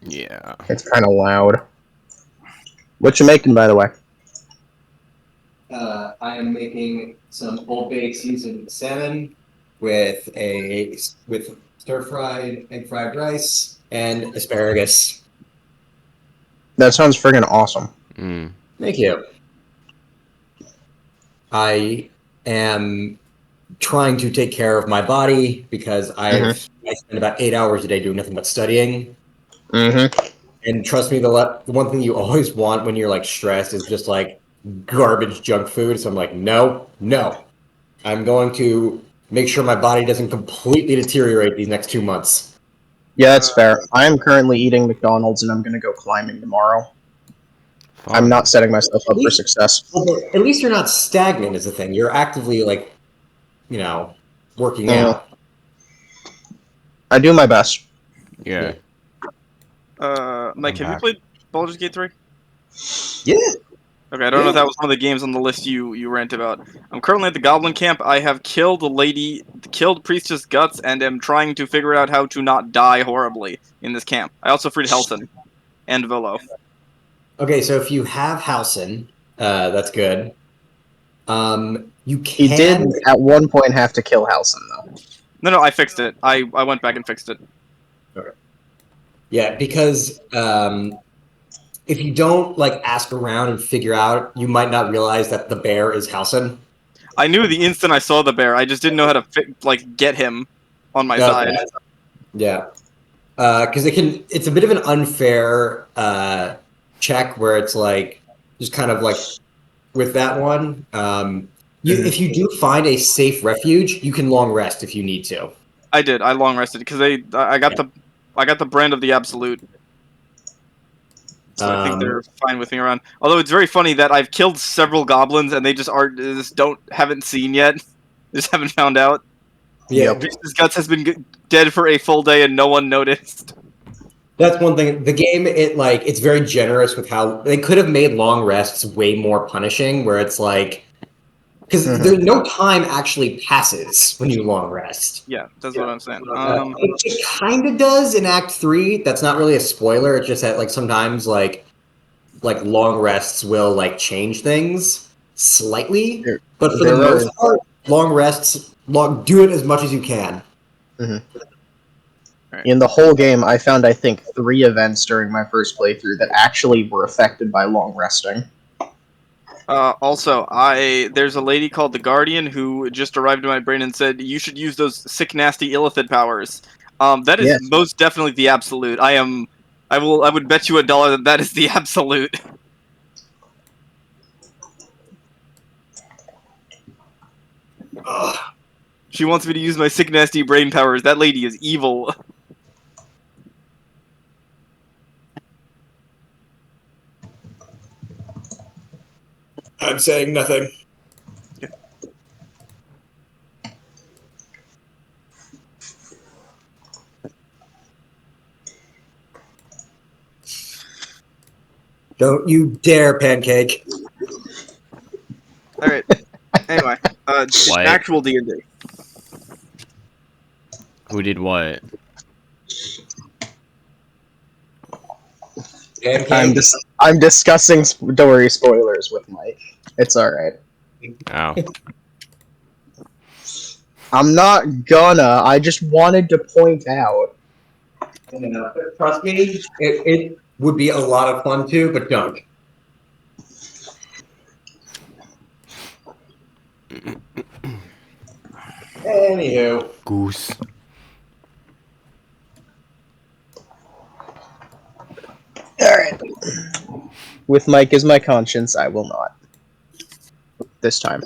Yeah. It's kind of loud. What you making, by the way? I am making some Old Bay seasoned salmon with stir fried egg fried rice and asparagus. That sounds friggin' awesome. Mm. Thank you. I am trying to take care of my body because I spend about 8 hours a day doing nothing but studying. Mm-hmm. And trust me, the one thing you always want when you're like stressed is just like garbage junk food. So I'm like, no, no. I'm going to make sure my body doesn't completely deteriorate these next 2 months. Yeah, that's fair. I am currently eating McDonald's, and I'm gonna go climbing tomorrow. Fun. I'm not setting myself up for success. Well, at least you're not stagnant is the thing. You're actively like, working out. I do my best. Yeah. Mike, have you back. played Baldur's Gate 3? Yeah. Okay, I don't know if that was one of the games on the list you rant about. I'm currently at the Goblin Camp. I have killed Priestess Guts, and am trying to figure out how to not die horribly in this camp. I also freed Helson and Volo. Okay, so if you have Halson, that's good. You He did can. at one point have to kill Halson, though. No, I fixed it. I went back and fixed it. Okay. Yeah, because if you don't like ask around and figure out, you might not realize that the bear is Halson. I knew the instant I saw the bear. I just didn't know how to get him on my side. Yeah, because it's a bit of an unfair check where it's like just kind of like with that one. If you do find a safe refuge, you can long rest if you need to. I did. I long rested because I got the brand of the absolute. So I think they're fine with me around. Although it's very funny that I've killed several goblins and they just haven't seen yet, just haven't found out. Yeah, Priestess Guts has been dead for a full day and no one noticed. that's one thing. The game, it's very generous with how they could have made long rests way more punishing, where it's like because there's no time actually passes when you long rest. Yeah, that's what I'm saying. It kind of does in Act 3. That's not really a spoiler. It's just that like sometimes like long rests will like change things slightly, but for the most part, long rests do it as much as you can. In the whole game, I found, I think, 3 events during my first playthrough that actually were affected by long resting. Also, there's a lady called the Guardian who just arrived in my brain and said you should use those sick, nasty illithid powers. That is most definitely the absolute. I would bet you $1 that is the absolute. She wants me to use my sick, nasty brain powers. That lady is evil. I'm saying nothing. Don't you dare, Pancake. Alright. Anyway, actual D&D. Who did what? I'm discussing story spoilers with Mike. It's alright. Oh. I'm not gonna. I just wanted to point out. Trust me, it would be a lot of fun too, but don't. Anywho. Goose. Alright. With Mike as my conscience, I will not. This time.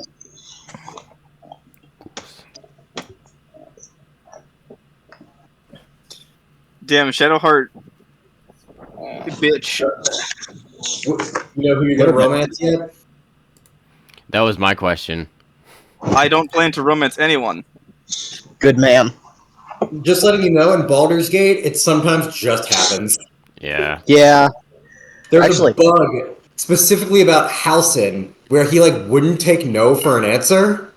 Damn, Shadowheart. Bitch. You know who you're gonna romance yet? That was my question. I don't plan to romance anyone. Good man. Just letting you know, in Baldur's Gate, it sometimes just happens. Yeah. Yeah. There's a bug specifically about Halson where he like wouldn't take no for an answer.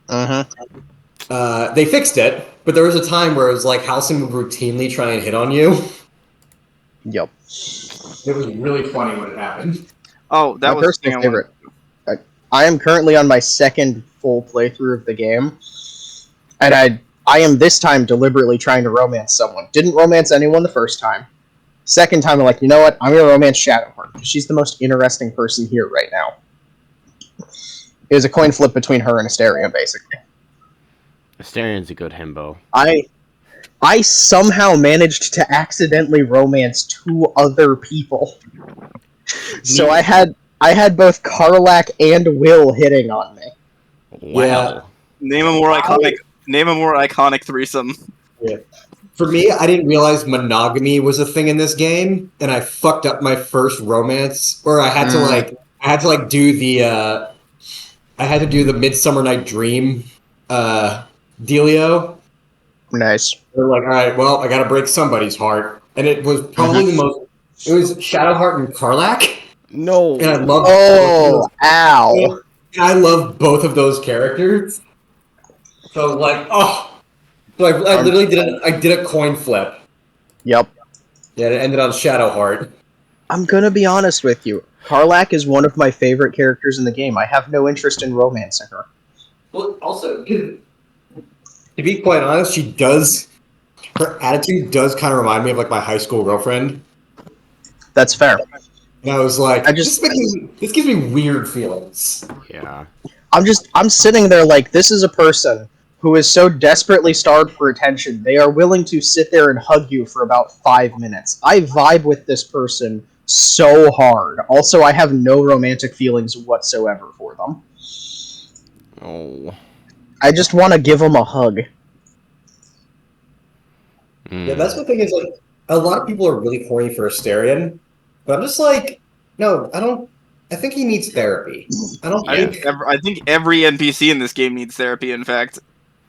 They fixed it, but there was a time where it was like Halson would routinely try and hit on you. Yep. It was really funny when it happened. Oh, that My was the personal thing I wanted. favorite. I am currently on my second full playthrough of the game, and I am this time deliberately trying to romance someone. Didn't romance anyone the first time. Second time, I'm like, you know what? I'm gonna romance Shadowheart because she's the most interesting person here right now. It was a coin flip between her and Asteria, basically. Asterian's a good himbo. I somehow managed to accidentally romance 2 other people. So I had both Karlak and Will hitting on me. Wow. Yeah. Name a more iconic threesome. Yeah. For me, I didn't realize monogamy was a thing in this game, and I fucked up my first romance. Or I had to do the Midsummer Night Dream dealio. Nice. They're like, all right, well, I gotta break somebody's heart, and it was probably the most. It was Shadowheart and Karlak, No. and I love. Oh, ow! I love both of those characters. So I was like, oh. So I literally did a coin flip. Yep. Yeah, it ended on Shadowheart. I'm gonna be honest with you. Karlak is one of my favorite characters in the game. I have no interest in romancing her. Well, also, to be quite honest, her attitude does kind of remind me of like my high school girlfriend. That's fair. And I was like, this gives me weird feelings. Yeah. I'm sitting there like, this is a person who is so desperately starved for attention, they are willing to sit there and hug you for about 5 minutes. I vibe with this person so hard. Also, I have no romantic feelings whatsoever for them. Oh. I just want to give them a hug. Yeah, that's the thing is like, a lot of people are really horny for Asterion, but I'm just like, no, I don't. I think he needs therapy. I think every NPC in this game needs therapy. In fact,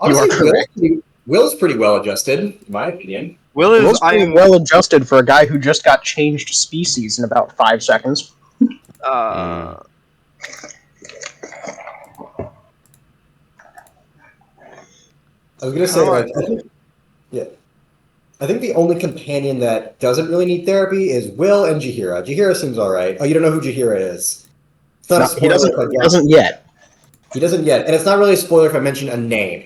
honestly, Will's pretty well adjusted, in my opinion. Will's pretty well adjusted for a guy who just got changed species in about 5 seconds. I was gonna say, I think the only companion that doesn't really need therapy is Will and Jaheira. Jaheira seems all right. Oh, you don't know who Jaheira is? It's not a spoiler. He doesn't yet. He doesn't yet, and it's not really a spoiler if I mention a name.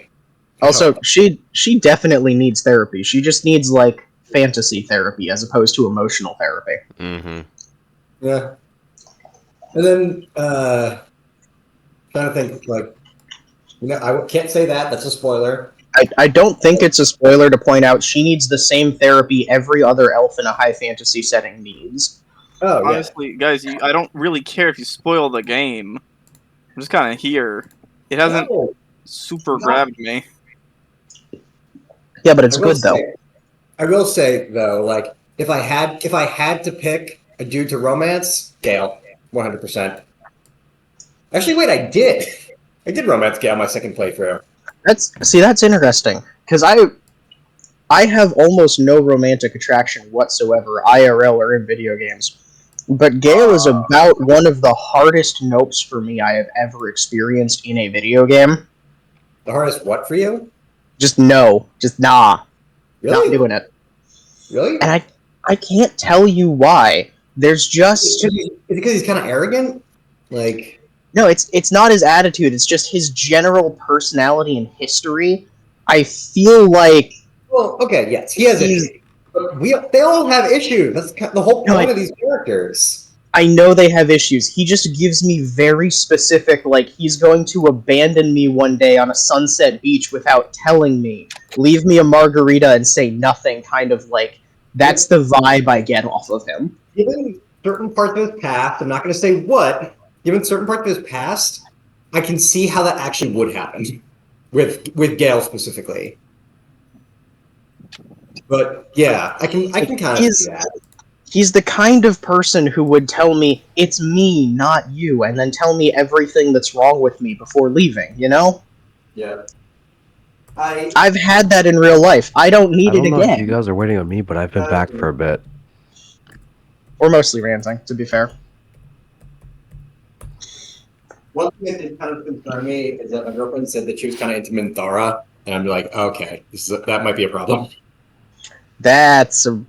Also, she definitely needs therapy. She just needs like fantasy therapy as opposed to emotional therapy. Mm-hmm. Yeah. And then trying to think, like, I can't say that. That's a spoiler. I don't think it's a spoiler to point out she needs the same therapy every other elf in a high fantasy setting needs. Oh, yeah. Honestly, guys, I don't really care if you spoil the game. I'm just kind of here. It hasn't super grabbed me. Yeah, but it's good though. I will say though, like if I had to pick a dude to romance, Gale, 100%. Actually, wait, I did romance Gale my second playthrough. That's interesting because I have almost no romantic attraction whatsoever, IRL or in video games. But Gale is about one of the hardest nopes for me I have ever experienced in a video game. The hardest what for you? Just no. Just nah. Really? Not doing it. Really? And I can't tell you why. There's just... Is it because he's kind of arrogant? Like... No, it's not his attitude. It's just his general personality and history. I feel like... Well, okay, yes, he has issues. But they all have issues. That's the whole point of these characters. I know they have issues. He just gives me very specific, like, he's going to abandon me one day on a sunset beach without telling me. Leave me a margarita and say nothing, kind of like, that's the vibe I get off of him. Given certain parts of his past, I'm not going to say what, given certain parts of his past, I can see how that actually would happen. With Gale specifically. But yeah, I can kind of see that. He's the kind of person who would tell me, it's me, not you, and then tell me everything that's wrong with me before leaving, you know? Yeah. I've had that in real life. I don't need it again. I don't know if you guys are waiting on me, but I've been back for a bit. We're mostly ranting, to be fair. One thing that did kind of concern me is that my girlfriend said that she was kind of into Minthara, and I'm like, okay, that might be a problem. That's a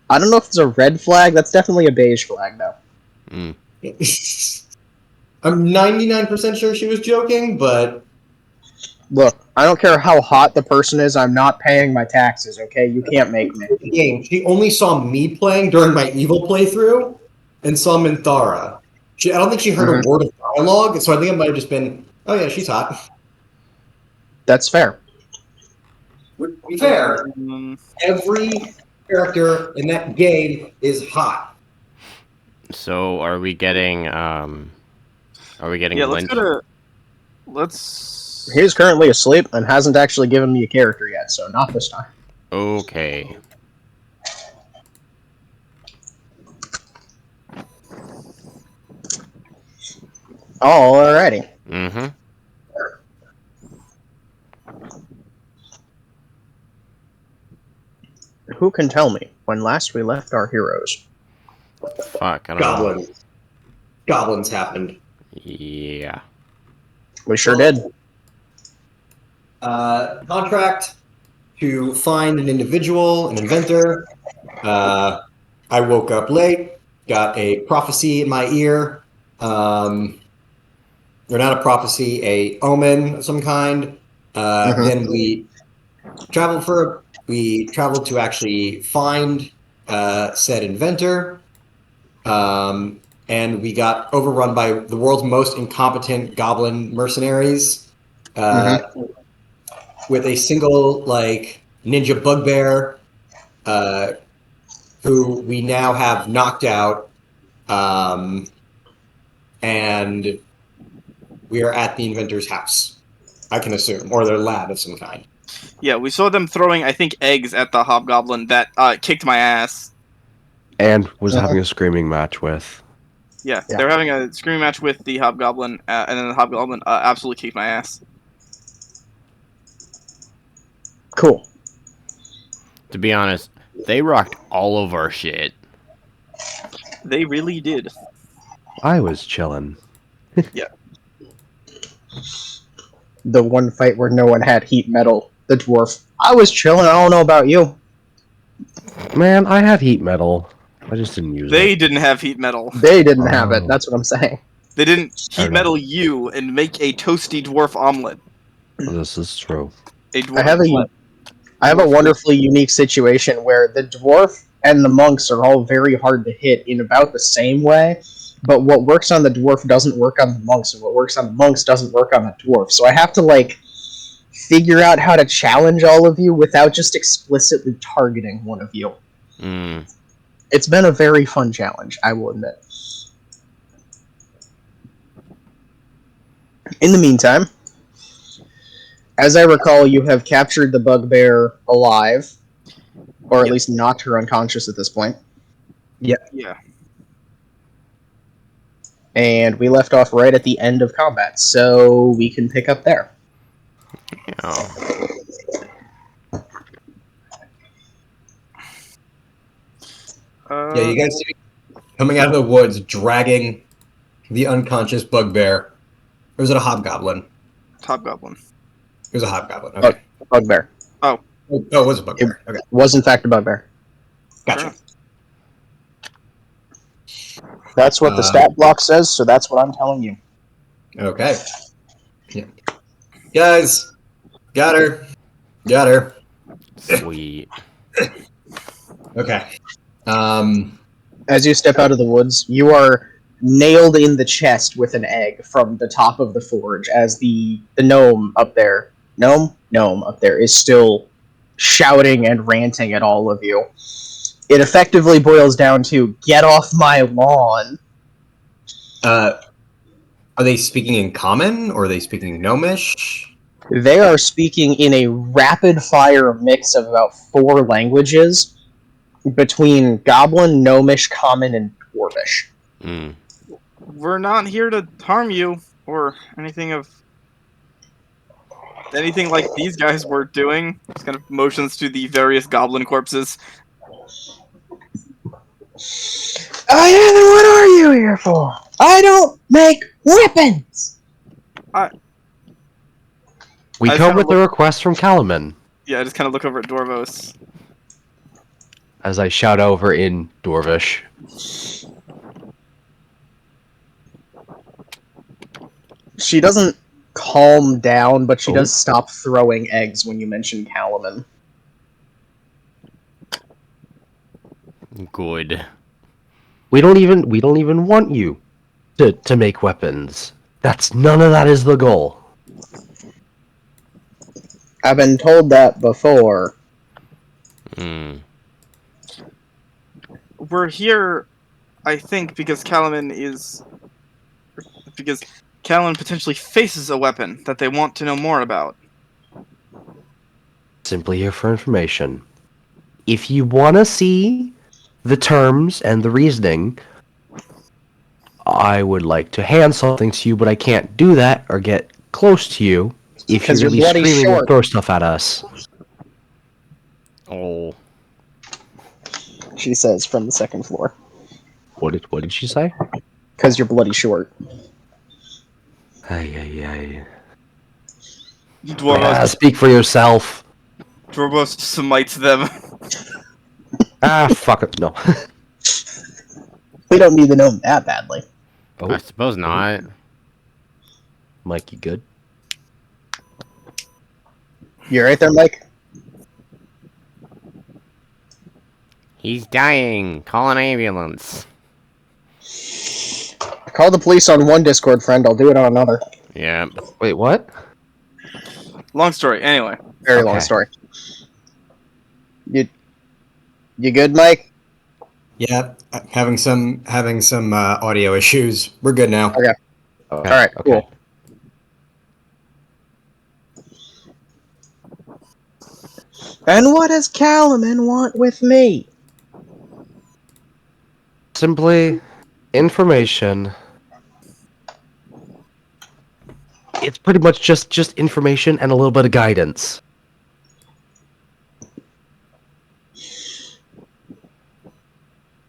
I don't know if it's a red flag. That's definitely a beige flag, though. Mm. I'm 99% sure she was joking, but Look, I don't care how hot the person is. I'm not paying my taxes. Okay, you can't make me. the game. She only saw me playing during my evil playthrough, and saw Minthara. I don't think she heard a word of dialogue, so I think it might have just been, "Oh yeah, she's hot." That's fair. To be fair, every character in that game is hot. So are we getting Yeah, Lynch? let's He's currently asleep and hasn't actually given me a character yet, so not this time. Okay. Alrighty. Mm-hmm. Who can tell me when last we left our heroes? Fuck, I don't know. Goblins happened. Yeah. We sure did. Contract to find an individual, an inventor. I woke up late, got a prophecy in my ear. Or not a prophecy, a omen of some kind. Then we traveled to actually find said inventor. And we got overrun by the world's most incompetent goblin mercenaries. With a single ninja bugbear, who we now have knocked out, and we are at the inventor's house, I can assume, or their lab of some kind. Yeah, we saw them throwing, I think, eggs at the hobgoblin that kicked my ass. And was having a screaming match with. Yeah, they were having a screaming match with the hobgoblin, and then the hobgoblin absolutely kicked my ass. Cool. To be honest, they rocked all of our shit. They really did. I was chilling. Yeah. The one fight where no one had heat metal, the dwarf. I was chilling. I don't know about you. Man, I had heat metal. I just didn't use it. They didn't have heat metal. They didn't have it. That's what I'm saying. They didn't heat metal you and make a toasty dwarf omelet. This is true. I have a wonderfully unique situation where the dwarf and the monks are all very hard to hit in about the same way, but what works on the dwarf doesn't work on the monks, and what works on the monks doesn't work on the dwarf. So I have to, figure out how to challenge all of you without just explicitly targeting one of you. Mm. It's been a very fun challenge, I will admit. In the meantime, as I recall, you have captured the bugbear alive, or at least knocked her unconscious at this point. Yeah. And we left off right at the end of combat, so we can pick up there. Oh. Yeah, you guys see me coming out of the woods, dragging the unconscious bugbear. Or was it a hobgoblin? Hobgoblin. It was a hobgoblin. Okay. Bugbear. Oh, it was a bugbear. Okay. Was in fact a bugbear. Gotcha. That's what the stat block says, so that's what I'm telling you. Okay. Yeah. Guys, got her. Sweet. Okay. As you step out of the woods, you are nailed in the chest with an egg from the top of the forge as the gnome up there is still shouting and ranting at all of you. It effectively boils down to, get off my lawn. Are they speaking in common, or are they speaking gnomish? They are speaking in a rapid-fire mix of about 4 languages between Goblin, Gnomish, Common, and Dwarvish. Mm. We're not here to harm you, or anything like these guys were doing. Just kind of motions to the various goblin corpses. What are you here for? I don't make weapons! We come with a request from Kalaman. Yeah, I just kind of look over at Dorvos. As I shout over in Dwarvish. She doesn't calm down, but she does stop throwing eggs when you mention Calaman. Good. We don't even want you to make weapons. None of that is the goal. I've been told that before. We're here, I think, because Calaman potentially faces a weapon that they want to know more about. Simply here for information. If you want to see the terms and the reasoning, I would like to hand something to you, but I can't do that or get close to you if you're really screaming or throw stuff at us. Oh. She says from the second floor. What did she say? Because you're bloody short. Ay. Dwarvos, Speak for yourself. Dwarvos smites them. Fuck it. No. We don't need to know him that badly. I suppose not. Mike, you good? You right there, Mike? He's dying. Call an ambulance. Call the police on one Discord friend, I'll do it on another. Yeah. Wait, what? Long story, anyway. Very long story. You good, Mike? Yeah, having some audio issues. We're good now. Okay. Alright, cool. And what does Calaman want with me? Simply information. It's pretty much just information and a little bit of guidance.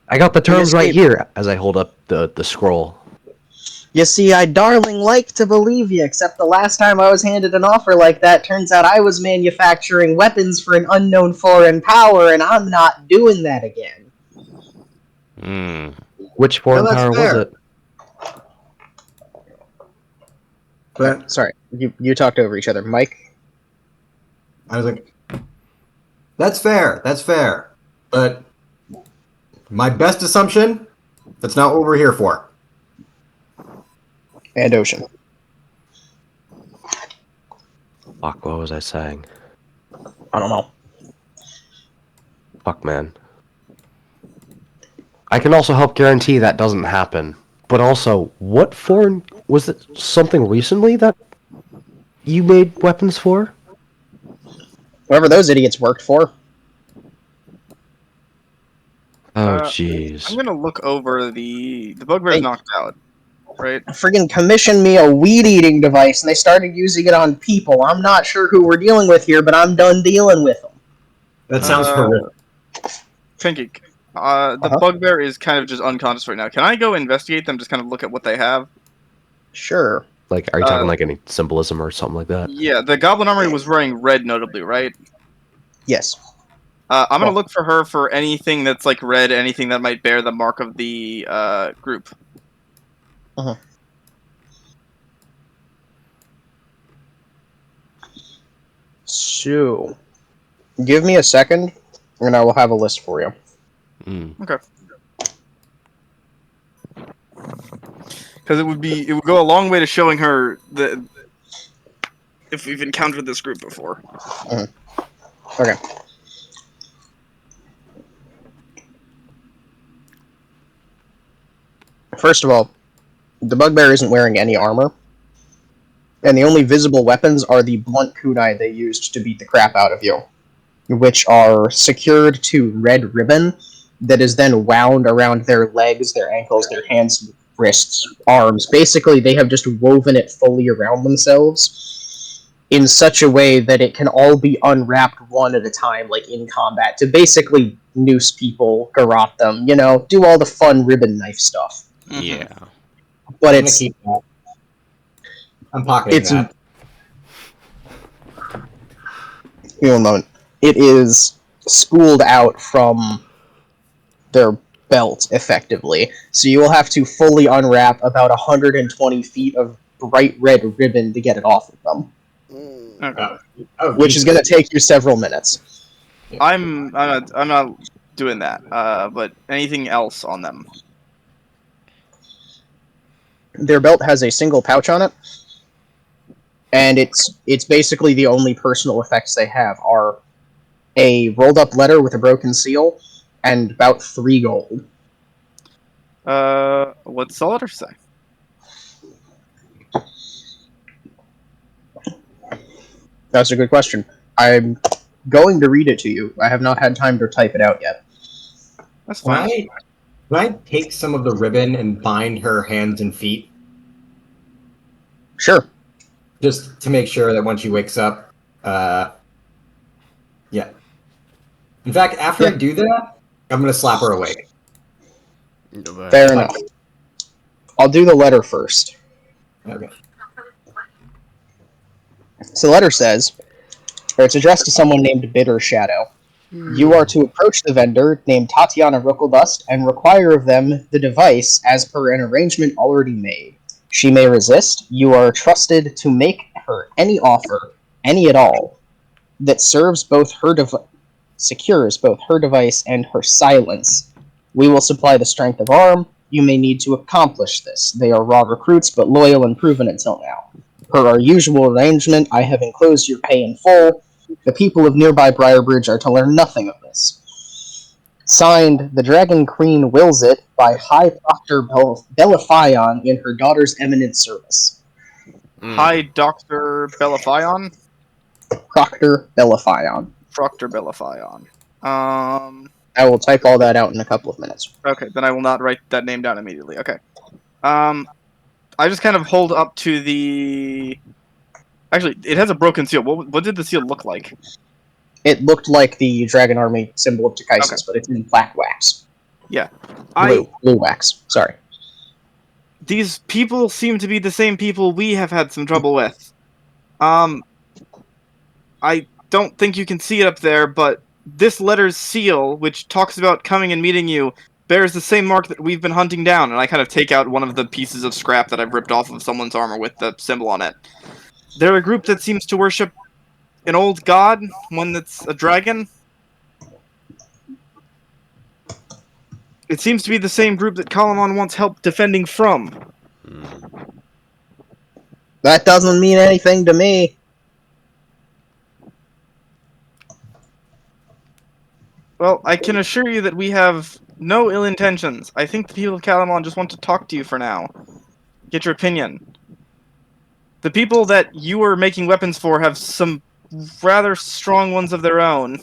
I got the terms right here as I hold up the scroll. You see, I darling like to believe you, except the last time I was handed an offer like that, turns out I was manufacturing weapons for an unknown foreign power, and I'm not doing that again. Which foreign power was it? But sorry, you talked over each other. Mike? I was like, that's fair. But my best assumption, that's not what we're here for. And Ocean. Fuck, what was I saying? I don't know. Fuck, man. I can also help guarantee that doesn't happen. But also, what foreign... Was it something recently that you made weapons for? Whoever those idiots worked for. Oh, jeez. I'm gonna look over the bugbear's knocked out, right? Friggin' commissioned me a weed-eating device, and they started using it on people. I'm not sure who we're dealing with here, but I'm done dealing with them. That sounds horrific. Pinky, the bugbear is kind of just unconscious right now. Can I go investigate them, just kind of look at what they have? Sure. Like, are you talking like any symbolism or something like that? Yeah, the Goblin Armory was wearing red, notably, right? Yes. I'm gonna look for her for anything that's like red, anything that might bear the mark of the group. So, give me a second, and I will have a list for you. Okay. Because it would go a long way to showing her if we've encountered this group before. Okay. First of all, the bugbear isn't wearing any armor, and the only visible weapons are the blunt kunai they used to beat the crap out of you, which are secured to red ribbon that is then wound around their legs, their ankles, their hands, wrists, arms. Basically, they have just woven it fully around themselves in such a way that it can all be unwrapped one at a time, like in combat, to basically noose people, garrote them, do all the fun ribbon knife stuff. Yeah. But it's... I'm pocketing that. Give me one moment. It is spooled out from their belt, effectively. So you will have to fully unwrap about 120 feet of bright red ribbon to get it off of them. Okay. Which is going to take you several minutes. I'm not doing that. But anything else on them? Their belt has a single pouch on it, and it's basically the only personal effects they have are a rolled up letter with a broken seal and about 3 gold. What's the letter say? That's a good question. I'm going to read it to you. I have not had time to type it out yet. That's fine. Can I take some of the ribbon and bind her hands and feet? Sure. Just to make sure that when she wakes up, yeah. In fact, after I do that, I'm going to slap her awake. Fair enough. I'll do the letter first. Okay. So the letter says, or it's addressed to someone named Bitter Shadow. You are to approach the vendor named Tatiana Rookeldust and require of them the device as per an arrangement already made. She may resist. You are trusted to make her any offer, any at all, that serves both her secures both her device and her silence. We will supply the strength of arm. You may need to accomplish this. They are raw recruits, but loyal and proven until now. Per our usual arrangement, I have enclosed your pay in full. The people of nearby Briarbridge are to learn nothing of this. Signed, the Dragon Queen wills it by High Proctor Bellephion in her daughter's eminent service. Hi, Dr. Bellephion? Proctor Bellephion. Proctor Bellephion. I will type all that out in a couple of minutes. Okay, then I will not write that name down immediately. Okay. I just kind of hold up to the... Actually, it has a broken seal. What did the seal look like? It looked like the Dragon Army symbol of Tychisus, Okay. but it's in black wax. Yeah. Blue wax. Sorry. These people seem to be the same people we have had some trouble with. I don't think you can see it up there, but this letter's seal, which talks about coming and meeting you, bears the same mark that we've been hunting down, and I kind of take out one of the pieces of scrap that I've ripped off of someone's armor with the symbol on it. They're a group that seems to worship an old god, one that's a dragon. It seems to be the same group that Kalamon wants help defending from. That doesn't mean anything to me. Well, I can assure you that we have no ill intentions. I think the people of Kalamon just want to talk to you for now. Get your opinion. The people that you are making weapons for have some rather strong ones of their own.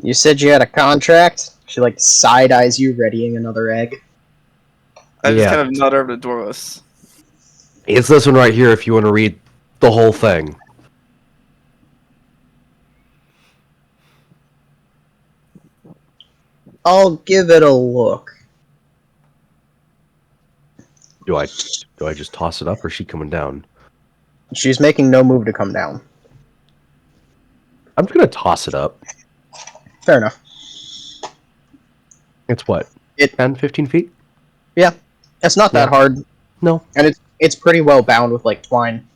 You said you had a contract? She side-eyes you, readying another egg. I just kind of nod over to Dorvos. It's this one right here if you want to read the whole thing. I'll give it a look. Do I just toss it up, or is she coming down? She's making no move to come down. I'm just gonna toss it up. Fair enough. It's what? 10, 15 feet? Yeah. It's not that hard. No. And it's pretty well bound with twine.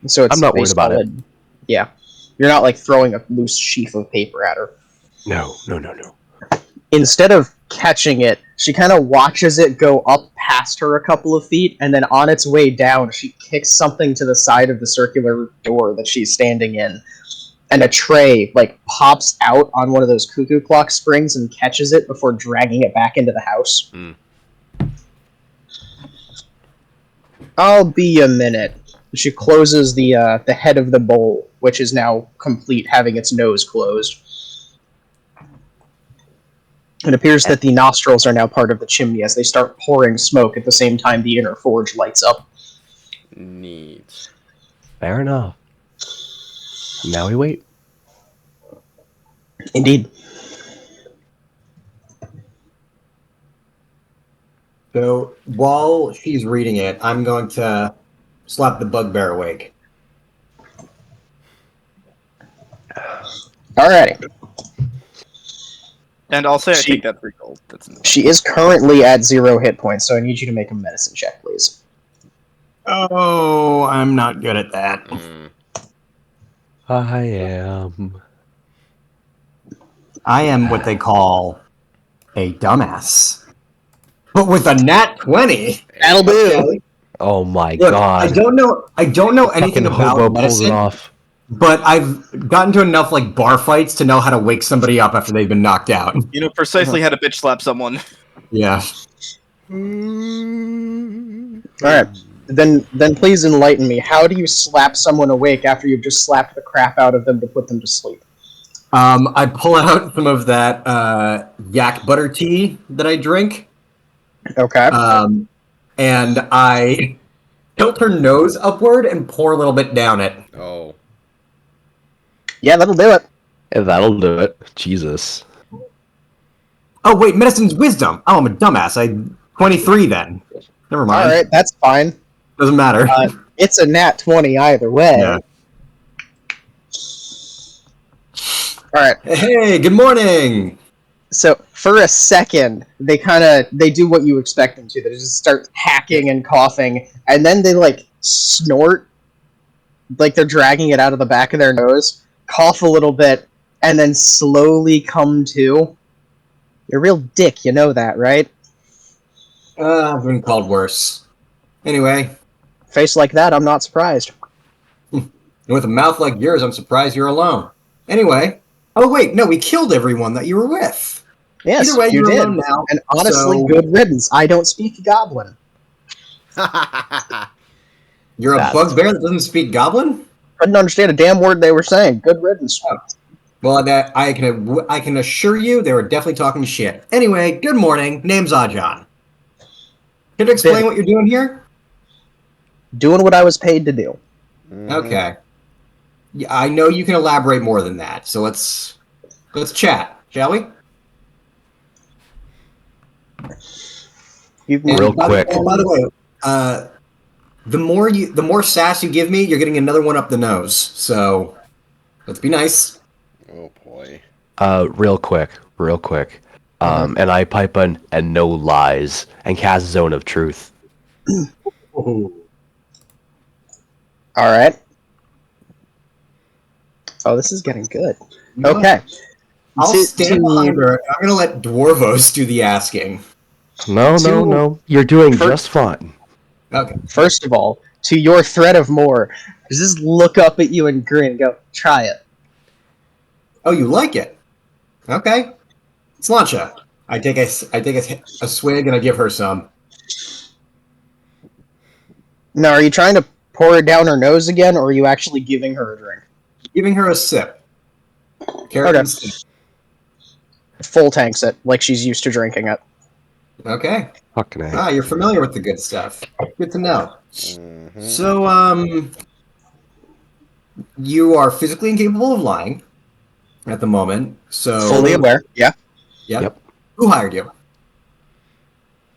So it's I'm not worried about it. Yeah. You're not throwing a loose sheaf of paper at her. No. Instead of catching it, she kind of watches it go up past her a couple of feet, and then on its way down, she kicks something to the side of the circular door that she's standing in, and a tray pops out on one of those cuckoo clock springs and catches it before dragging it back into the house. I'll be a minute. She closes the head of the bowl, which is now complete, having its nose closed. It appears that the nostrils are now part of the chimney as they start pouring smoke at the same time the inner forge lights up. Neat. Fair enough. Now we wait. Indeed. So while she's reading it, I'm going to slap the bugbear awake. Alrighty. And I'll say I take that 3 gold. She is currently at 0 hit points, so I need you to make a medicine check, please. Oh, I'm not good at that. I am. I am what they call a dumbass. But with a nat 20. That'll do. Oh my Look, god. I don't know anything Fucking about hobo pulls it medicine, off. but I've gotten to enough like bar fights to know how to wake somebody up after they've been knocked out. You know precisely how to bitch slap someone. Yeah. Alright. Then please enlighten me. How do you slap someone awake after you've just slapped the crap out of them to put them to sleep? I pull out some of that yak butter tea that I drink. Okay. And I tilt her nose upward and pour a little bit down it. Oh. Yeah, that'll do it. Yeah, that'll do it. Jesus. Oh wait, medicine's wisdom. Oh, I'm a dumbass. 23 then. Never mind. Alright, that's fine. Doesn't matter. It's a nat 20 either way. Yeah. Alright. Hey, good morning. So for a second, they do what you expect them to. They just start hacking and coughing, and then they like snort, like they're dragging it out of the back of their nose, cough a little bit, and then slowly come to. You're a real dick, you know that, right? I've been called worse. Anyway, Face like that, I'm not surprised. and with a mouth like yours, I'm surprised you're alone. Anyway, oh wait, no, we killed everyone that you were with. Yes, Either way, you you're did. alone now. And honestly, so- good riddance. I don't speak Goblin. You're a That's- bugbear that doesn't speak Goblin? Couldn't understand a damn word they were saying. Good riddance. Well, that I can assure you they were definitely talking shit. Anyway, good morning. Name's Ajan. Can you explain what you're doing here? Doing what I was paid to do. Okay. Yeah, I know you can elaborate more than that, so let's chat, shall we? You've Real quick. By the way, the more sass you give me, you're getting another one up the nose. So let's be nice. Oh boy. Real quick. And I pipe in and no lies and cast Zone of Truth. Alright. Oh, this is getting good. Okay. I'll To- stand to- behind her. I'm gonna let Dwarvos do the asking. No. You're doing just fine. Okay. First of all, to your threat of more, just look up at you and grin and go, try it. Oh, you like it? Okay. Slancha. I take a swig and I give her some. Now, are you trying to pour it down her nose again, or are you actually giving her a drink? Giving her a sip. Carrot and sip. Full tanks it, like she's used to drinking it. Okay. Fucking A. Ah, you're familiar with the good stuff. Good to know. Mhm. So, you are physically incapable of lying at the moment. So Fully aware. Yeah. Yeah. Yep. Who hired you?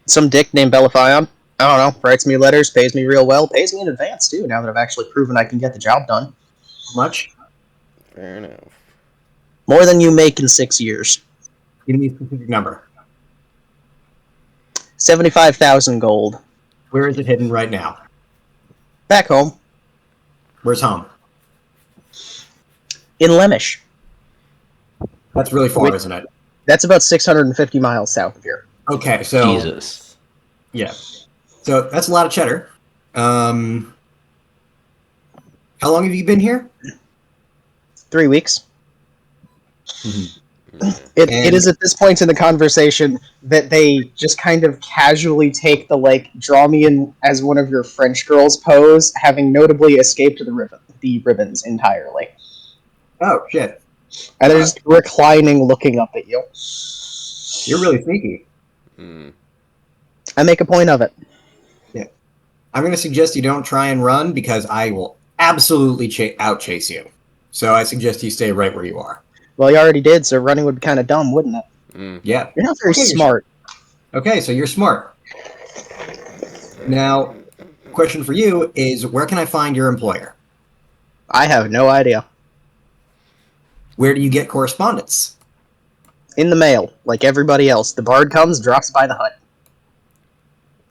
Some dick named Bellephion. I don't know. Writes me letters, pays me real well, pays me in advance, too, now that I've actually proven I can get the job done. How much? Fair enough. More than you make in 6 years. Give me a specific number. 75,000 gold. Where is it hidden right now? Back home. Where's home? In Lemish. That's really far, Wait. isn't it? That's about 650 miles south of here. Okay, so Jesus. yeah, so that's a lot of cheddar. How long have you been here? 3 weeks. Mm-hmm. It is at this point in the conversation that they just kind of casually take the, like, draw me in as one of your French girls pose, having notably escaped the ribbons entirely. Oh shit, And they're just reclining, looking up at you. you're really sneaky. Mm. I make a point of it. I'm going to suggest you don't try and run because I will absolutely outchase you. So I suggest you stay right where you are. Well, you already did, so running would be kind of dumb, wouldn't it? Mm. Yeah. You're not very Okay, smart. Okay, so you're smart. Now, question for you is where can I find your employer? I have no idea. Where do you get correspondence? In the mail, like everybody else. The bard comes, drops by the hut.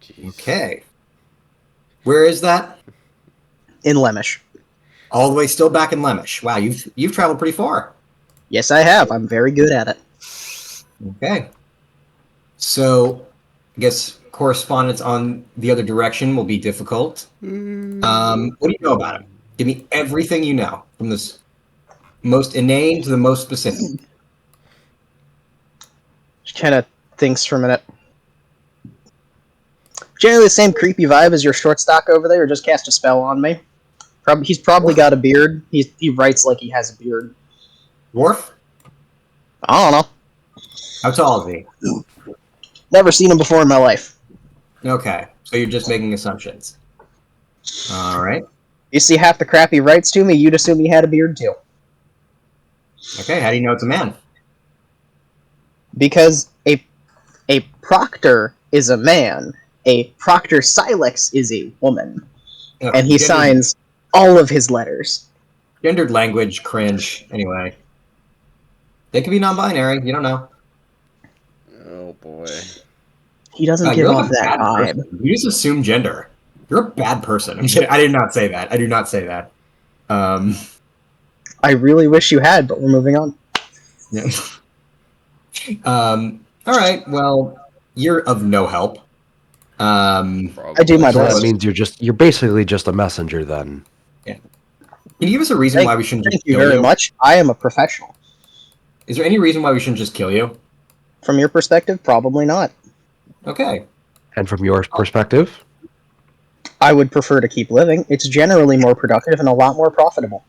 Jeez. Okay. Where is that? In Lemish. All the way still back in Lemish. Wow, you've traveled pretty far. Yes, I have. I'm very good at it. Okay. So, I guess correspondence on the other direction will be difficult. What do you know about him? Give me everything you know, from this most inane to the most specific. She kind of thinks for a minute. Generally the same creepy vibe as your short stock over there, or just cast a spell on me. He's probably got a beard. He writes like he has a beard. Dwarf? I don't know. How tall is he? Never seen him before in my life. Okay, so you're just making assumptions. All right. You see half the crap he writes to me, you'd assume he had a beard too. Okay, how do you know it's a man? Because a proctor is a man. A proctor silex is a woman. Ugh, And he signs all of his letters. Gendered language, cringe. Anyway. They could be non-binary, you don't know. Oh boy. He doesn't give you're off like a that bad vibe. person. You just assume gender. You're a bad person. I'm kidding. I did not say that. I do not say that. I really wish you had, but we're moving on. Yeah. All right. Well, you're of no help. I do my So best. that means you're basically just a messenger then. Yeah. Can you give us a reason why we shouldn't just Thank you kill very you? much. I am a professional. Is there any reason why we shouldn't just kill you? From your perspective, probably not. Okay. And from your perspective? I would prefer to keep living. It's generally more productive and a lot more profitable.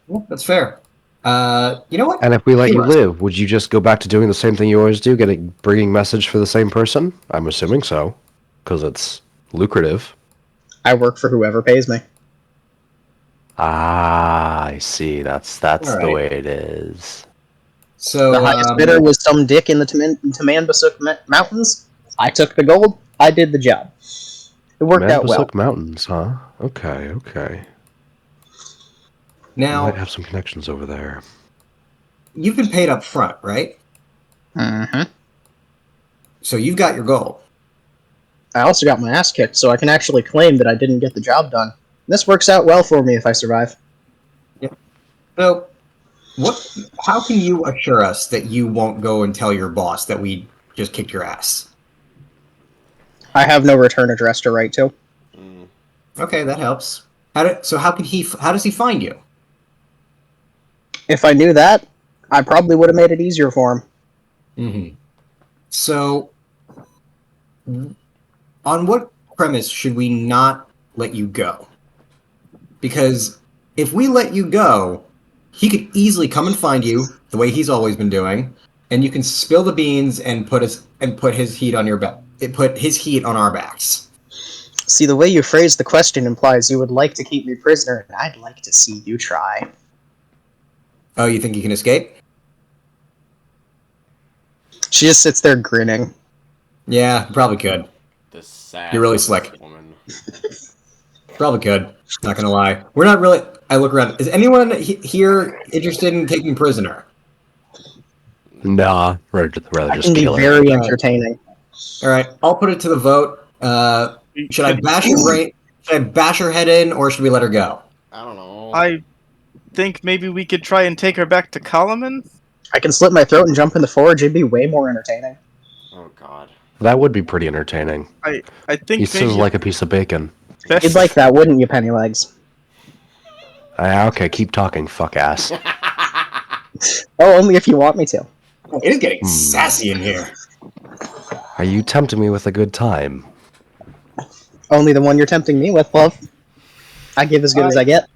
Well, that's fair. You know what? And if we let you Give us- live, would you just go back to doing the same thing you always do, bringing message for the same person? I'm assuming so, because it's lucrative. I work for whoever pays me. Ah, I see. That's All the right. way it is. So, The highest bidder was some dick in the Tamanbasuk Mountains. I took the gold. I did the job. It worked out well. Manbasuk Mountains, huh? Okay. now, Might have some connections over there. you've been paid up front, right? Mm-hmm. So you've got your goal. I also got my ass kicked, so I can actually claim that I didn't get the job done. This works out well for me if I survive. So, how can you assure us that you won't go and tell your boss that we just kicked your ass? I have no return address to write to. Okay, that helps. How does he find you? If I knew that, I probably would have made it easier for him. Mm-hmm. So, on what premise should we not let you go? Because if we let you go, he could easily come and find you the way he's always been doing, and you can spill the beans and put his heat on your back. Put his heat on our backs. See, the way you phrased the question implies you would like to keep me prisoner, and I'd like to see you try. Oh, you think you can escape? She just sits there grinning. Yeah, probably could. The sad You're really slick. woman. Probably could. Not gonna lie. We're not really. I look around. Is anyone here interested in taking prisoner? Nah, rather I just can be kill it. very entertaining. All right, I'll put it to the vote. Should I bash her brain? Should I bash her head in, or should we let her go? I don't know. I think maybe we could try and take her back to Kalaman. I can slit my throat and jump in the forge. It'd be way more entertaining. Oh god. That would be pretty entertaining. I think He maybe sizzles like a piece of bacon. best- You'd like that, wouldn't you, Pennylegs? Okay, keep talking, fuck ass. Oh, only if you want me to. It is getting sassy in here. Are you tempting me with a good time? Only the one you're tempting me with, love. I give as good as I get.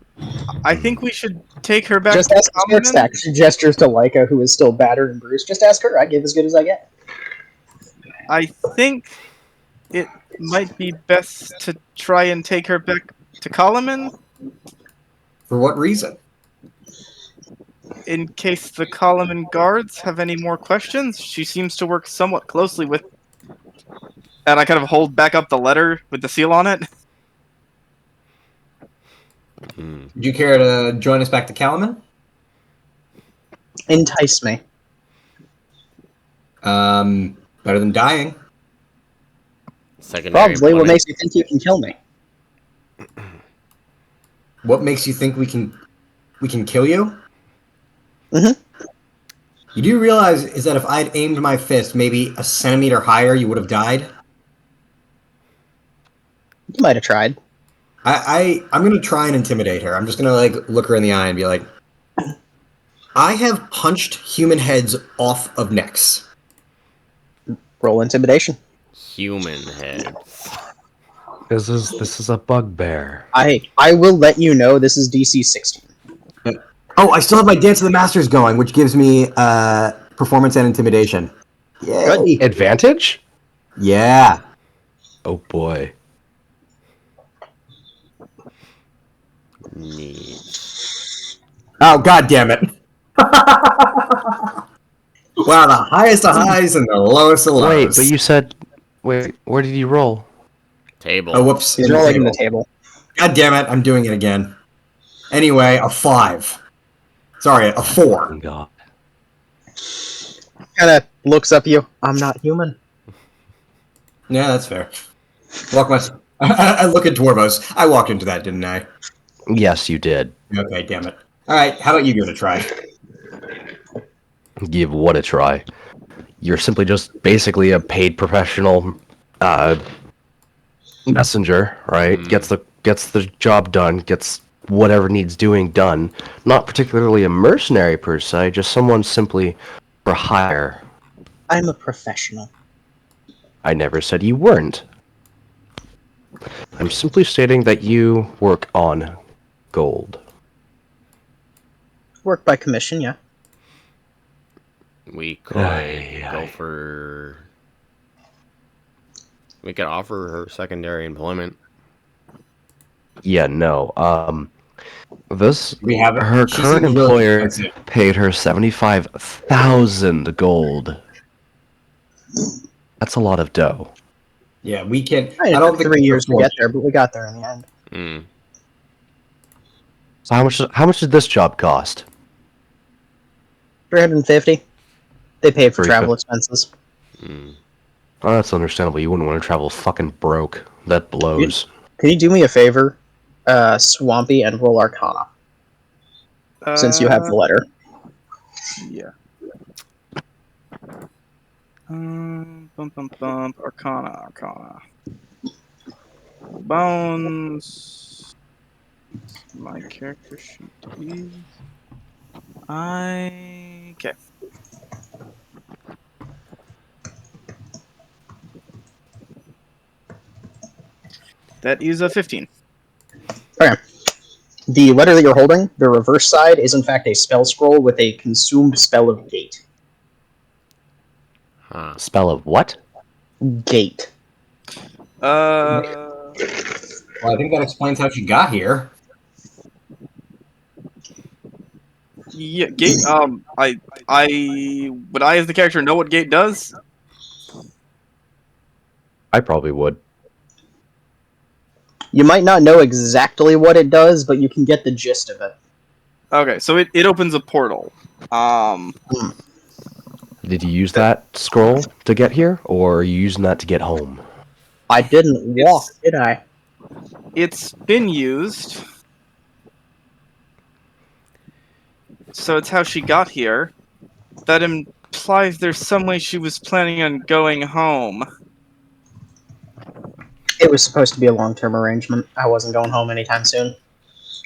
I think we should take her back Just to ask Spirit Kalaman. Stack. She gestures to Leica, who is still battered and bruised. Just ask her. I give as good as I get. I think it might be best to try and take her back to Kalaman For what reason? in case the Kalaman guards have any more questions. She seems to work somewhat closely with. And I kind of hold back up the letter with the seal on it. Would you care to join us back to Kalaman? Entice me. Better than dying. Secondary Probably. What employment. makes you think you can kill me? What makes you think we can kill you? Mm-hmm. You do realize is that if I'd aimed my fist maybe a centimeter higher, you would have died? You might have tried. I'm gonna try and intimidate her. I'm just gonna like look her in the eye and be like, I have punched human heads off of necks. Roll intimidation. Human heads. This is a bugbear. I will let you know this is DC 16. Oh, I still have my Dance of the Masters going, which gives me performance and intimidation. Yay! Advantage? Yeah. Oh boy. Neat. Oh, god damn it. Wow, the highest of highs and the lowest of lows. Wait, but you said... Wait, where did you roll? Table. Oh, whoops. He's in the rolling in table. the table. God damn it, I'm doing it again. Anyway, a 5. Sorry, a 4. Oh, God. Kind of looks up at you. I'm not human. Yeah, that's fair. I look at Dwarvos. I walked into that, didn't I? Yes, you did. Okay, damn it. Alright, how about you give it a try? Give what a try. You're simply just basically a paid professional messenger, right? Gets the job done, gets whatever needs doing done. Not particularly a mercenary per se, just someone simply for hire. I'm a professional. I never said you weren't. I'm simply stating that you work on gold. Work by commission, yeah. We could go for... We could offer her secondary employment. Yeah, no. Her She current seems really employer expensive. paid her 75,000 gold. That's a lot of dough. Yeah, we can. I I don't took think 3 we years to afford get there, but we got there in the end. Mm. So how much did this job cost? 350. They paid for 350. travel expenses. Mm. Oh, that's understandable. You wouldn't want to travel fucking broke. That blows. Can you do me a favor, Swampy, and roll Arcana? Since you have the letter. Yeah. Arcana. Bones. My character sheet is. Okay. That is a 15. Okay. The letter that you're holding, the reverse side, is in fact a spell scroll with a consumed spell of gate. Huh. Spell of what? Gate. Well, I think that explains how she got here. Yeah, gate. Would I, as the character, know what gate does? I probably would. You might not know exactly what it does, but you can get the gist of it. Okay, so it opens a portal. Did you use that scroll to get here, or are you using that to get home? I didn't walk, did I? It's been used. So it's how she got here. That implies there's some way she was planning on going home. It was supposed to be a long-term arrangement. I wasn't going home anytime soon.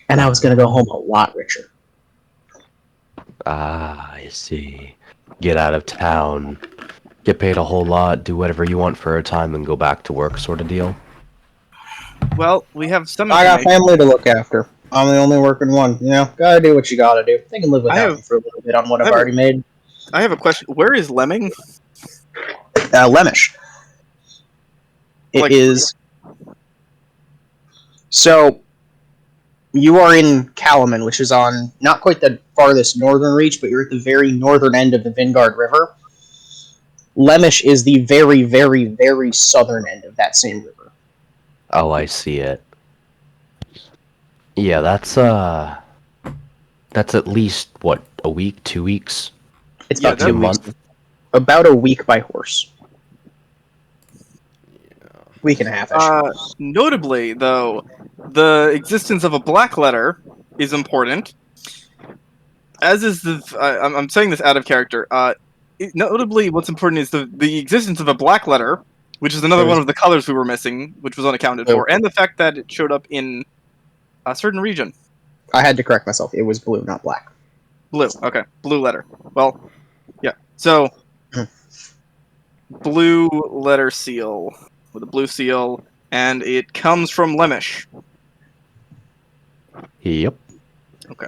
And I was going to go home a lot richer. Ah, I see. Get out of town, get paid a whole lot, do whatever you want for a time, and go back to work sort of deal. Well, we have some I got information. family to look after. I'm the only working one. You know, gotta do what you gotta do. They can live without me for a little bit on what I've already made. I have a question. Where is Lemming? Lemish. It is. So, you are in Kalaman, which is on not quite the farthest northern reach, but you're at the very northern end of the Vingard River. Lemish is the very, very, very southern end of that same river. Oh, I see it. Yeah, that's That's at least, what, a week, 2 weeks? It's Yeah, about 2 weeks. month. About a week by horse. Week and a half-ish. Notably, though, the existence of a black letter is important. As is I'm saying this out of character. Notably, what's important is the existence of a black letter, which is another one of the colors we were missing, which was unaccounted for, and the fact that it showed up in a certain region. I had to correct myself. It was blue, not black. Blue. Okay. Blue letter. Well, yeah. So, blue letter seal with a blue seal, and it comes from Lemish. Yep. Okay.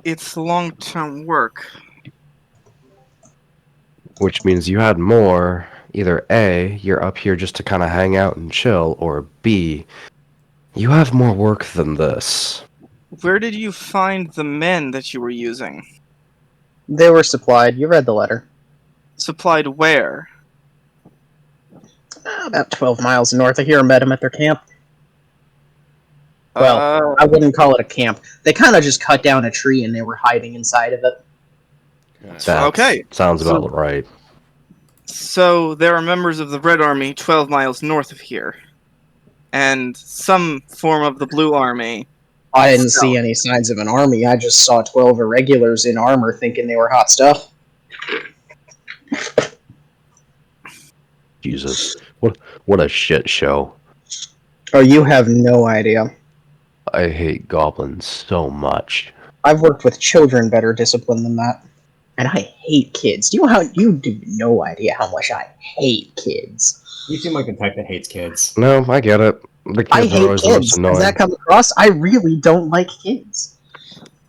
It's long-term work. Which means you had more. Either A, you're up here just to kind of hang out and chill, or B, you have more work than this. Where did you find the men that you were using? They were supplied. You read the letter. Supplied where? About 12 miles north of here. Met them at their camp. Well, I wouldn't call it a camp. They kind of just cut down a tree and they were hiding inside of it. Okay. Sounds about right. So there are members of the Red Army 12 miles north of here. And some form of the Blue Army. I didn't see any signs of an army. I just saw 12 irregulars in armor thinking they were hot stuff. Jesus. What a shit show. Oh, you have no idea. I hate goblins so much. I've worked with children better disciplined than that. And I hate kids. You do no idea how much I hate kids. You seem like the type that hates kids. No, I get it. The kids I are hate always the most kids. annoying. Does that come across? I really don't like kids.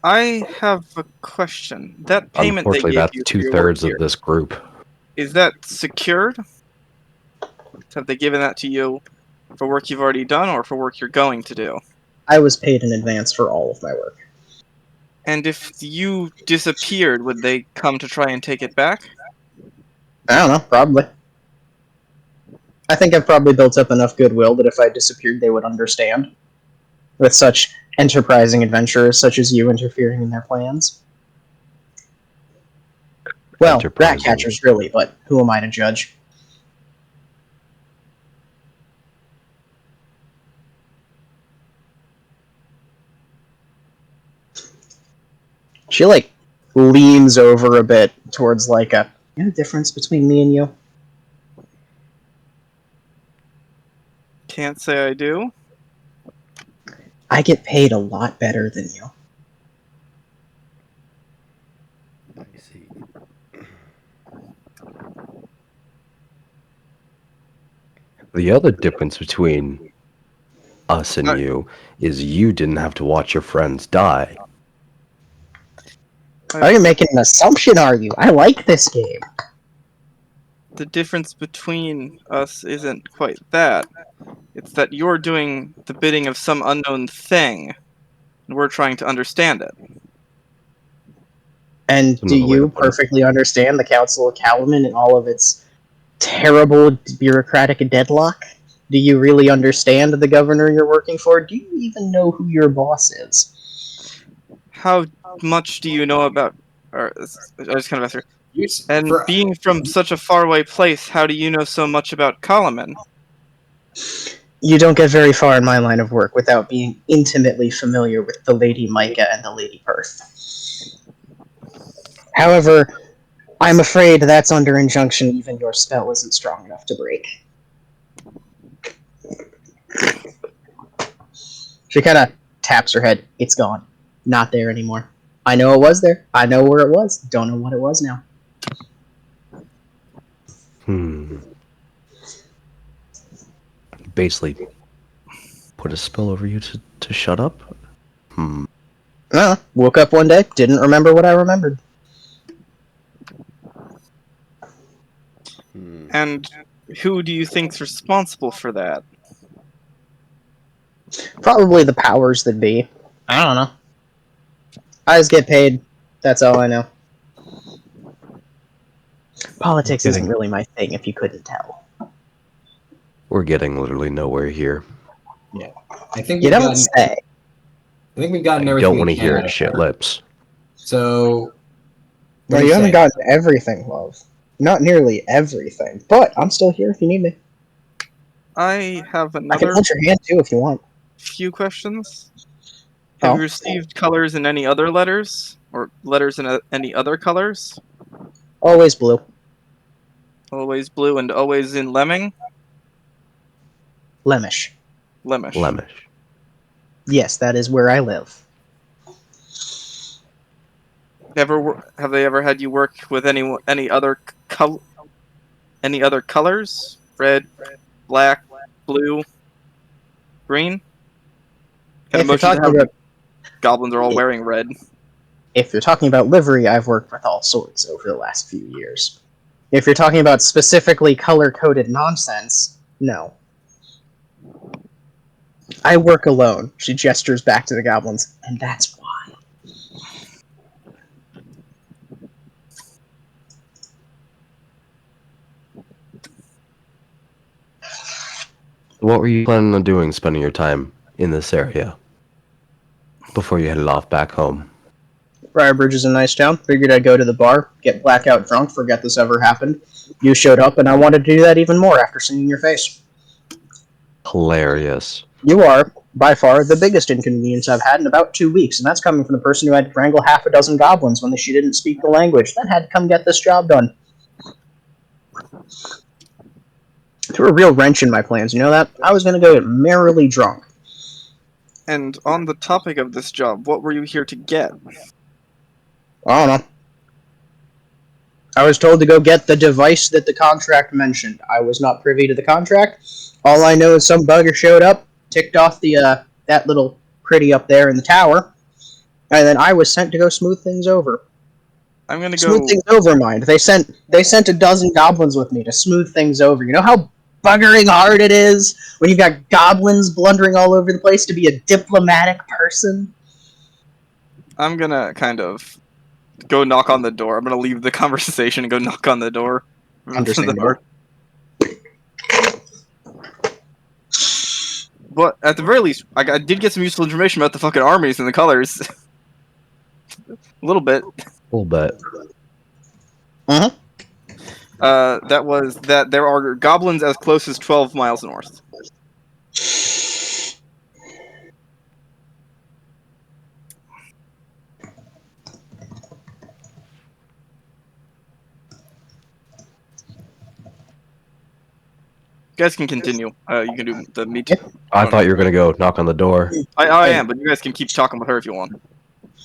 I have a question. That payment they Unfortunately, gave that's you for your 2/3 work of here, this group. is that secured? Have they given that to you for work you've already done or for work you're going to do? I was paid in advance for all of my work. And if you disappeared, would they come to try and take it back? I don't know, probably. I think I've probably built up enough goodwill that if I disappeared, they would understand. With such enterprising adventurers such as you interfering in their plans. Well, rat catchers really, but who am I to judge? She, leans over a bit towards, you know the difference between me and you? Can't say I do. I get paid a lot better than you. I see. The other difference between us and you is you didn't have to watch your friends die. Are you making an assumption, are you? I like this game. The difference between us isn't quite that. It's that you're doing the bidding of some unknown thing, and we're trying to understand it. And do you perfectly understand the Council of Calaman and all of its terrible bureaucratic deadlock? Do you really understand the governor you're working for? Do you even know who your boss is? How much do you know about... I just kind of asked her. And being from such a faraway place, how do you know so much about Kalaman? You don't get very far in my line of work without being intimately familiar with the Lady Micah and the Lady Perth. However, I'm afraid that's under injunction. Even your spell isn't strong enough to break. She kind of taps her head. It's gone. Not there anymore. I know it was there. I know where it was. Don't know what it was now. Basically, put a spell over you to shut up? Woke up one day, didn't remember what I remembered. And who do you think's responsible for that? Probably the powers that be. I don't know. I just get paid. That's all I know. Politics isn't really my thing, if you couldn't tell. We're getting literally nowhere here. Yeah, I think you don't say. I think we've gotten I everything. don't want to we hear can it, shit lips. So, No, what do you you haven't say? gotten everything, love. Not nearly everything, but I'm still here if you need me. I have I can another hold your hand too if you want. few questions. Have Oh. you received colors in any other letters? Or letters in any other colors? Always blue. Always blue and always in lemming? Lemish. Lemish. Flemish. Yes, that is where I live. Have they ever had you work with any other colors? Red, black, blue, green? Kind of If you're motion to talking have about goblins are all wearing red. if you're talking about livery, I've worked with all sorts over the last few years. If you're talking about specifically color-coded nonsense, no. I work alone. She gestures back to the goblins, and that's why. What were you planning on doing, spending your time in this area before you headed off back home? Briarbridge is a nice town. Figured I'd go to the bar, get blackout drunk, forget this ever happened. You showed up, and I wanted to do that even more after seeing your face. Hilarious. You are, by far, the biggest inconvenience I've had in about 2 weeks, and that's coming from the person who had to wrangle half a dozen goblins when she didn't speak the language, then had to come get this job done. Threw a real wrench in my plans, you know that? I was going to go get merrily drunk. And on the topic of this job, what were you here to get? I don't know. I was told to go get the device that the contract mentioned. I was not privy to the contract. All I know is some bugger showed up, ticked off the that little pretty up there in the tower, and then I was sent to go smooth things over. I'm gonna Smooth go. things over, mind. They sent a dozen goblins with me to smooth things over. You know how buggering hard it is when you've got goblins blundering all over the place to be a diplomatic person? I'm gonna kind of go knock on the door. I'm gonna leave the conversation and go knock on the door. Understandable. But at the very least, I did get some useful information about the fucking armies and the colors. A little bit. A little bit. Uh-huh. That was that there are goblins as close as 12 miles north. You guys can continue. You can do the meet. I thought you were gonna go knock on the door. I am, but you guys can keep talking with her if you want.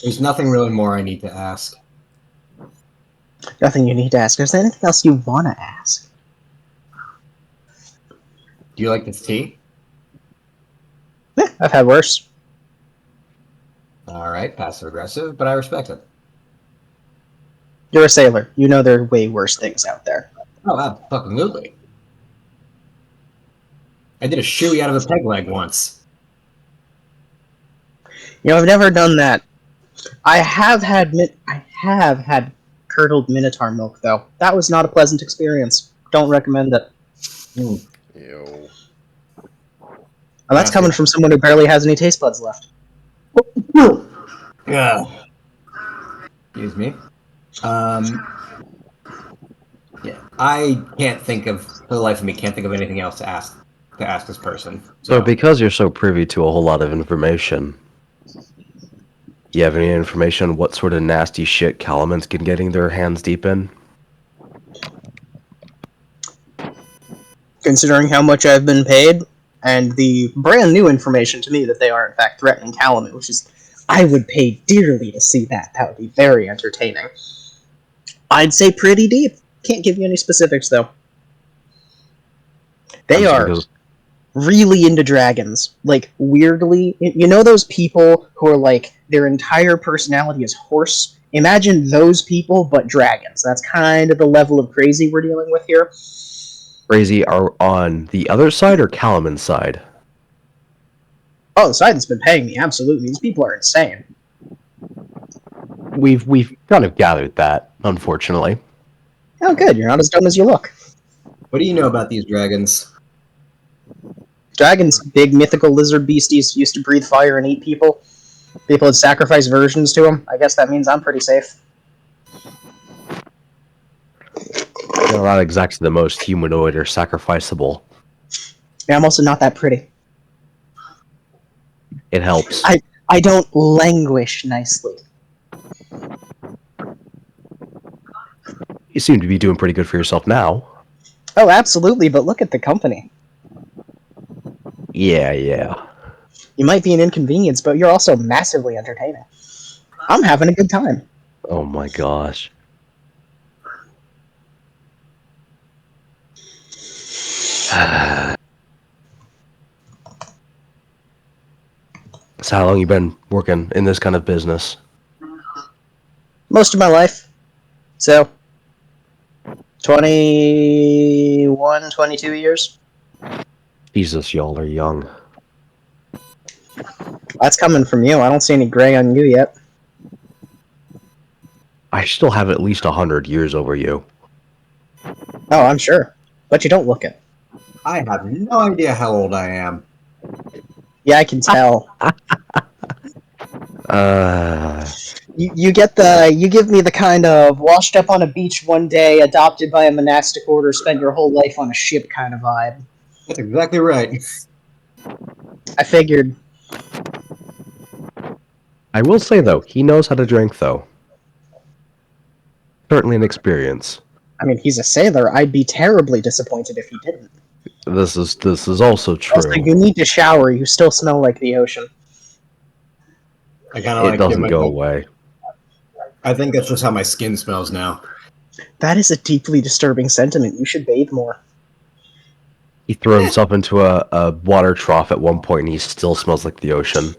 There's nothing really more I need to ask. Nothing you need to ask. Is there anything else you want to ask? Do you like this tea? Yeah, I've had worse. All right, passive aggressive, but I respect it. You're a sailor. You know there are way worse things out there. Oh, absolutely. I did a shoey out of a peg leg once. You know, I've never done that. I have had curdled minotaur milk, though. That was not a pleasant experience. Don't recommend it. Ew. And that's coming from someone who barely has any taste buds left. Yeah. Excuse me. Yeah, I can't think of, for the life of me, can't think of anything else to ask this person. So because you're so privy to a whole lot of information, you have any information on what sort of nasty shit Calamans can getting their hands deep in? Considering how much I've been paid, and the brand new information to me that they are in fact threatening Calumet, which is, I would pay dearly to see that. That would be very entertaining. I'd say pretty deep. Can't give you any specifics, though. They are really into dragons. Like, weirdly, you know those people who are like, their entire personality is horse? Imagine those people, but dragons. That's kind of the level of crazy we're dealing with here. Crazy are on the other side or Calaman's side? Oh, the side that's been paying me, absolutely. These people are insane. We've kind of gathered that, unfortunately. Oh, good. You're not as dumb as you look. What do you know about these dragons? Dragons, big mythical lizard beasties, used to breathe fire and eat people. People had sacrificed versions to him. I guess that means I'm pretty safe. They're not exactly the most humanoid or sacrificable. Yeah, I'm also not that pretty. It helps. I don't languish nicely. You seem to be doing pretty good for yourself now. Oh, absolutely, but look at the company. Yeah. You might be an inconvenience, but you're also massively entertaining. I'm having a good time. Oh my gosh. So how long you been working in this kind of business? Most of my life. So, 21, 22 years. Jesus, y'all are young. That's coming from you. I don't see any gray on you yet. I still have at least 100 years over you. Oh, I'm sure. But you don't look it. I have no idea how old I am. Yeah, I can tell. You get the you give me the kind of washed up on a beach one day, adopted by a monastic order, spent your whole life on a ship kind of vibe. That's exactly right. I figured. I will say though, he knows how to drink though. Certainly an experience. I mean, he's a sailor. I'd be terribly disappointed if he didn't. This is also true. Also, you need to shower. You still smell like the ocean. I kind of It like doesn't go away. I think that's just how my skin smells now. That is a deeply disturbing sentiment. You should bathe more. He threw himself into a water trough at one point and he still smells like the ocean.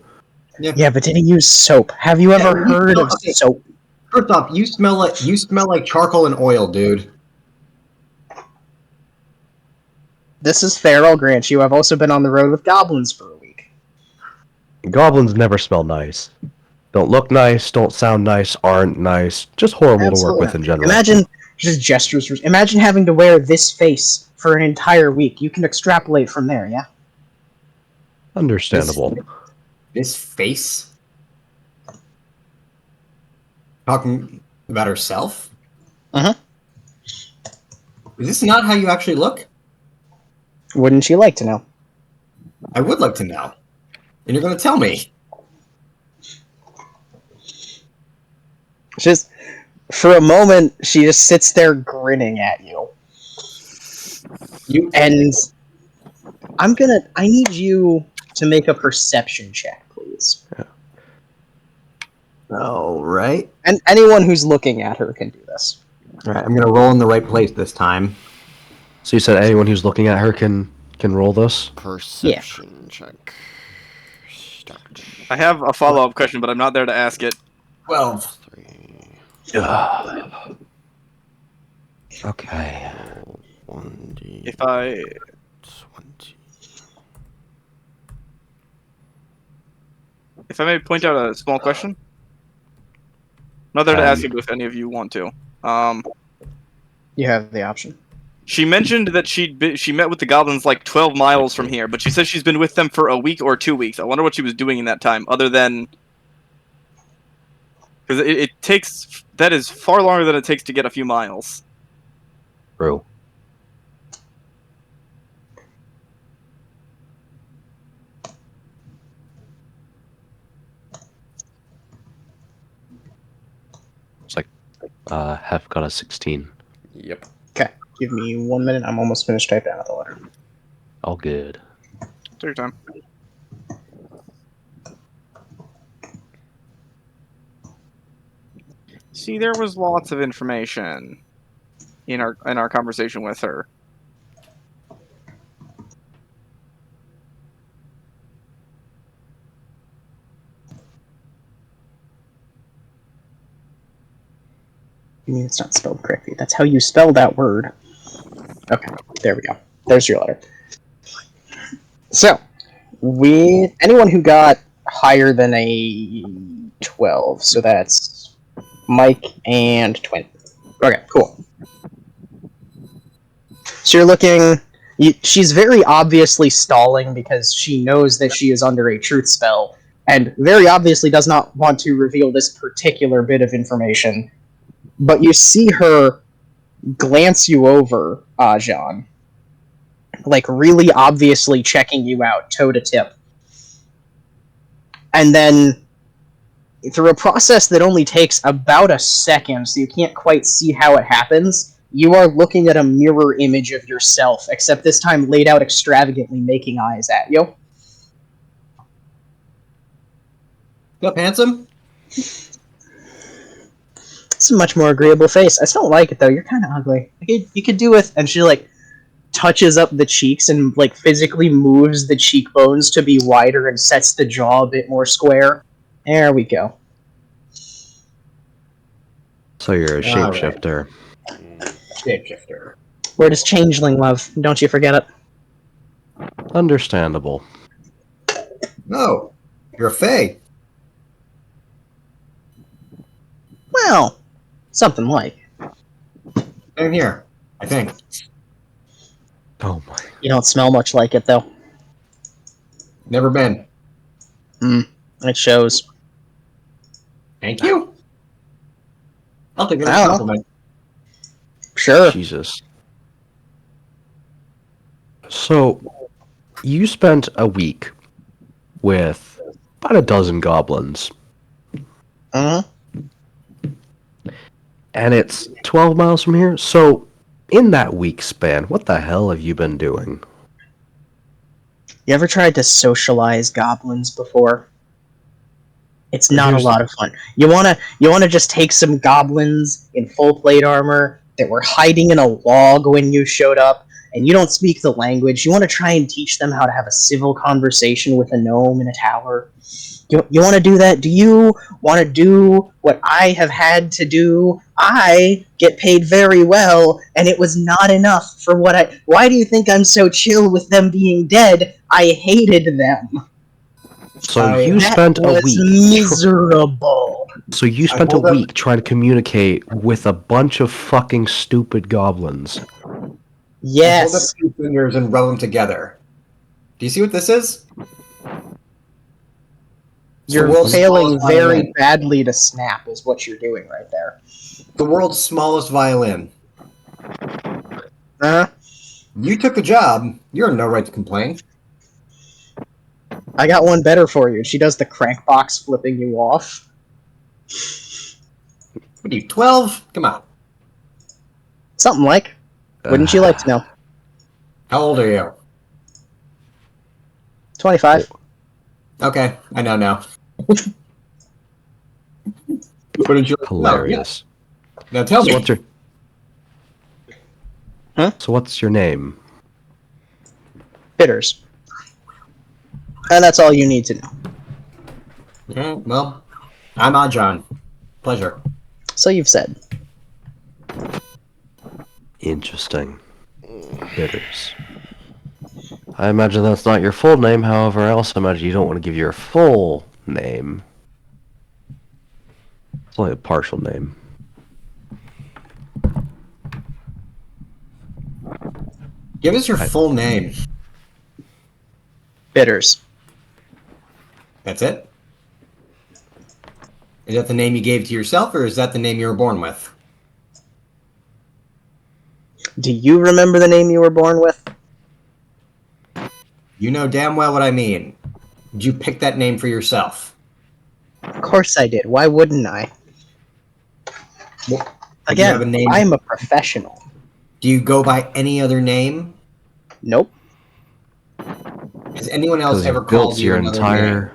Yeah, but did he use soap? Have you ever heard of soap? First off, you smell like charcoal and oil, dude. This is fair, I'll grant you. I've also been on the road with goblins for a week. Goblins never smell nice. Don't look nice, don't sound nice, aren't nice. Just horrible to work with in general. Imagine just gestures. Imagine having to wear this face for an entire week. You can extrapolate from there, yeah? Understandable. This face? Talking about herself? Uh-huh. Is this not how you actually look? Wouldn't you like to know? I would like to know. And you're going to tell me. Just, for a moment, she just sits there grinning at you. And I need you to make a perception check, please. Yeah. All right. And anyone who's looking at her can do this. All right, I'm going to roll in the right place this time. So you said anyone who's looking at her can roll this? Perception check. I have a follow-up question, but I'm not there to ask it. 12. 3. Okay. 1d. If I 20. If I may point out a small question. I'm not there to ask it, but if any of you want to. You have the option. She mentioned that she met with the goblins like 12 miles from here, but she says she's been with them for a week or 2 weeks. I wonder what she was doing in that time, other than... Because it takes... That is far longer than it takes to get a few miles. True. It's like, Hef got a 16. Yep. Okay, give me 1 minute. I'm almost finished typing out the letter. All good. Take your time. See, there was lots of information in our conversation with her. You mean it's not spelled correctly? That's how you spell that word. Okay, there we go. There's your letter. So, anyone who got higher than a 12, so that's Mike and Twin. Okay, cool. So you're looking... she's very obviously stalling because she knows that she is under a truth spell, and very obviously does not want to reveal this particular bit of information. But you see her glance you over, Ajan, like really obviously checking you out, toe to tip. And then, through a process that only takes about a second, so you can't quite see how it happens, you are looking at a mirror image of yourself, except this time laid out extravagantly, making eyes at you. What's up, handsome? It's a much more agreeable face. I still don't like it, though. You're kind of ugly. You could do with... And she, like, touches up the cheeks and, like, physically moves the cheekbones to be wider and sets the jaw a bit more square. There we go. So you're a shapeshifter. Shapeshifter. Word is changeling, love. Don't you forget it. Understandable. No, you're a fae. Well, something like. Same here, I think. Oh my. You don't smell much like it, though. Never been. It shows. Thank you. I'll take it as I a don't know. compliment. Sure. Jesus. So, you spent a week with about a dozen goblins, Uh-huh. and it's 12 miles from here. So, in that week span, what the hell have you been doing? You ever tried to socialize goblins before? It's not a lot of fun. You wanna just take some goblins in full plate armor that were hiding in a log when you showed up, and you don't speak the language. You want to try and teach them how to have a civil conversation with a gnome in a tower. You want to do that? Do you want to do what I have had to do? I get paid very well, and it was not enough for what I... Why do you think I'm so chill with them being dead? I hated them. So you spent a week. Miserable. So you spent a week trying to communicate with a bunch of fucking stupid goblins. Yes. Hold up two fingers and rub them together. Do you see what this is? You're failing very badly to snap, is what you're doing right there. The world's smallest violin. Uh-huh. You took the job. You're in no right to complain. I got one better for you. She does the crank box flipping you off. What are you, 12? Come on. Something like. Wouldn't you like to know? How old are you? 25. Okay, I know now. What did you Hilarious. Now tell me. What's your... Huh? So what's your name? Bitters. And that's all you need to know. Okay, well, I'm Ajan. Pleasure. So you've said. Interesting. Bitters. I imagine that's not your full name, however, I also imagine you don't want to give your full name. It's only a partial name. Give us your full name. Bitters. That's it? Is that the name you gave to yourself, or is that the name you were born with? Do you remember the name you were born with? You know damn well what I mean. Did you pick that name for yourself? Of course I did. Why wouldn't I? Well, again, I'm a professional. Do you go by any other name? Nope. Has anyone else ever called you another name?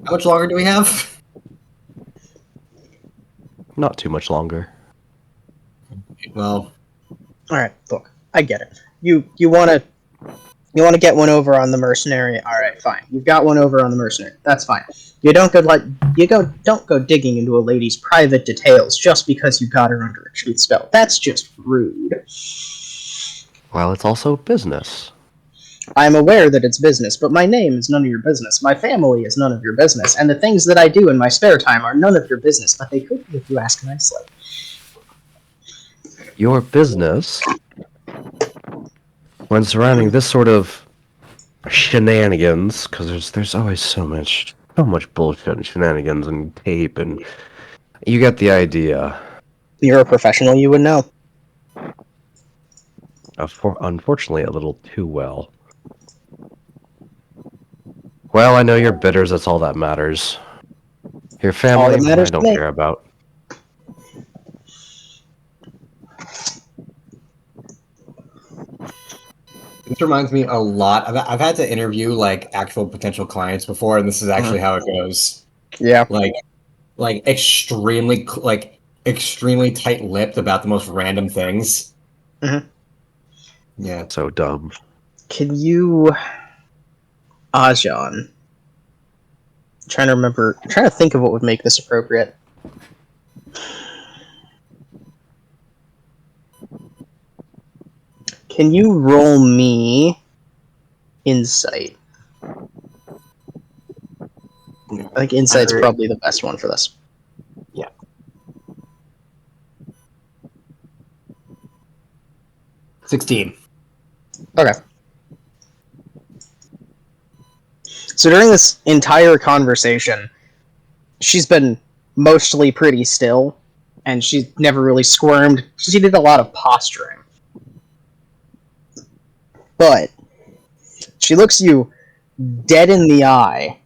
How much longer do we have? Not too much longer. Well, all right. Look, I get it. You want to get one over on the mercenary. All right, fine. You've got one over on the mercenary. That's fine. Don't go digging into a lady's private details just because you got her under a truth spell. That's just rude. Well, it's also business. I'm aware that it's business, but my name is none of your business. My family is none of your business, and the things that I do in my spare time are none of your business, but they could be if you ask nicely. Your business, when surrounding this sort of shenanigans, because there's always so much bullshit and shenanigans and tape, and you get the idea. You're a professional, you would know. Unfortunately, a little too well. Well, I know you're bitters, that's all that matters. Your family, All that matters I to don't me. care about. This reminds me a lot. I've had to interview like actual potential clients before, and this is actually how it goes. Yeah. Like extremely tight-lipped about the most random things. Mm-hmm. Yeah. So dumb. Can you, Ajan? Trying to think of what would make this appropriate. Can you roll me insight? I think insight's probably the best one for this. Yeah. $16. Okay. So during this entire conversation, she's been mostly pretty still, and she's never really squirmed. She did a lot of posturing. But she looks you dead in the eye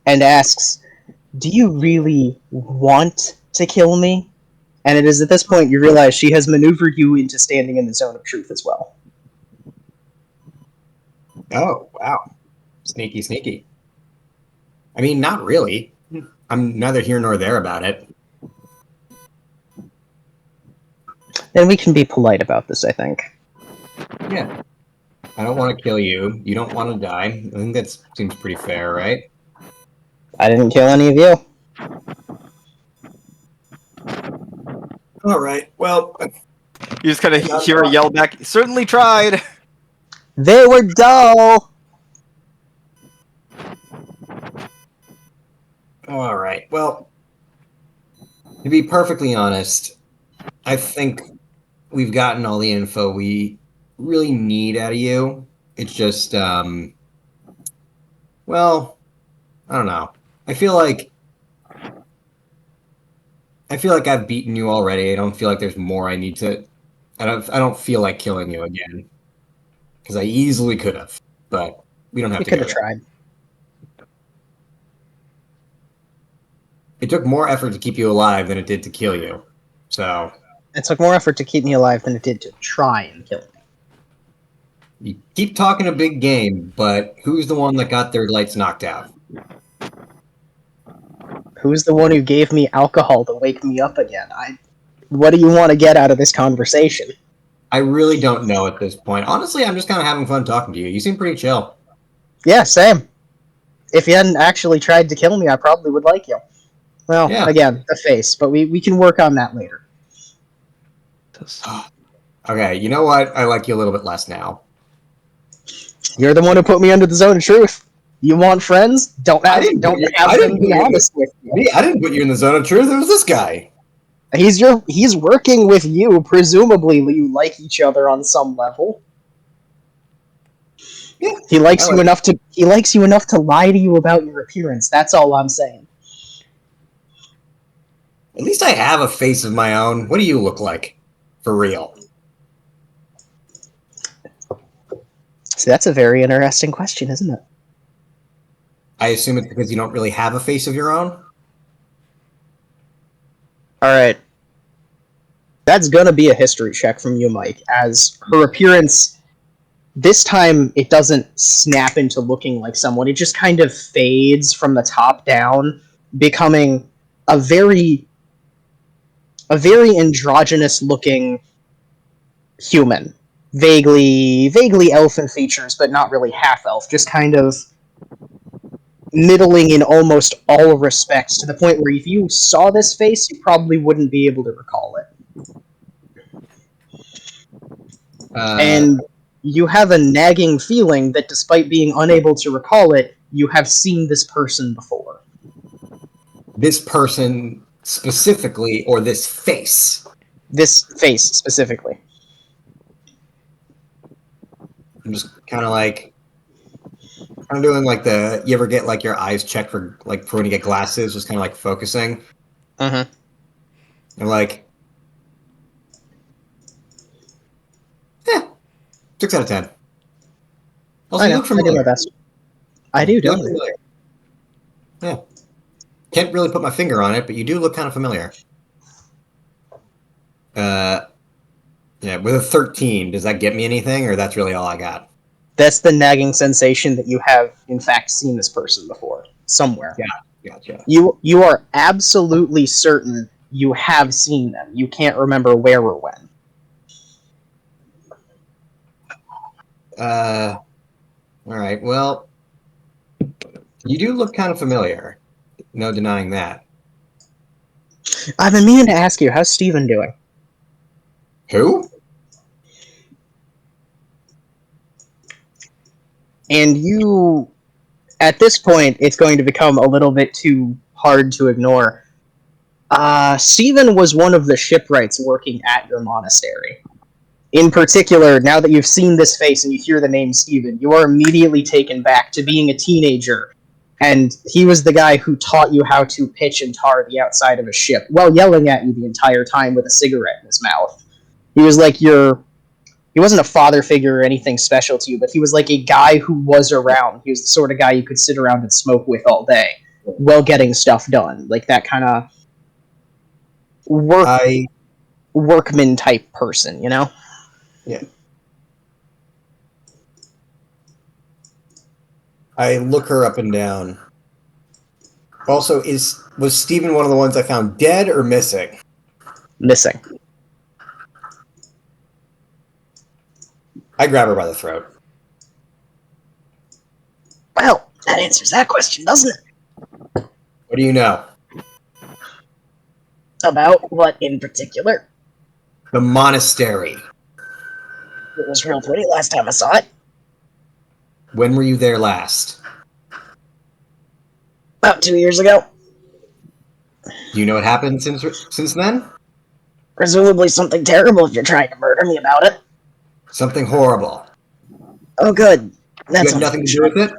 and asks, "Do you really want to kill me?" And it is at this point you realize she has maneuvered you into standing in the zone of truth as well. Oh, wow. Sneaky, sneaky. I mean, not really. I'm neither here nor there about it. And we can be polite about this, I think. Yeah. I don't want to kill you. You don't want to die. I think that seems pretty fair, right? I didn't kill any of you. All right. Well, You just kind of hear a yell back. Certainly tried. They were dull. all right. Well, to be perfectly honest, I think we've gotten all the info we really need out of you. It's just, well, I don't know. I feel like I've beaten you already. I don't feel like there's more I need to. I don't feel like killing you again because I easily could have, but we don't have You to. could have tried. It took more effort to keep you alive than it did to kill you. So It took more effort to keep me alive than it did to try and kill me. you keep talking a big game, but who's the one that got their lights knocked out? Who's the one who gave me alcohol to wake me up again? What do you want to get out of this conversation? I really don't know at this point. Honestly, I'm just kind of having fun talking to you. You seem pretty chill. Yeah, same. If you hadn't actually tried to kill me, I probably would like you. Well, Yeah. again, the face, but we can work on that later. Okay, you know what? I like you a little bit less now. You're the one who put me under the zone of truth. You want friends? Don't have them be honest with you. I didn't put you in the zone of truth. It was this guy. He's working with you. Presumably, you like each other on some level. Yeah, he likes you enough to lie to you about your appearance. That's all I'm saying. At least I have a face of my own. What do you look like? For real. See, that's a very interesting question, isn't it? I assume it's because you don't really have a face of your own? Alright. That's gonna be a history check from you, Mike, as her appearance, this time it doesn't snap into looking like someone, it just kind of fades from the top down, becoming a very androgynous looking human. Vaguely elfin features, but not really half elf, just kind of middling in almost all respects, to the point where if you saw this face, you probably wouldn't be able to recall it. And you have a nagging feeling that despite being unable to recall it, you have seen this person before. This person specifically, or this face? This face specifically. I'm just kind of like, I'm doing like you ever get like your eyes checked for when you get glasses, just kind of like focusing. Mm-hmm. And like, 6 out of 10. Also, I you know. look I do familiar. my best. I do, You don't look I? familiar. Yeah. Can't really put my finger on it, but you do look kind of familiar. Yeah, with a 13, does that get me anything, or that's really all I got? That's the nagging sensation that you have, in fact, seen this person before. Somewhere. Yeah, gotcha. You are absolutely certain you have seen them. You can't remember where or when. Alright, well, you do look kind of familiar. No denying that. I've been meaning to ask you, how's Steven doing? Who? And you, at this point, it's going to become a little bit too hard to ignore. Steven was one of the shipwrights working at your monastery. In particular, now that you've seen this face and you hear the name Steven, you are immediately taken back to being a teenager. And he was the guy who taught you how to pitch and tar the outside of a ship, while yelling at you the entire time with a cigarette in his mouth. He was like he wasn't a father figure or anything special to you, but he was like a guy who was around. He was the sort of guy you could sit around and smoke with all day, while getting stuff done. Like that kind of workman type person, you know? Yeah. I look her up and down. Also, was Steven one of the ones I found dead or missing? Missing. I grab her by the throat. Well, that answers that question, doesn't it? What do you know? About what in particular? The monastery. It was real pretty last time I saw it. When were you there last? About 2 years ago. Do you know what happened since then? Presumably something terrible if you're trying to murder me about it. Something horrible. Oh, good. That's you had nothing to do with it?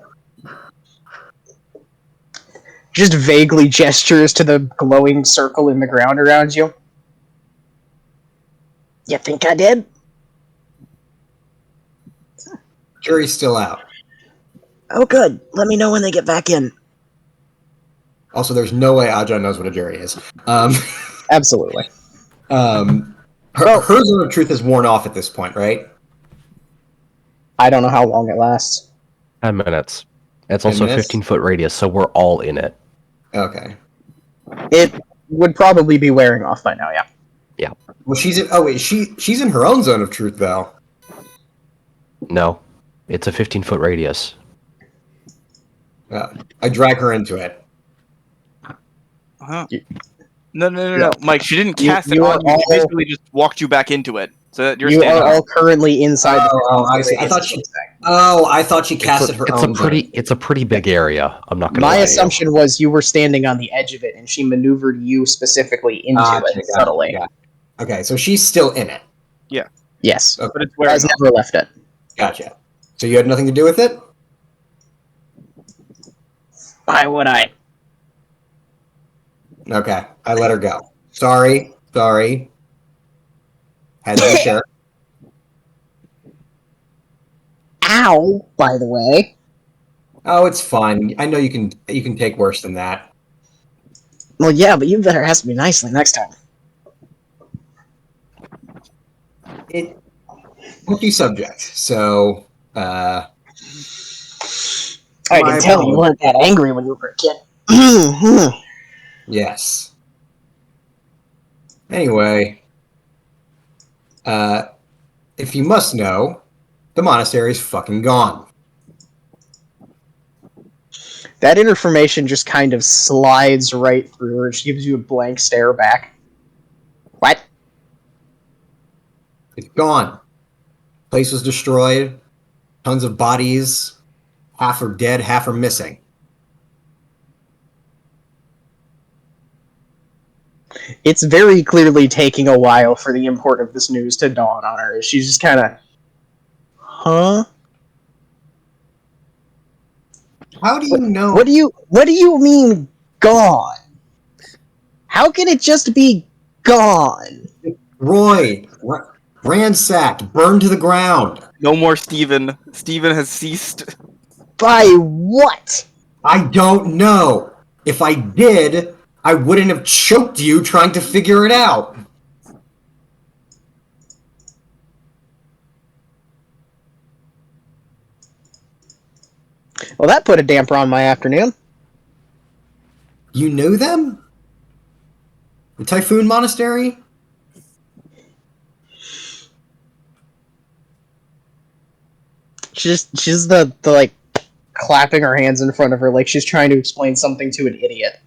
Just vaguely gestures to the glowing circle in the ground around you. You think I did? Jury's still out. Oh, good. Let me know when they get back in. Also, there's no way Ajahn knows what a jury is. Absolutely. Her zone of truth is worn off at this point, right? I don't know how long it lasts. 10 minutes. It's also a 15-foot radius, so we're all in it. Okay. It would probably be wearing off by now, yeah. Yeah. Well, she's in her own zone of truth, though. No. It's a 15-foot radius. I drag her into it. Huh? No, Mike. She didn't cast it on you. She basically just walked you back into it. So that you are all currently inside. I see. I thought she casted her own. It's a pretty big area. I'm not gonna. My assumption was you were standing on the edge of it, and she maneuvered you specifically into it subtly. Yeah. Okay, so she's still in it. Yeah. Yes, okay. But it's where I've never left it. Gotcha. So you had nothing to do with it? Why would I? Okay, I let her go. Sorry. Had to be sure. Ow! By the way. Oh, it's fine. I know you can take worse than that. Well, yeah, but you better ask me nicely next time. Tricky subject. So, I can tell you weren't that angry when you were a kid. Yes. Anyway, if you must know, the monastery's fucking gone. That information just kind of slides right through her. She gives you a blank stare back. What? It's gone. Place was destroyed. Tons of bodies. Half are dead, half are missing. It's very clearly taking a while for the import of this news to dawn on her. She's just kind of, huh? How do you know? What do you mean gone? How can it just be gone? Roy, ransacked, burned to the ground. No more Steven. Steven has ceased. By what? I don't know. If I did, I wouldn't have choked you trying to figure it out. Well, that put a damper on my afternoon. You knew them? The Typhoon Monastery? She's the like clapping her hands in front of her like she's trying to explain something to an idiot.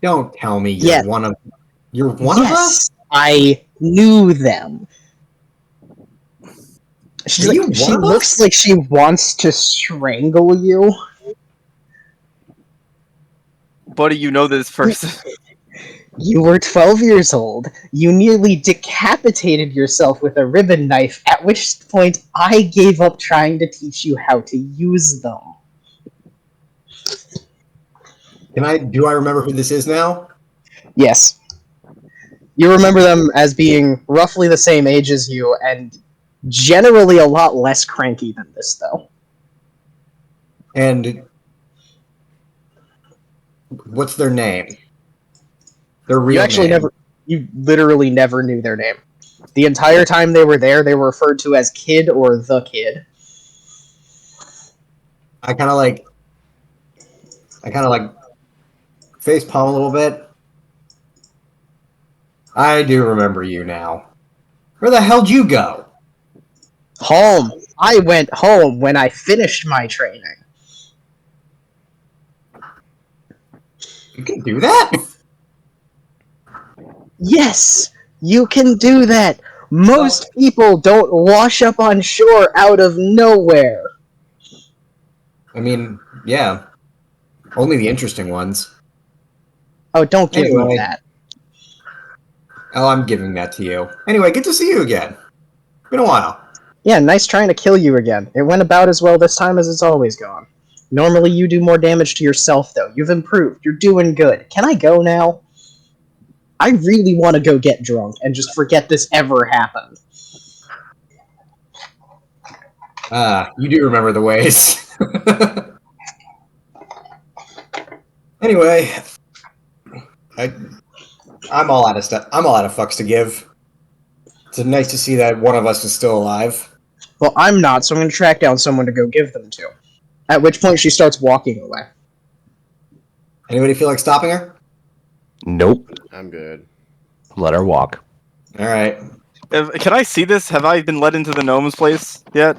Don't tell me you're one of of us? I knew them. She looks like she wants to strangle you. Buddy, you know this person. You were 12 years old. You nearly decapitated yourself with a ribbon knife, at which point I gave up trying to teach you how to use them. Do I remember who this is now? Yes. You remember them as being roughly the same age as you, and generally a lot less cranky than this, though. And what's their name? Their real name. You literally never knew their name. The entire time they were there, they were referred to as Kid or the Kid. I kind of like face palm a little bit. I do remember you now. Where the hell'd you go? Home. I went home when I finished my training. You can do that? Yes, you can do that. Most people don't wash up on shore out of nowhere. I mean, yeah. Only the interesting ones. Oh, don't give me that. Oh, I'm giving that to you. Anyway, good to see you again. Been a while. Yeah, nice trying to kill you again. It went about as well this time as it's always gone. Normally you do more damage to yourself, though. You've improved. You're doing good. Can I go now? I really want to go get drunk and just forget this ever happened. You do remember the ways. Anyway, I'm all out of stuff. I'm all out of fucks to give. It's nice to see that one of us is still alive. Well, I'm not, so I'm going to track down someone to go give them to. At which point she starts walking away. Anybody feel like stopping her? Nope. I'm good. Let her walk. All right. Can I see this? Have I been let into the gnome's place yet?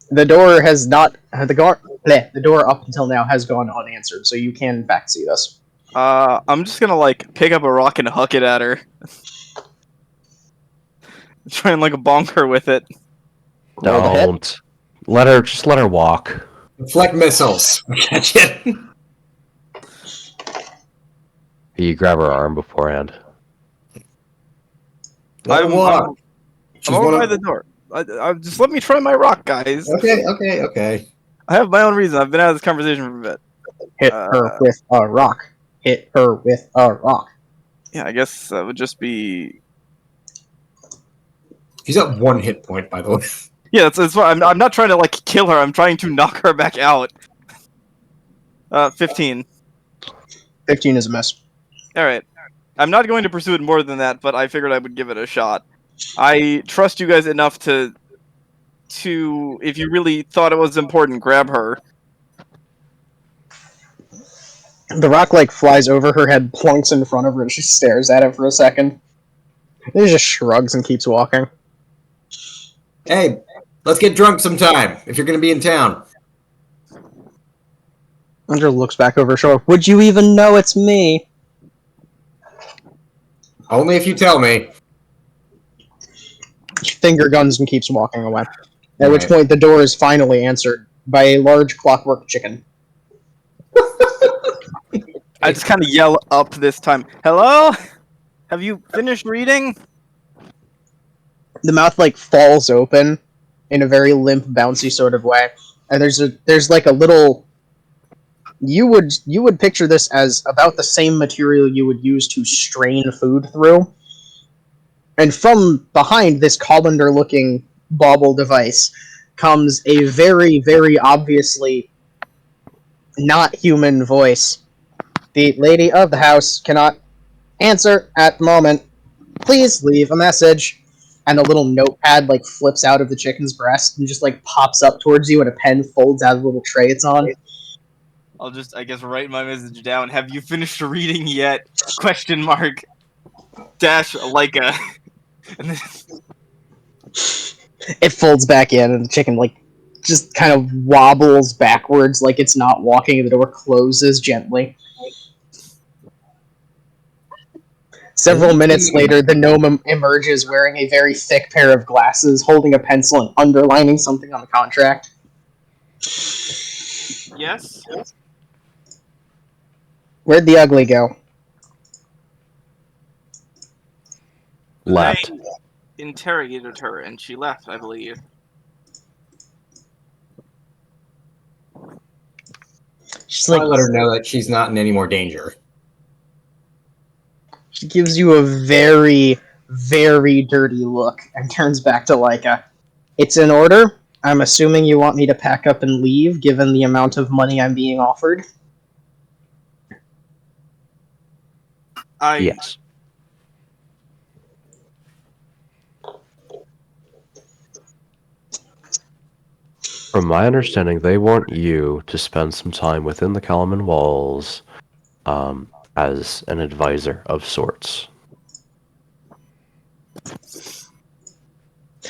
The door has not... The door up until now has gone unanswered, so you can in fact see this. I'm just gonna, like, pick up a rock and huck it at her. Try and, like, bonk her with it. Don't. Just let her walk. Deflect missiles. Catch it. You grab her arm beforehand. I'm over by the door. Just let me try my rock, guys. Okay. I have my own reason. I've been out of this conversation for a bit. Hit her with a rock. Hit her with a rock. Yeah, I guess that would just be... She's at 1 hit point, by the way. Yeah, that's fine. I'm not trying to, like, kill her. I'm trying to knock her back out. 15. 15 is a miss. Alright. I'm not going to pursue it more than that, but I figured I would give it a shot. I trust you guys enough to if you really thought it was important, grab her. The rock, like, flies over her head, plunks in front of her, and she stares at it for a second. Then she just shrugs and keeps walking. Hey, let's get drunk sometime, if you're going to be in town. Andrew looks back over her shoulder. Would you even know it's me? Only if you tell me. She finger guns and keeps walking away. At which point the door is finally answered by a large clockwork chicken. I just kind of yell up this time. Hello? Have you finished reading? The mouth, like, falls open, in a very limp, bouncy sort of way. And there's like a little. You would picture this as about the same material you would use to strain food through. And from behind this colander-looking bauble device comes a very, very obviously not human voice. The lady of the house cannot answer at the moment. Please leave a message. And a little notepad like flips out of the chicken's breast and just like pops up towards you, and a pen folds out of the little tray it's on. I'll just, I guess, write my message down. Have you finished reading yet? Question mark. Dash Leica. It folds back in, and the chicken like just kind of wobbles backwards like it's not walking, and the door closes gently. Several minutes later, the gnome emerges wearing a very thick pair of glasses, holding a pencil and underlining something on the contract. Yes? Where'd the ugly go? Left. I interrogated her, and she left, I believe. She's like, let her know that she's not in any more danger. she gives you a very, very dirty look and turns back to Leica. It's in order. I'm assuming you want me to pack up and leave, given the amount of money I'm being offered. Yes. From my understanding, they want you to spend some time within the Kalaman walls as an advisor of sorts.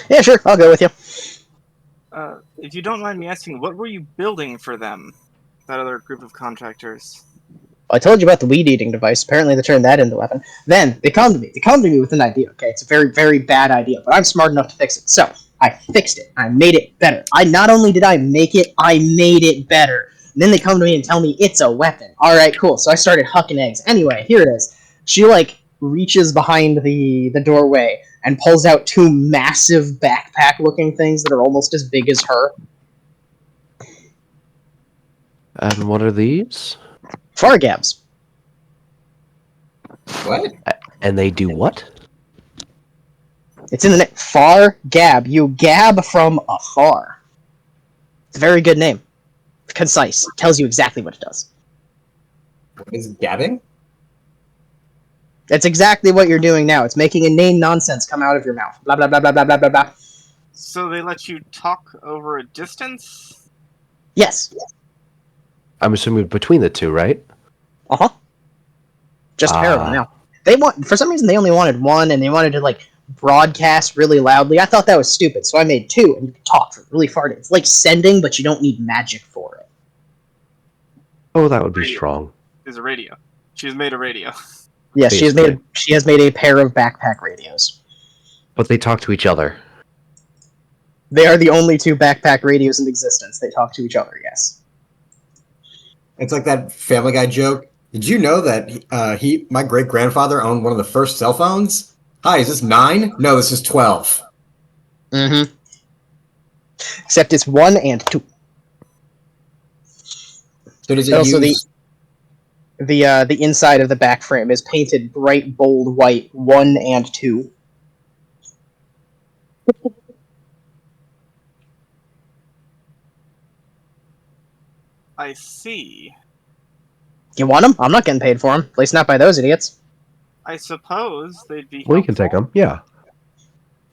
Yeah, sure. I'll go with you. If you don't mind me asking, what were you building for them? That other group of contractors? Well, I told you about the weed-eating device. Apparently they turned that into a weapon. Then, they come to me. They come to me with an idea, okay? It's a very, very bad idea, but I'm smart enough to fix it. So, I fixed it. I made it better. Not only did I make it, I made it better. And then they come to me and tell me it's a weapon. Alright, cool. So I started hucking eggs. Anyway, here it is. She, like, reaches behind the doorway and pulls out two massive backpack-looking things that are almost as big as her. And what are these? Fargabs. What? And they do what? It's in the name. Far Gab. You gab from afar. It's a very good name. It's concise. It tells you exactly what it does. What is gabbing? That's exactly what you're doing now. It's making inane nonsense come out of your mouth. Blah, blah, blah, blah, blah, blah, blah, blah. So they let you talk over a distance? Yes. I'm assuming between the two, right? Uh-huh. Just a pair of them now. For some reason, they only wanted one, and they wanted to, like, broadcast really loudly. I thought that was stupid, so I made two, and you can talk for really far. It's like sending, but you don't need magic for it. Oh, that would be strong. There's a radio. She's made a radio. Yes, she has made a pair of backpack radios. But they talk to each other. They are the only two backpack radios in existence. They talk to each other, yes. It's like that Family Guy joke. Did you know that my great grandfather owned one of the first cell phones? Hi, is this 9? No, this is 12. Mm-hmm. Except it's 1 and 2. So does it Also, use... the inside of the back frame is painted bright, bold white, 1 and 2. I see. You want them? I'm not getting paid for them. At least not by those idiots. I suppose they'd be Well, you can take them, yeah.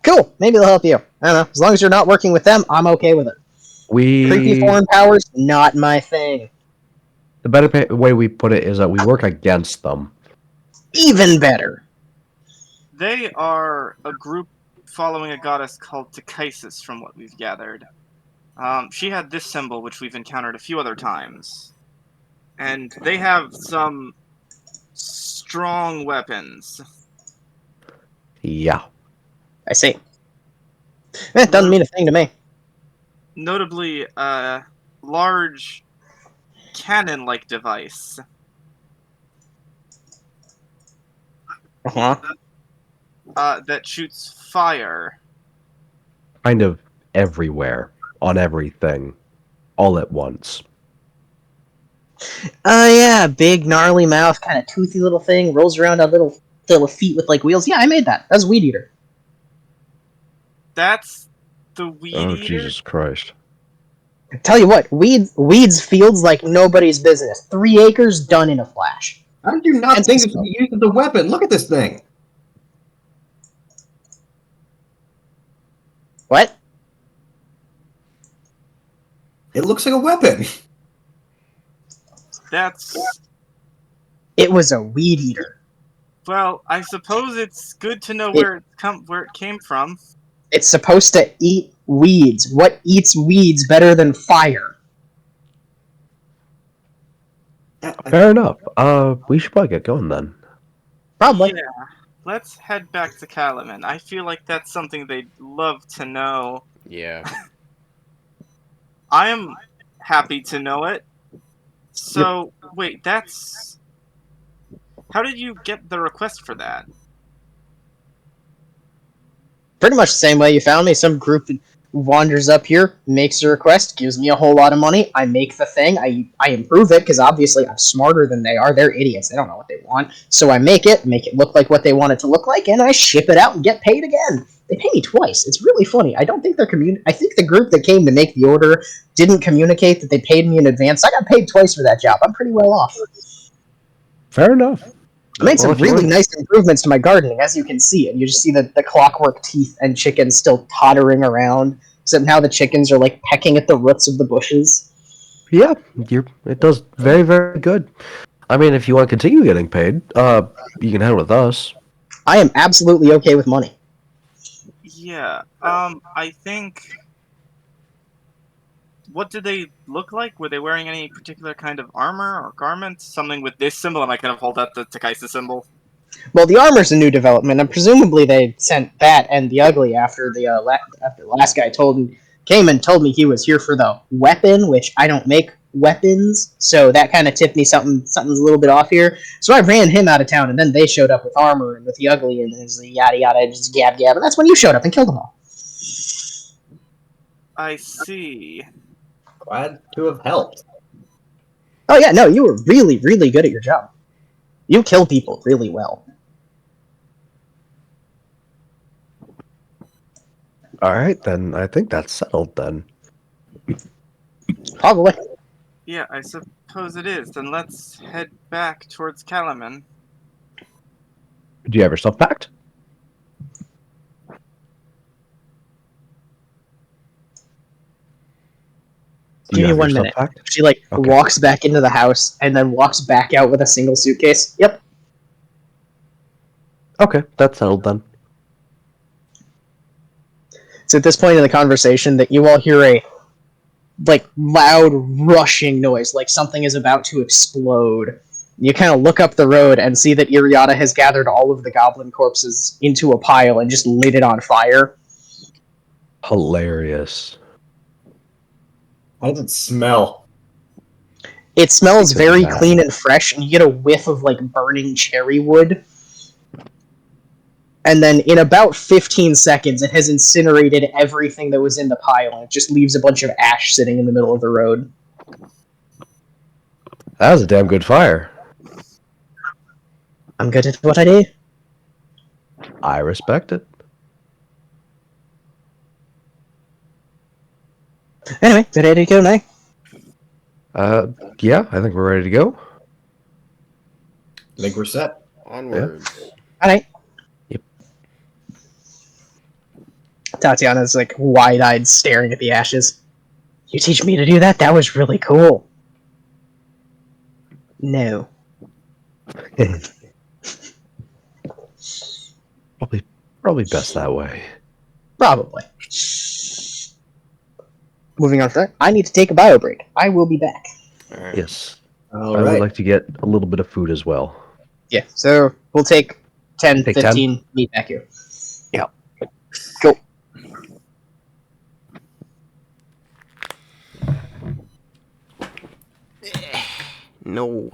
Cool. Maybe they'll help you. I don't know. As long as you're not working with them, I'm okay with it. Creepy foreign powers, not my thing. The better way we put it is that we work against them. Even better. They are a group following a goddess called Tychisis, from what we've gathered. She had this symbol, which we've encountered a few other times. And they have some strong weapons. Yeah. I see. It doesn't mean a thing to me. Notably, a large cannon-like device. Uh-huh. That shoots fire. Kind of everywhere, on everything, all at once. Oh yeah, big gnarly mouth, kind of toothy little thing, rolls around on little feet with like wheels. Yeah, I made that. That's Weed Eater. That's the Weed Oh, Eater? Jesus Christ. Tell you what, weeds fields like nobody's business. 3 acres done in a flash. How did you not And think some it could snow. be used as a weapon? Look at this thing. What? It looks like a weapon. That's... It was a Weed Eater. Well, I suppose it's good to know It- where it came from. It's supposed to eat weeds. What eats weeds better than fire? Fair enough. We should probably get going then. Probably. Yeah, let's head back to Calaman. I feel like that's something they'd love to know. Yeah. I am happy to know it. So, wait, that's... How did you get the request for that? Pretty much the same way you found me. Some group wanders up here, makes a request, gives me a whole lot of money. I make the thing. I improve it because obviously I'm smarter than they are. They're idiots. They don't know what they want. So I make it look like what they want it to look like, and I ship it out and get paid again. They pay me twice. It's really funny. I don't think they're I think the group that came to make the order didn't communicate that they paid me in advance. I got paid twice for that job. I'm pretty well off. Fair enough. I made some Well, if you really want- nice improvements to my gardening, as you can see. And you just see the clockwork teeth and chickens still tottering around. Except now the chickens are like pecking at the roots of the bushes. Yeah, it does very, very good. I mean, if you want to continue getting paid, you can head with us. I am absolutely okay with money. Yeah, I think... What did they look like? Were they wearing any particular kind of armor or garments? Something with this symbol, and I kind of hold out the Takaisa symbol. Well, the armor's a new development, and presumably they sent that and the ugly after after the last guy came and told me he was here for the weapon, which I don't make weapons, so that kind of tipped me something's a little bit off here. So I ran him out of town, and then they showed up with armor and with the ugly, and there's the yada yada, just gab gab, and that's when you showed up and killed them all. I see. Glad to have helped. Oh yeah, no, you were really, really good at your job. You kill people really well. All right, then. I think that's settled then. Probably. Yeah, I suppose it is. Then let's head back towards Calaman. Do you have your stuff packed? Do Give you me have your 1 stuff minute. packed? She like Okay. walks back into the house and then walks back out with a single suitcase. Yep. Okay, that's settled then. It's at this point in the conversation that you all hear a like loud rushing noise, like something is about to explode. You kind of look up the road and see that Iriata has gathered all of the goblin corpses into a pile and just lit it on fire. Hilarious. How does it smell? It smells Because very of that. clean and fresh, and you get a whiff of like burning cherry wood. And then in about 15 seconds, it has incinerated everything that was in the pile, and it just leaves a bunch of ash sitting in the middle of the road. That was a damn good fire. I'm good at what I do. I respect it. Anyway, ready to go now? Yeah, I think we're ready to go. I think we're set. Onwards. Alright. Yep. Tatiana's like wide-eyed staring at the ashes. You teach me to do that? That was really cool. No. Probably best that way. Probably. Moving on from that, I need to take a bio break. I will be back. All right. Yes. All I would right. like to get a little bit of food as well. Yeah, so we'll take 10, Take 15, meet back here. Yeah. Go. No.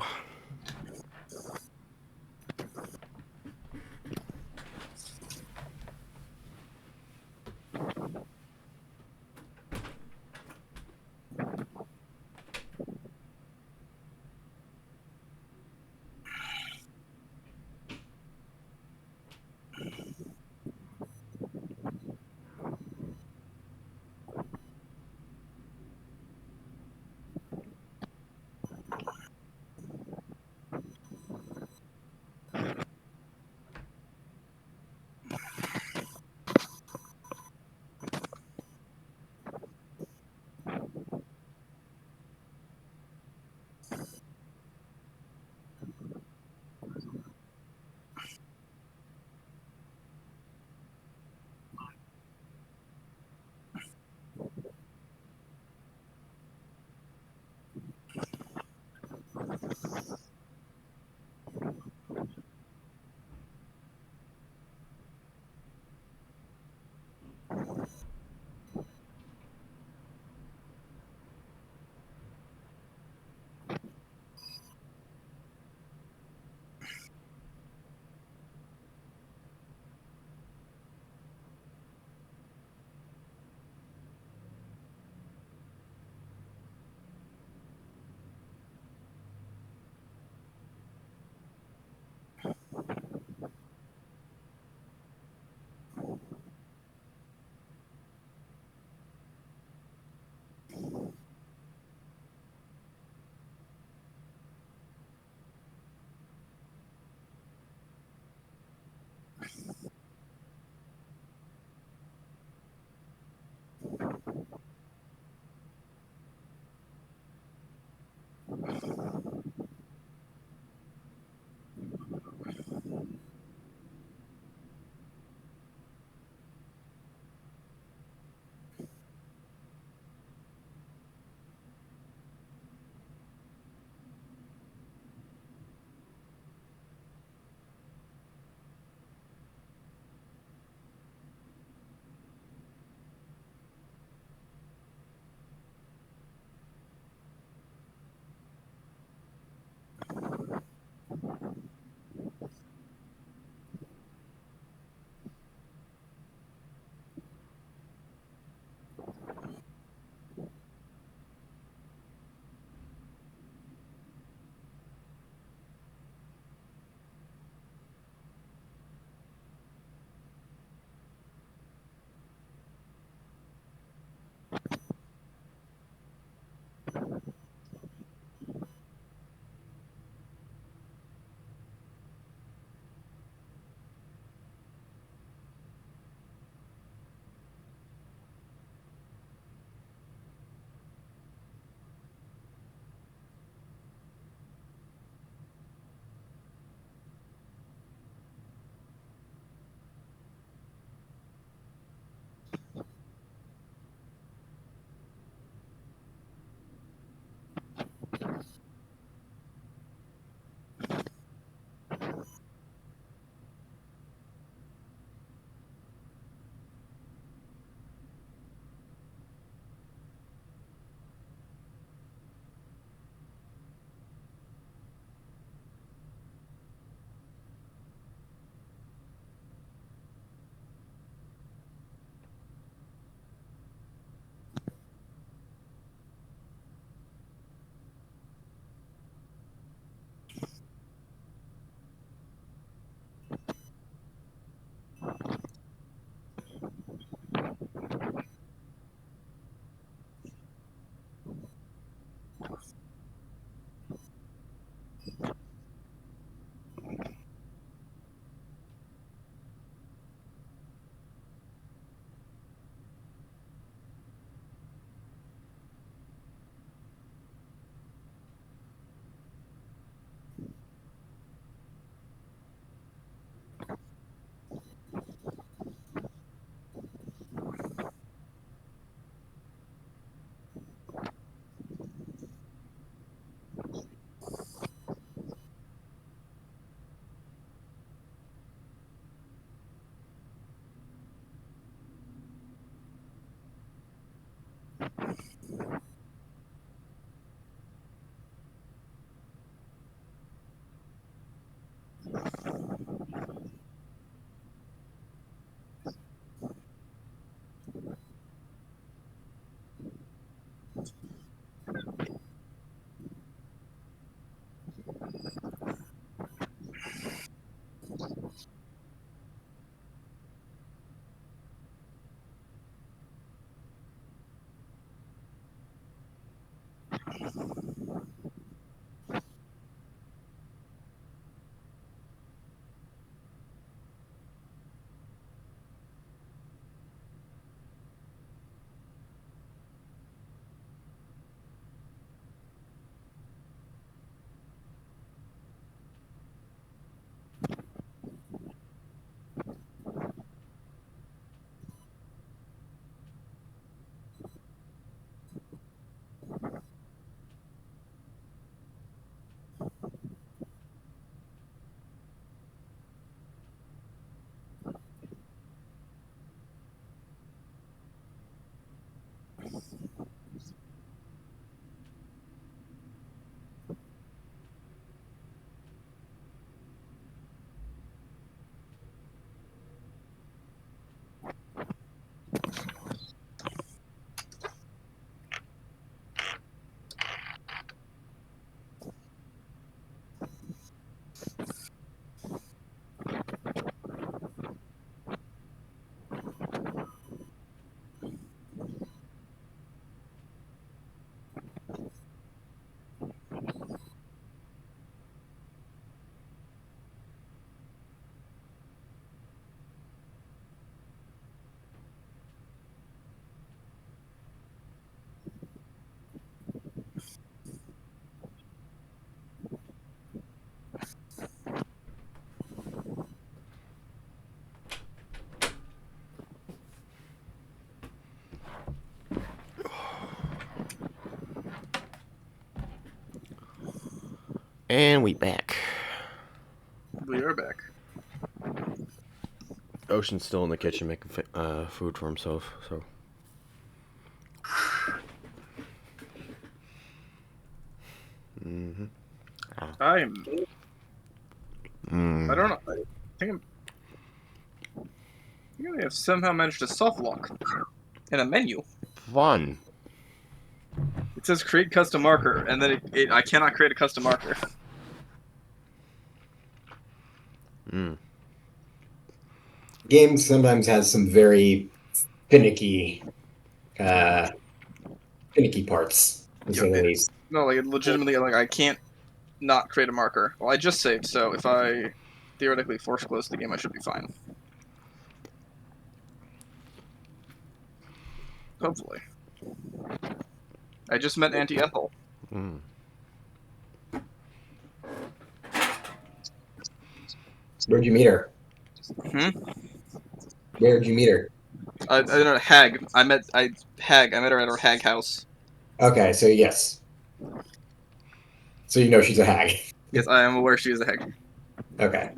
And we back. We are back. Ocean's still in the kitchen making food for himself, so. Mm-hmm. I don't know. I think I have somehow managed to soft lock in a menu. Fun. It says create custom marker, and then I cannot create a custom marker. Game sometimes has some very finicky parts. No, like legitimately, like I can't not create a marker. Well, I just saved, so if I theoretically force close the game, I should be fine. Hopefully. I just met Auntie Ethel. Where'd you meet her? Where'd you meet her? I don't know, Hag. I met her at her hag house. Okay, so yes. So you know she's a hag. Yes, I am aware she is a hag. Okay.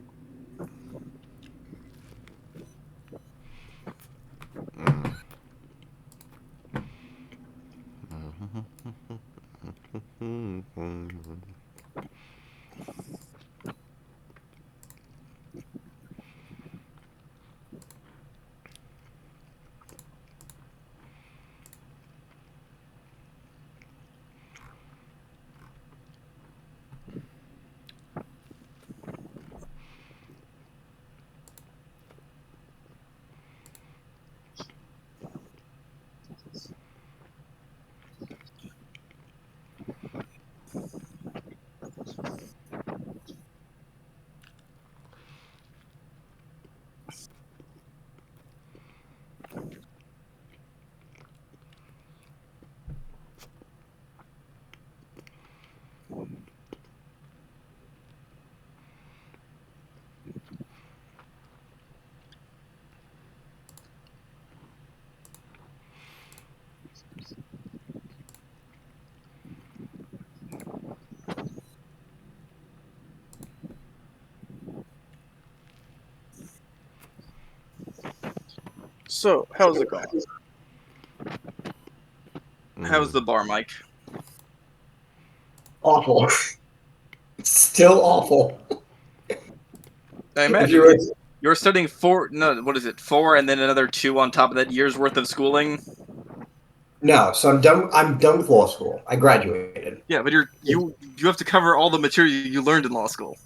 So, how's it going? How's the bar, Mike? Awful. Still awful. I imagine you're studying 4 and then another 2 on top of that year's worth of schooling? No, so I'm done with law school. I graduated. Yeah, but you have to cover all the material you learned in law school.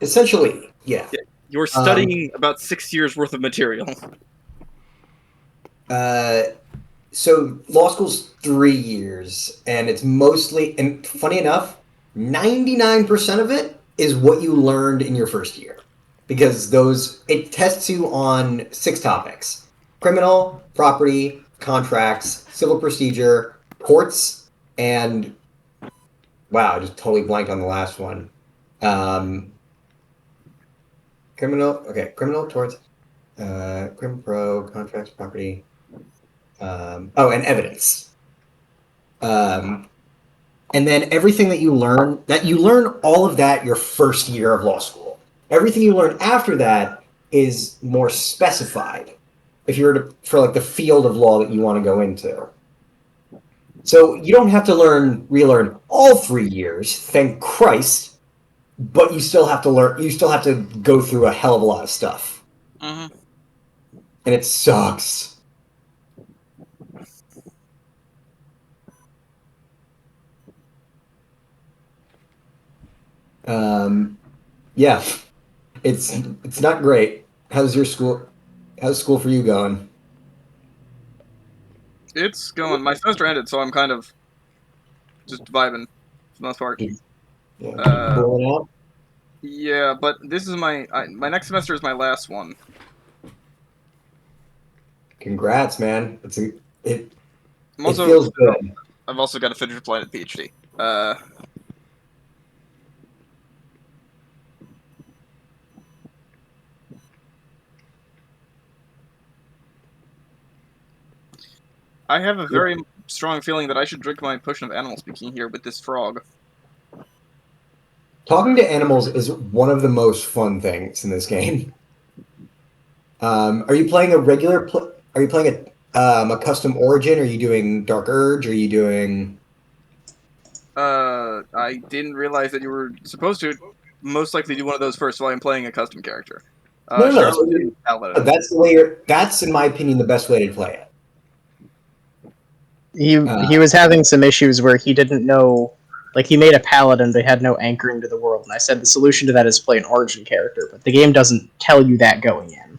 Essentially, yeah. You're studying about 6 years worth of material. so law school's 3 years, and it's mostly, and funny enough, 99% of it is what you learned in your first year. Because it tests you on 6 topics: criminal, property, contracts, civil procedure, courts, and wow, I just totally blanked on the last one. Criminal, torts, crim pro, contracts, property, and evidence. And then everything that you learn all of that your first year of law school. Everything you learn after that is more specified if you were for like the field of law that you want to go into. So you don't have to relearn all 3 years, thank Christ, but you still have to go through a hell of a lot of stuff. Mm-hmm. And it sucks. Yeah, it's not great. How's school for you going? It's going. My semester ended, so I'm kind of just vibing for the most part. Yeah, pulling out. Yeah, but this is my next semester is my last one. Congrats, man! It Also, feels good. I've also got to finish applying to PhD. I have a very strong feeling that I should drink my potion of animal speaking here with this frog. Talking to animals is one of the most fun things in this game. Are you playing a regular? Are you playing a custom origin? Are you doing Dark Urge? Are you doing? I didn't realize that you were supposed to most likely do one of those first while I'm playing a custom character. No. Charlotte Paladin. That's the way. That's, in my opinion, the best way to play it. He was having some issues where he didn't know, like he made a paladin but had no anchoring to the world, and I said the solution to that is play an origin character, but the game doesn't tell you that going in.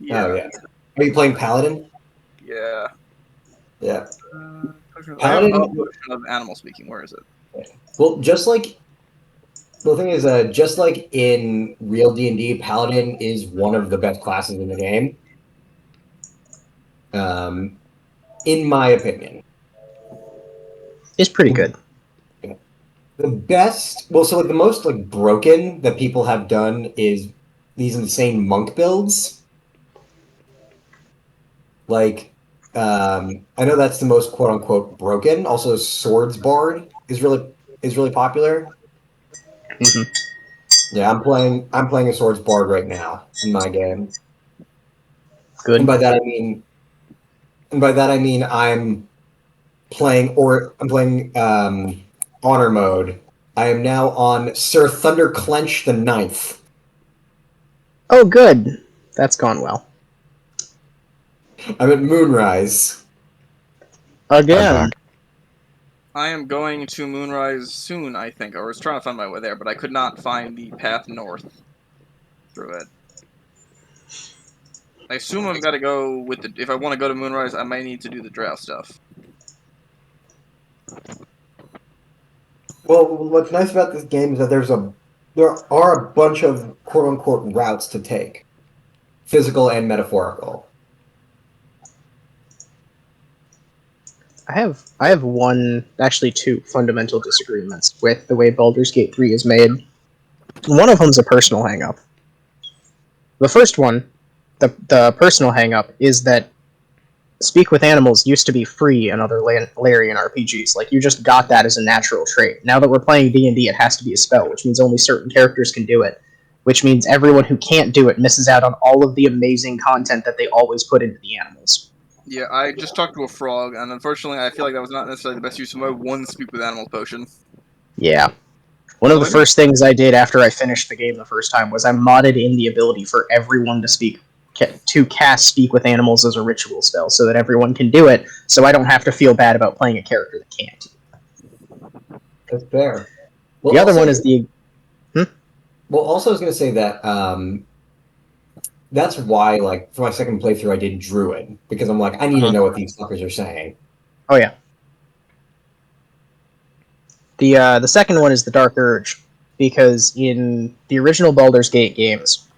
Yeah. Oh yeah. Are you playing Paladin? Yeah. Yeah. I have a potion of animal speaking. Where is it? Well, the thing is, just like in real D&D, Paladin is one of the best classes in the game. In my opinion. It's pretty good. The best, so like the most like broken that people have done is these insane monk builds. Like, I know that's the most quote unquote broken. Also, Swords Bard is really popular. Mm-hmm. Yeah, I'm playing a Swords Bard right now in my game. Good. And by that I mean I'm playing honor mode. I am now on Sir Thunderclench the Ninth. Oh, good. That's gone well. I'm at Moonrise. Again. I am going to Moonrise soon, I think. I was trying to find my way there, but I could not find the path north through it. I assume I've got to go with the... If I want to go to Moonrise, I might need to do the drow stuff. Well, what's nice about this game is that there are a bunch of quote-unquote routes to take. Physical and metaphorical. I have one, actually two, fundamental disagreements with the way Baldur's Gate 3 is made. One of them's a personal hang-up. The first one, the personal hang-up, is that Speak with Animals used to be free in other Larian RPGs. Like, you just got that as a natural trait. Now that we're playing D&D, it has to be a spell, which means only certain characters can do it, which means everyone who can't do it misses out on all of the amazing content that they always put into the animals. Yeah, I just talked to a frog, and unfortunately I feel like that was not necessarily the best use of my one Speak with Animals potion. Yeah. One of the first things I did after I finished the game the first time was I modded in the ability for everyone to cast Speak with Animals as a ritual spell, so that everyone can do it, so I don't have to feel bad about playing a character that can't. That's fair. Well, the other one is the... Well, also I was going to say that that's why, like, for my second playthrough, I did Druid, because I'm like, I need to know what these fuckers are saying. Oh yeah. The second one is the Dark Urge, because in the original Baldur's Gate games,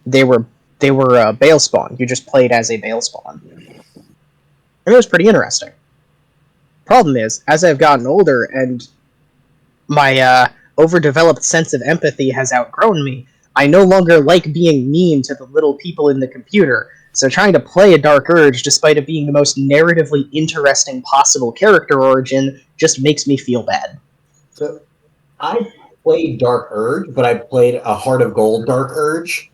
they were Balespawn. You just played as a Balespawn, and it was pretty interesting. Problem is, as I've gotten older and my overdeveloped sense of empathy has outgrown me, I no longer like being mean to the little people in the computer. So trying to play a Dark Urge, despite it being the most narratively interesting possible character origin, just makes me feel bad. So I played Dark Urge, but I played a Heart of Gold Dark Urge,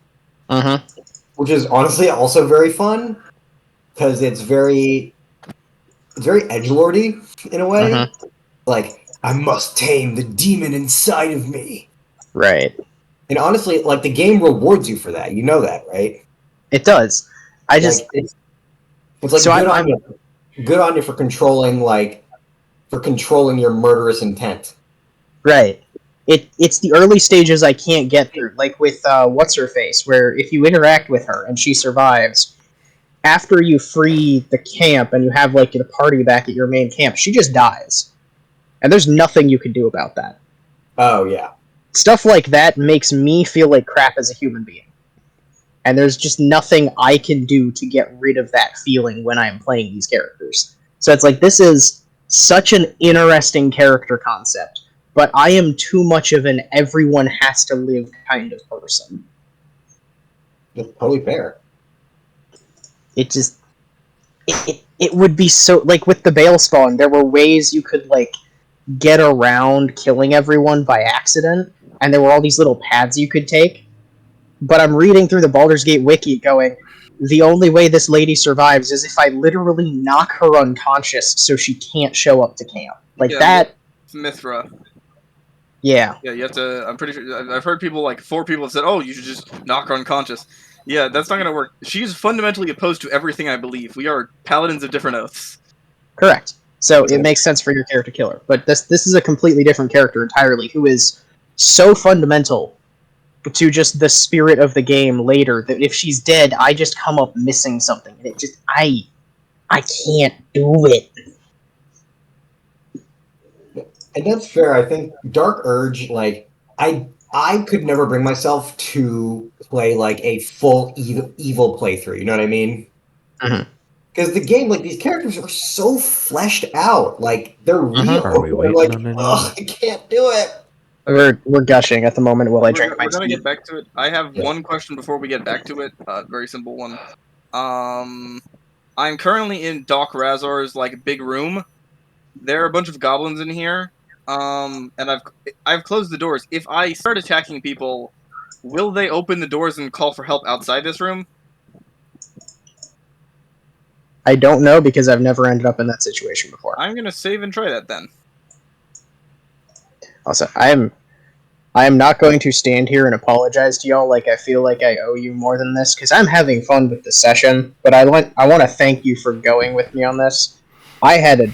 which is honestly also very fun because it's very edgelordy in a way. Like, I must tame the demon inside of me. Right. And honestly, like, the game rewards you for that. You know that, right? It does. I just like, it's like so good on you for controlling your murderous intent. Right. It's the early stages I can't get through, like with what's her face, where if you interact with her and she survives, after you free the camp and you have like the party back at your main camp, she just dies, and there's nothing you can do about that. Oh yeah. Stuff like that makes me feel like crap as a human being, and there's just nothing I can do to get rid of that feeling when I'm playing these characters. So it's like, this is such an interesting character concept, but I am too much of an everyone has to live kind of person. That's totally fair. It just it would be so, like with the Balespawn, there were ways you could like get around killing everyone by accident, and there were all these little paths you could take. But I'm reading through the Baldur's Gate wiki going, the only way this lady survives is if I literally knock her unconscious so she can't show up to camp. Like that. Mithra. Yeah. Yeah, you have to. I'm pretty sure. I've heard people, like 4 people have said, "Oh, you should just knock her unconscious." Yeah, that's not gonna work. She's fundamentally opposed to everything I believe. We are paladins of different oaths. Correct. So it makes sense for your character killer. But this is a completely different character entirely, who is so fundamental to just the spirit of the game later that if she's dead, I just come up missing something, and it just I can't do it. And that's fair. I think Dark Urge, like, I could never bring myself to play like a full evil playthrough. You know what I mean? Because the game, like, these characters are so fleshed out. Like, they're real. Are we waiting like, on anyone? ugh, I can't do it. We're gushing at the moment while I drink my tea. We're gonna get back to it. I have one question before we get back to it. Very simple one. I'm currently in Doc Razor's like big room. There are a bunch of goblins in here. And I've closed the doors. If I start attacking people, will they open the doors and call for help outside this room? I don't know, because I've never ended up in that situation before. I'm gonna save and try that then. Also, I am not going to stand here and apologize to y'all like I feel like I owe you more than this, because I'm having fun with the session, but I want to thank you for going with me on this. I had a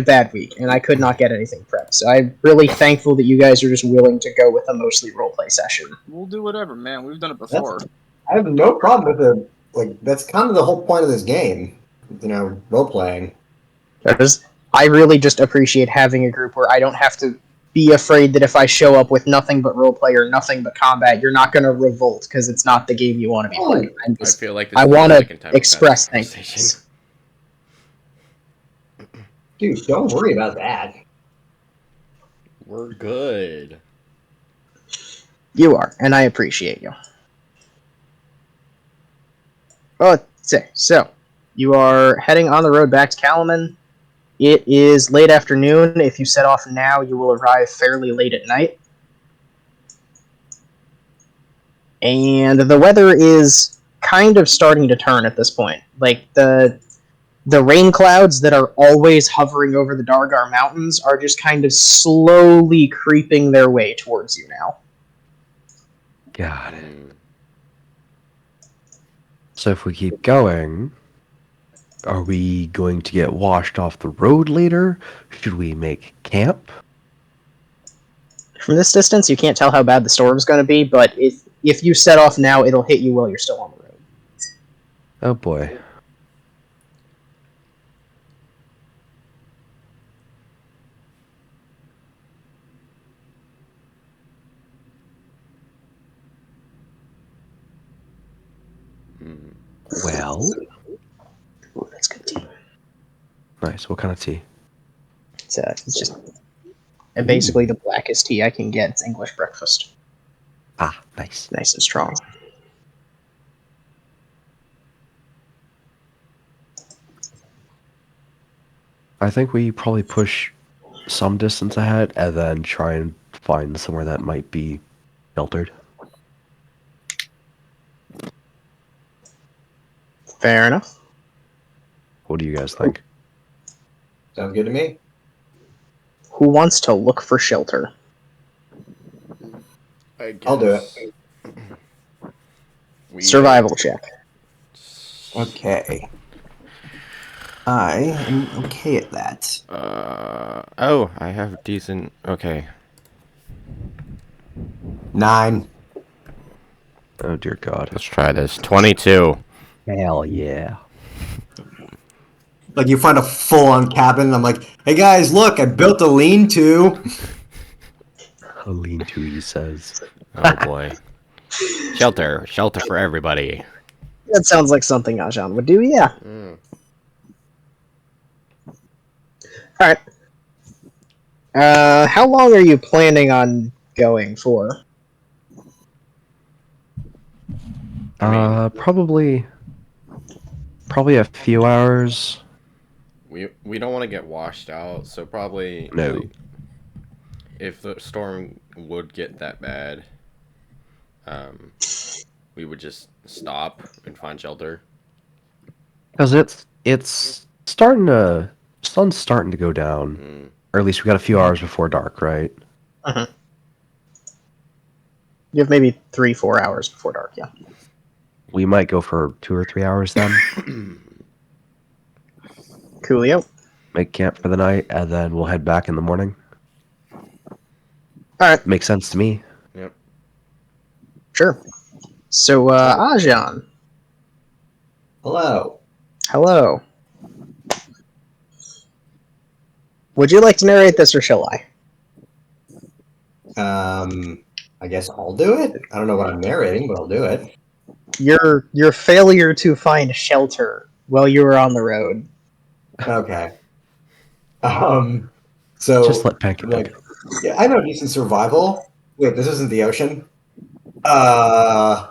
bad week, and I could not get anything prepped, so I'm really thankful that you guys are just willing to go with a mostly roleplay session. We'll do whatever, man. We've done it before. I have no problem with it. Like, that's kind of the whole point of this game, you know, role-playing. I really just appreciate having a group where I don't have to be afraid that if I show up with nothing but roleplay or nothing but combat, you're not going to revolt because it's not the game you want to be playing. I feel like I want to express things. Dude, don't worry about that. We're good. You are, and I appreciate you. So, you are heading on the road back to Kalaman. It is late afternoon. If you set off now, you will arrive fairly late at night. And the weather is kind of starting to turn at this point. Like, the rain clouds that are always hovering over the Dargar Mountains are just kind of slowly creeping their way towards you now. Got it. So if we keep going, are we going to get washed off the road later? Should we make camp? From this distance, you can't tell how bad the storm's going to be, but if you set off now, it'll hit you while you're still on the road. Oh boy. Well, Ooh, that's good tea. nice. What kind of tea? It's just basically the blackest tea I can get. It's English breakfast. Ah, nice. Nice and strong. I think we probably push some distance ahead and then try and find somewhere that might be sheltered. Fair enough. What do you guys think? Sounds good to me. Who wants to look for shelter? I'll do it. Survival check. Okay. I am okay at that. Oh, I have decent. Okay. 9. Oh dear God. Let's try this. 22. Hell yeah. Like you find a full-on cabin, and I'm like, "Hey guys, look! I built a lean-to." A lean-to, he says. Oh boy. Shelter for everybody. That sounds like something Ajan would do, yeah. Alright. How long are you planning on going for? Probably a few hours. We don't want to get washed out, so probably No. like, if the storm would get that bad, we would just stop and find shelter. Because it's starting to sun's starting to go down. Or at least we got a few hours before dark, right? Uh-huh. You have maybe 3-4 hours before dark, yeah. We might go for 2 or 3 hours then. Coolio. Make camp for the night, and then we'll head back in the morning. Alright. Makes sense to me. Yep. Sure. So, Ajan. Hello. Hello. Would you like to narrate this, or shall I? I guess I'll do it. I don't know what I'm narrating, but I'll do it. Your failure to find shelter while you were on the road. Okay. So Just let Pancake pick it. yeah, I know decent survival. Wait, this isn't the ocean. Guys,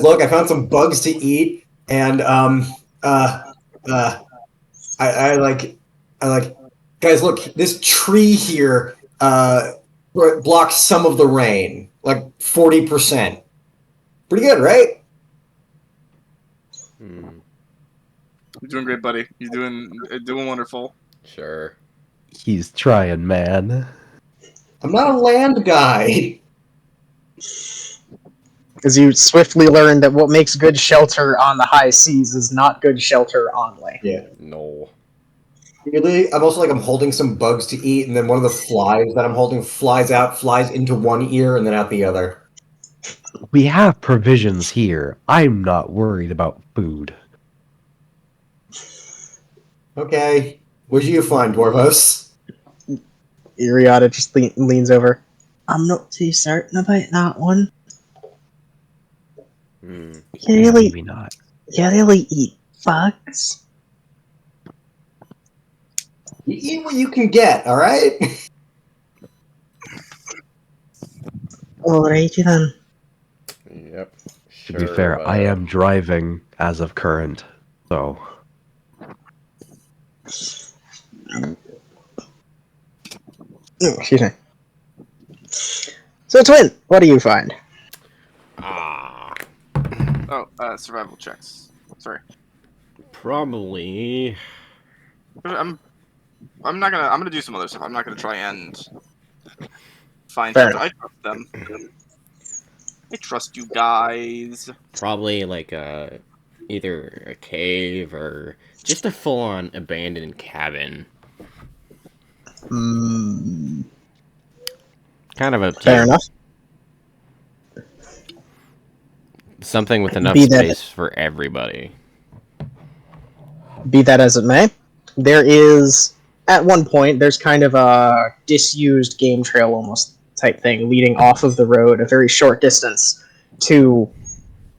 look, I found some bugs to eat, and I like, guys, look, this tree here blocks some of the rain, like 40%. Pretty good, right? You're doing great, buddy. You're doing wonderful. Sure. He's trying, man. I'm not a land guy. As you swiftly learn that what makes good shelter on the high seas is not good shelter on land. Yeah. No. Really, I'm also like I'm holding some bugs to eat, and then one of the flies that I'm holding flies into one ear and then out the other. We have provisions here. I'm not worried about food. Okay. What do you find, Dwarvos? Iriata just leans over. I'm not too certain about that one. You really, Maybe not. you really eat bugs? You eat what you can get, all right? Alrighty then. Yep. To be fair, I am driving as of current, so... Excuse me. So, Twin, what do you find? Survival checks. Sorry. Probably. I'm gonna do some other stuff. I'm not gonna try and find Fair shelter. I trust them. I trust you guys. Probably like either a cave or just a full-on abandoned cabin. Kind of up to Fair you. enough. Something with enough Be that space for everybody. be that as it may, there is at one point there's kind of a disused game trail almost type thing leading off of the road a very short distance to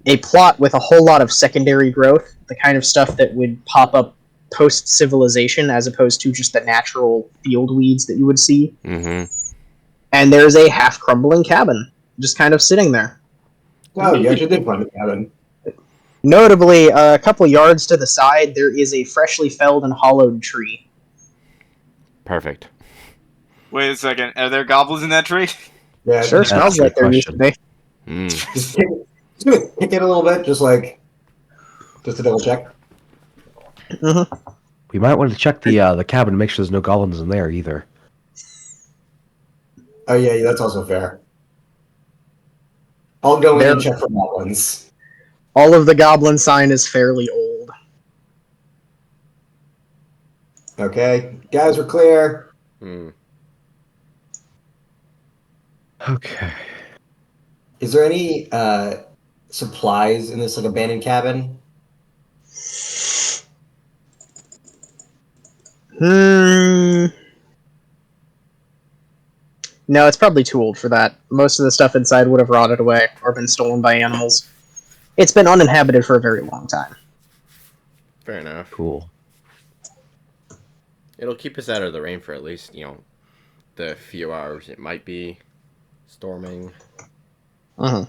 a plot with a whole lot of secondary growth, the kind of stuff that would pop up post civilization as opposed to just the natural field weeds that you would see. Mm-hmm. And there's a half crumbling cabin just kind of sitting there. Oh, you actually did find the cabin. Notably, a couple yards to the side, there is a freshly felled and hollowed tree. Perfect. Wait a second. Are there goblins in that tree? Yeah, Sure just, smells a like good there used to be. Mm. just kick it a little bit, just to double check. Mm-hmm. We might want to check the cabin to make sure there's no goblins in there either. Oh yeah, that's also fair. I'll go in and check for goblins. All of the goblin sign is fairly old. Okay, guys, we're clear. Mm. Okay. Is there any supplies in this abandoned cabin? No, it's probably too old for that. Most of the stuff inside would have rotted away or been stolen by animals. It's been uninhabited for a very long time. Fair enough. Cool. It'll keep us out of the rain for at least, the few hours it might be storming. Uh-huh.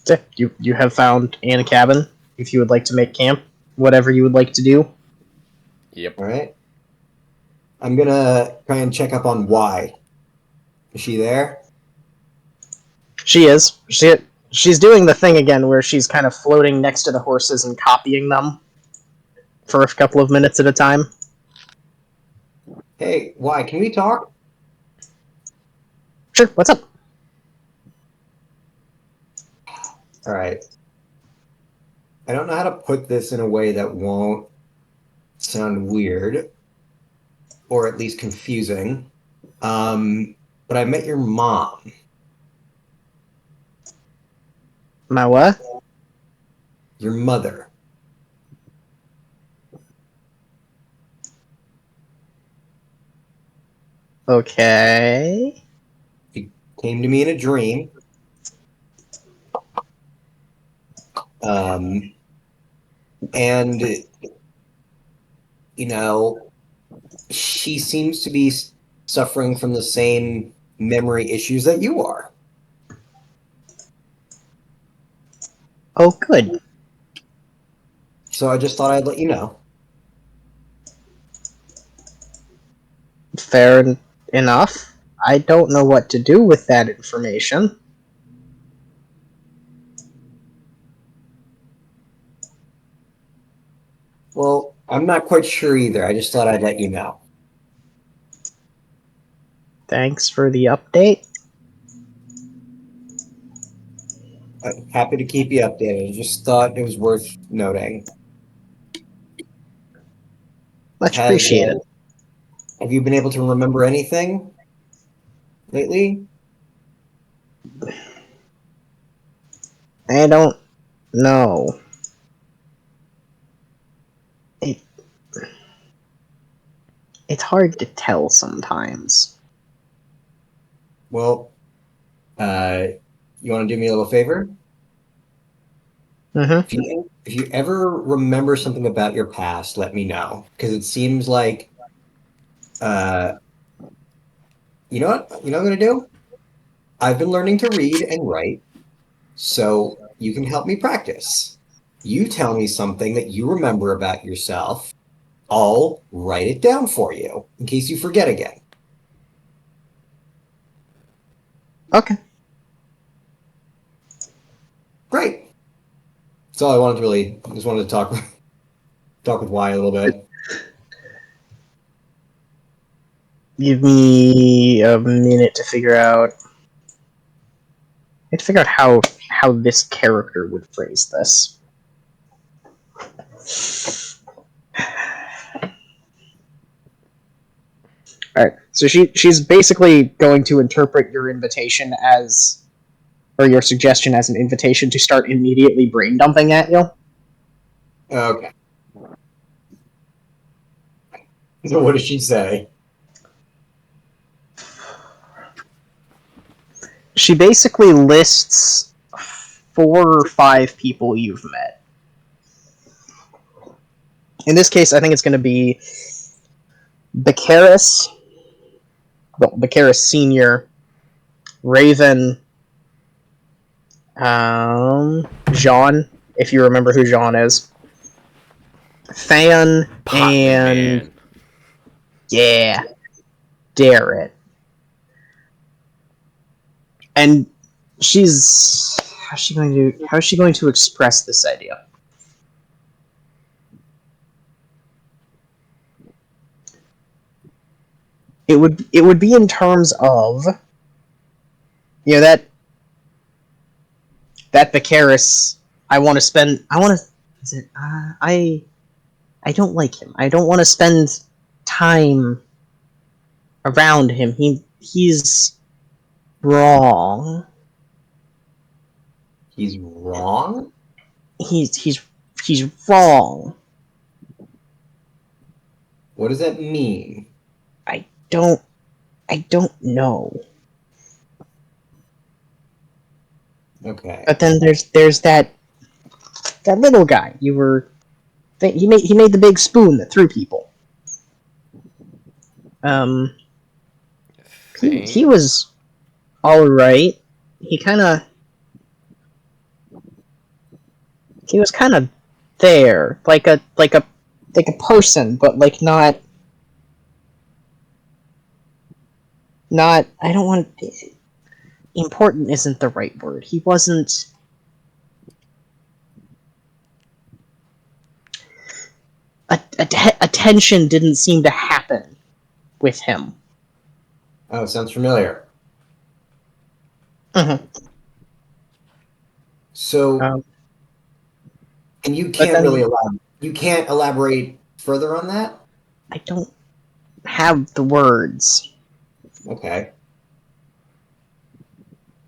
So, you have found a cabin. If you would like to make camp, whatever you would like to do. Yep. All right. I'm gonna try and check up on Y. Is she there? She is. She's doing the thing again where she's kind of floating next to the horses and copying them for a couple of minutes at a time. Hey, Y, can we talk? Sure, what's up? All right. I don't know how to put this in a way that won't sound weird, or at least confusing. But I met your mom. My what? Your mother. Okay. She came to me in a dream. And she seems to be suffering from the same memory issues that you are. Oh, good. So I just thought I'd let you know. Fair enough. I don't know what to do with that information. Well, I'm not quite sure either. I just thought I'd let you know. Thanks for the update. Happy to keep you updated. I just thought it was worth noting. Much appreciated. Have you been able to remember anything lately? I don't know. It's hard to tell sometimes. Well, you want to do me a little favor? Mm-hmm. If you ever remember something about your past, let me know. Because it seems like, you know what? You know what I'm going to do? I've been learning to read and write, so you can help me practice. You tell me something that you remember about yourself. I'll write it down for you in case you forget again. Okay. Great. That's all I wanted to really. I just wanted to talk with Y a little bit. Give me a minute to figure out. need to figure out how this character would phrase this. Alright, so she's basically going to interpret your invitation as, or your suggestion as an invitation to start immediately brain dumping at you. Okay. So what does she say? She basically lists 4 or 5 people you've met. In this case, I think it's going to be Becaris, Senior, Raven, Jean, if you remember who Jean is, Fan, and Man. yeah, Darrett. And how's she going to express this idea? It would be in terms of, that Becaris. I don't like him. I don't want to spend time around him. He's wrong. He's wrong? He's wrong. What does that mean? I don't know. Okay. But then there's that little guy. He made the big spoon that threw people. He was all right. He was kind of there, like a person, but like not. I don't want. Important isn't the right word. He wasn't. Attention didn't seem to happen with him. Oh, sounds familiar. Mm-hmm. So, and you can't elaborate further on that? I don't have the words. Okay.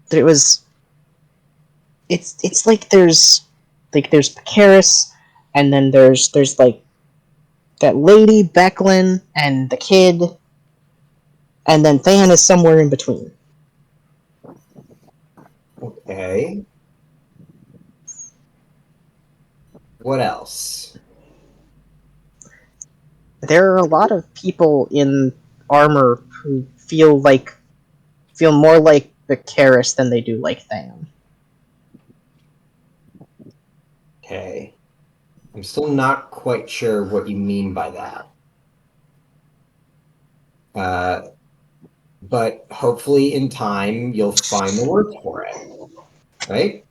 But it's like there's Becaris, and then there's like that lady Becklin and the kid, and then Than is somewhere in between. Okay. What else? There are a lot of people in armor who feel more like Becaris than they do like Than. Okay. I'm still not quite sure what you mean by that. But hopefully in time you'll find the words for it. Right?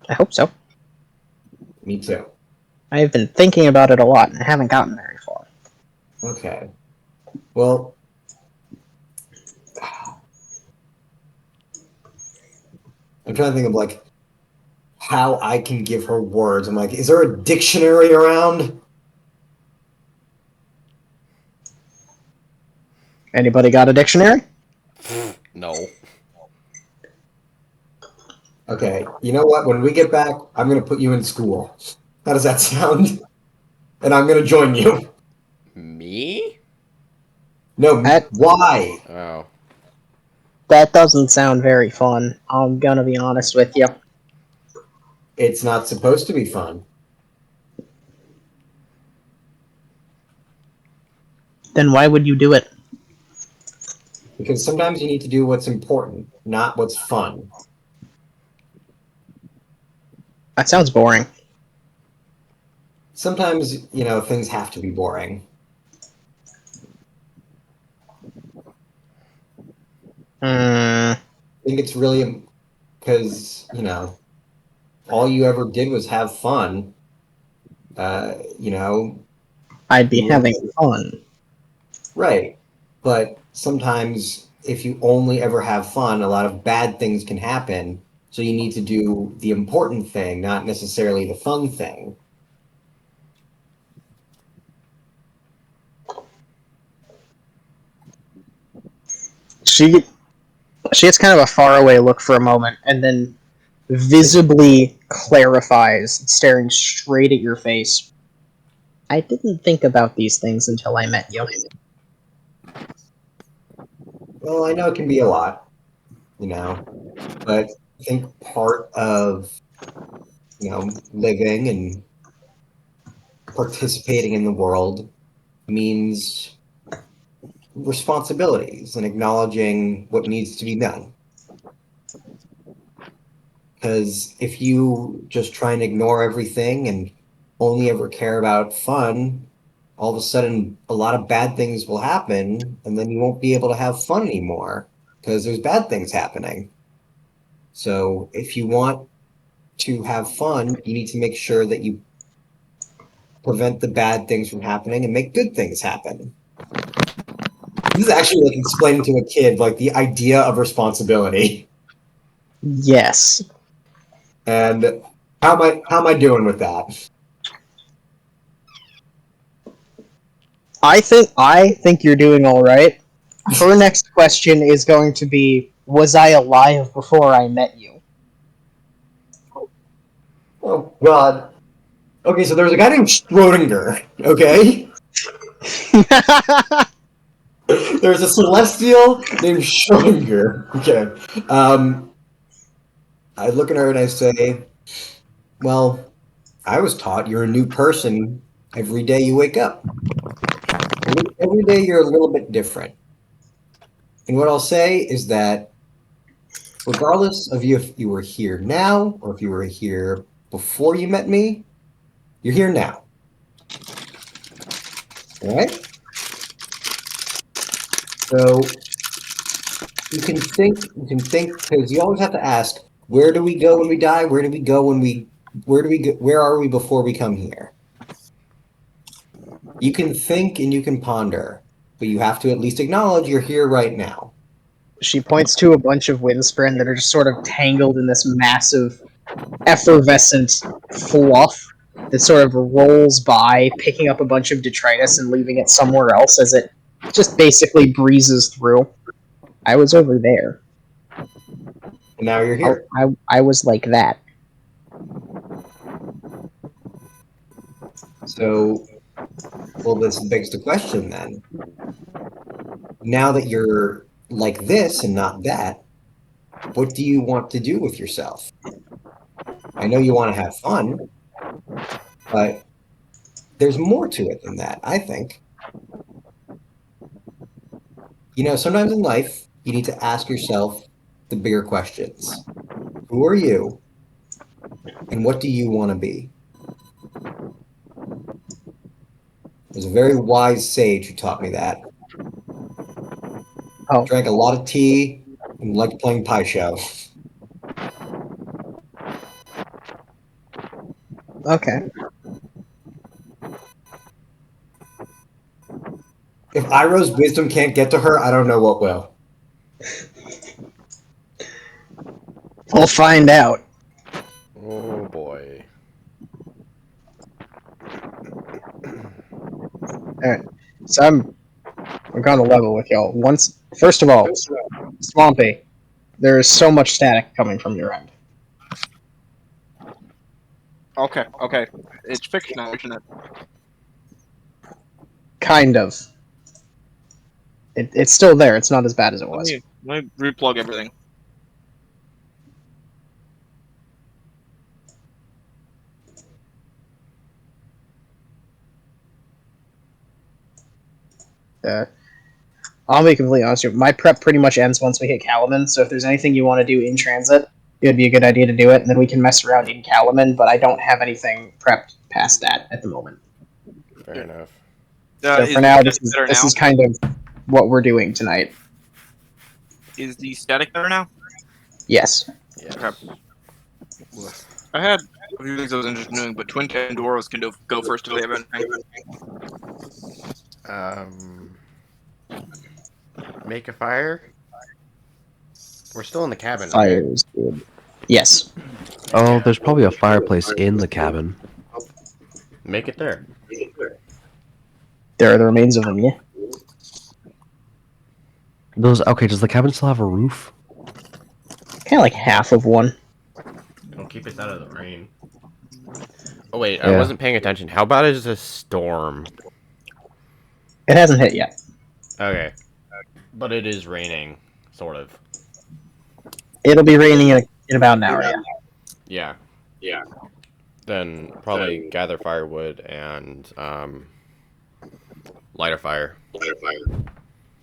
I hope so. Me too. I've been thinking about it a lot and I haven't gotten very far. Okay. Well, I'm trying to think of like how I can give her words. I'm like, is there a dictionary around? Anybody got a dictionary? No. Okay, you know what? When we get back, I'm going to put you in school. How does that sound? And I'm going to join you. Me? No, why? Oh. That doesn't sound very fun. I'm gonna be honest with you. It's not supposed to be fun. Then why would you do it? Because sometimes you need to do what's important, not what's fun. That sounds boring. Sometimes, things have to be boring. I think it's really because, all you ever did was have fun. I'd be having fun. Right. But sometimes if you only ever have fun, a lot of bad things can happen. So you need to do the important thing, not necessarily the fun thing. She gets kind of a faraway look for a moment, and then visibly clarifies, staring straight at your face. I didn't think about these things until I met you. Well, I know it can be a lot, but I think part of, living and participating in the world means responsibilities and acknowledging what needs to be done. Because if you just try and ignore everything and only ever care about fun, all of a sudden a lot of bad things will happen, and then you won't be able to have fun anymore because there's bad things happening. So if you want to have fun, you need to make sure that you prevent the bad things from happening and make good things happen. This is actually like explaining to a kid like the idea of responsibility. Yes. And how am I doing with that? I think you're doing all right. Her next question is going to be, was I alive before I met you? Oh God. Okay, so there's a guy named Schrodinger, okay? There's a celestial named Schrodinger. Okay. I look at her and I say, well, I was taught you're a new person every day you wake up. Every day you're a little bit different. And what I'll say is that regardless of you if you were here now or if you were here before you met me, you're here now. All right? So you can think because you always have to ask, where do we go when we die? Where do we go where are we before we come here? You can think and you can ponder, but you have to at least acknowledge you're here right now. She points to a bunch of windspren that are just sort of tangled in this massive, effervescent fluff that sort of rolls by, picking up a bunch of detritus and leaving it somewhere else as it just basically breezes through. I was over there. And now you're here. I was like that. So, well, this begs the question then. Now that you're like this and not that, what do you want to do with yourself? I know you want to have fun, but there's more to it than that, I think. Sometimes in life, you need to ask yourself the bigger questions. Who are you? And what do you want to be? There's a very wise sage who taught me that. Oh. Drank a lot of tea and liked playing pie show. Okay. If Iroh's wisdom can't get to her, I don't know what will. We'll find out. Oh boy. Alright. So we're going to level with y'all. First of all, Swampy, there is so much static coming from your end. Okay. It's fixed now, isn't it? Kind of. It's still there. It's not as bad as it was. Let me replug everything. I'll be completely honest with you. My prep pretty much ends once we hit Calaman, so if there's anything you want to do in transit, it would be a good idea to do it, and then we can mess around in Calaman, but I don't have anything prepped past that at the moment. Fair enough. So for now, this is kind of what we're doing tonight. Is the static better now? Yes. Yeah. Okay. I had a few things I was interested in doing, but Twin Pandoros can go first if they have anything. Make a fire. We're still in the cabin, Fire right? is good. Yes. Oh, there's probably a fireplace in the cabin. Make it there. There are the remains of them, yeah. Okay, does the cabin still have a roof? Kind of like half of one. Don't keep us out of the rain. Oh wait, I Yeah. wasn't paying attention. How bad is a storm? It hasn't hit yet. Okay. But it is raining, sort of. It'll be raining in about an hour, yeah. Yeah. Yeah. Then probably gather firewood and light a fire.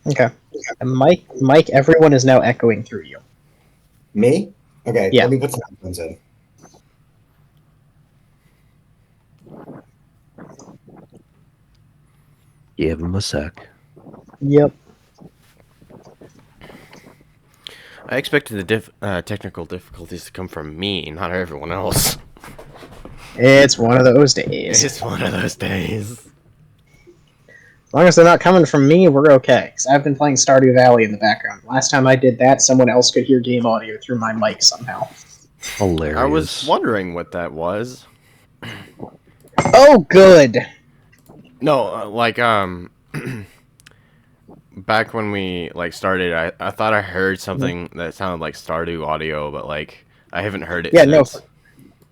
Okay. And Mike, everyone is now echoing through you. Me? Okay, Yeah. let me put some headphones in. Give him a sec. Yep. I expected the technical difficulties to come from me, not everyone else. It's one of those days. It's one of those days. As long as they're not coming from me, we're okay. Because I've been playing Stardew Valley in the background. Last time I did that, someone else could hear game audio through my mic somehow. Hilarious. I was wondering what that was. Oh, good! No, back when we started, I thought I heard something that sounded like Stardew audio, but I haven't heard it since. No.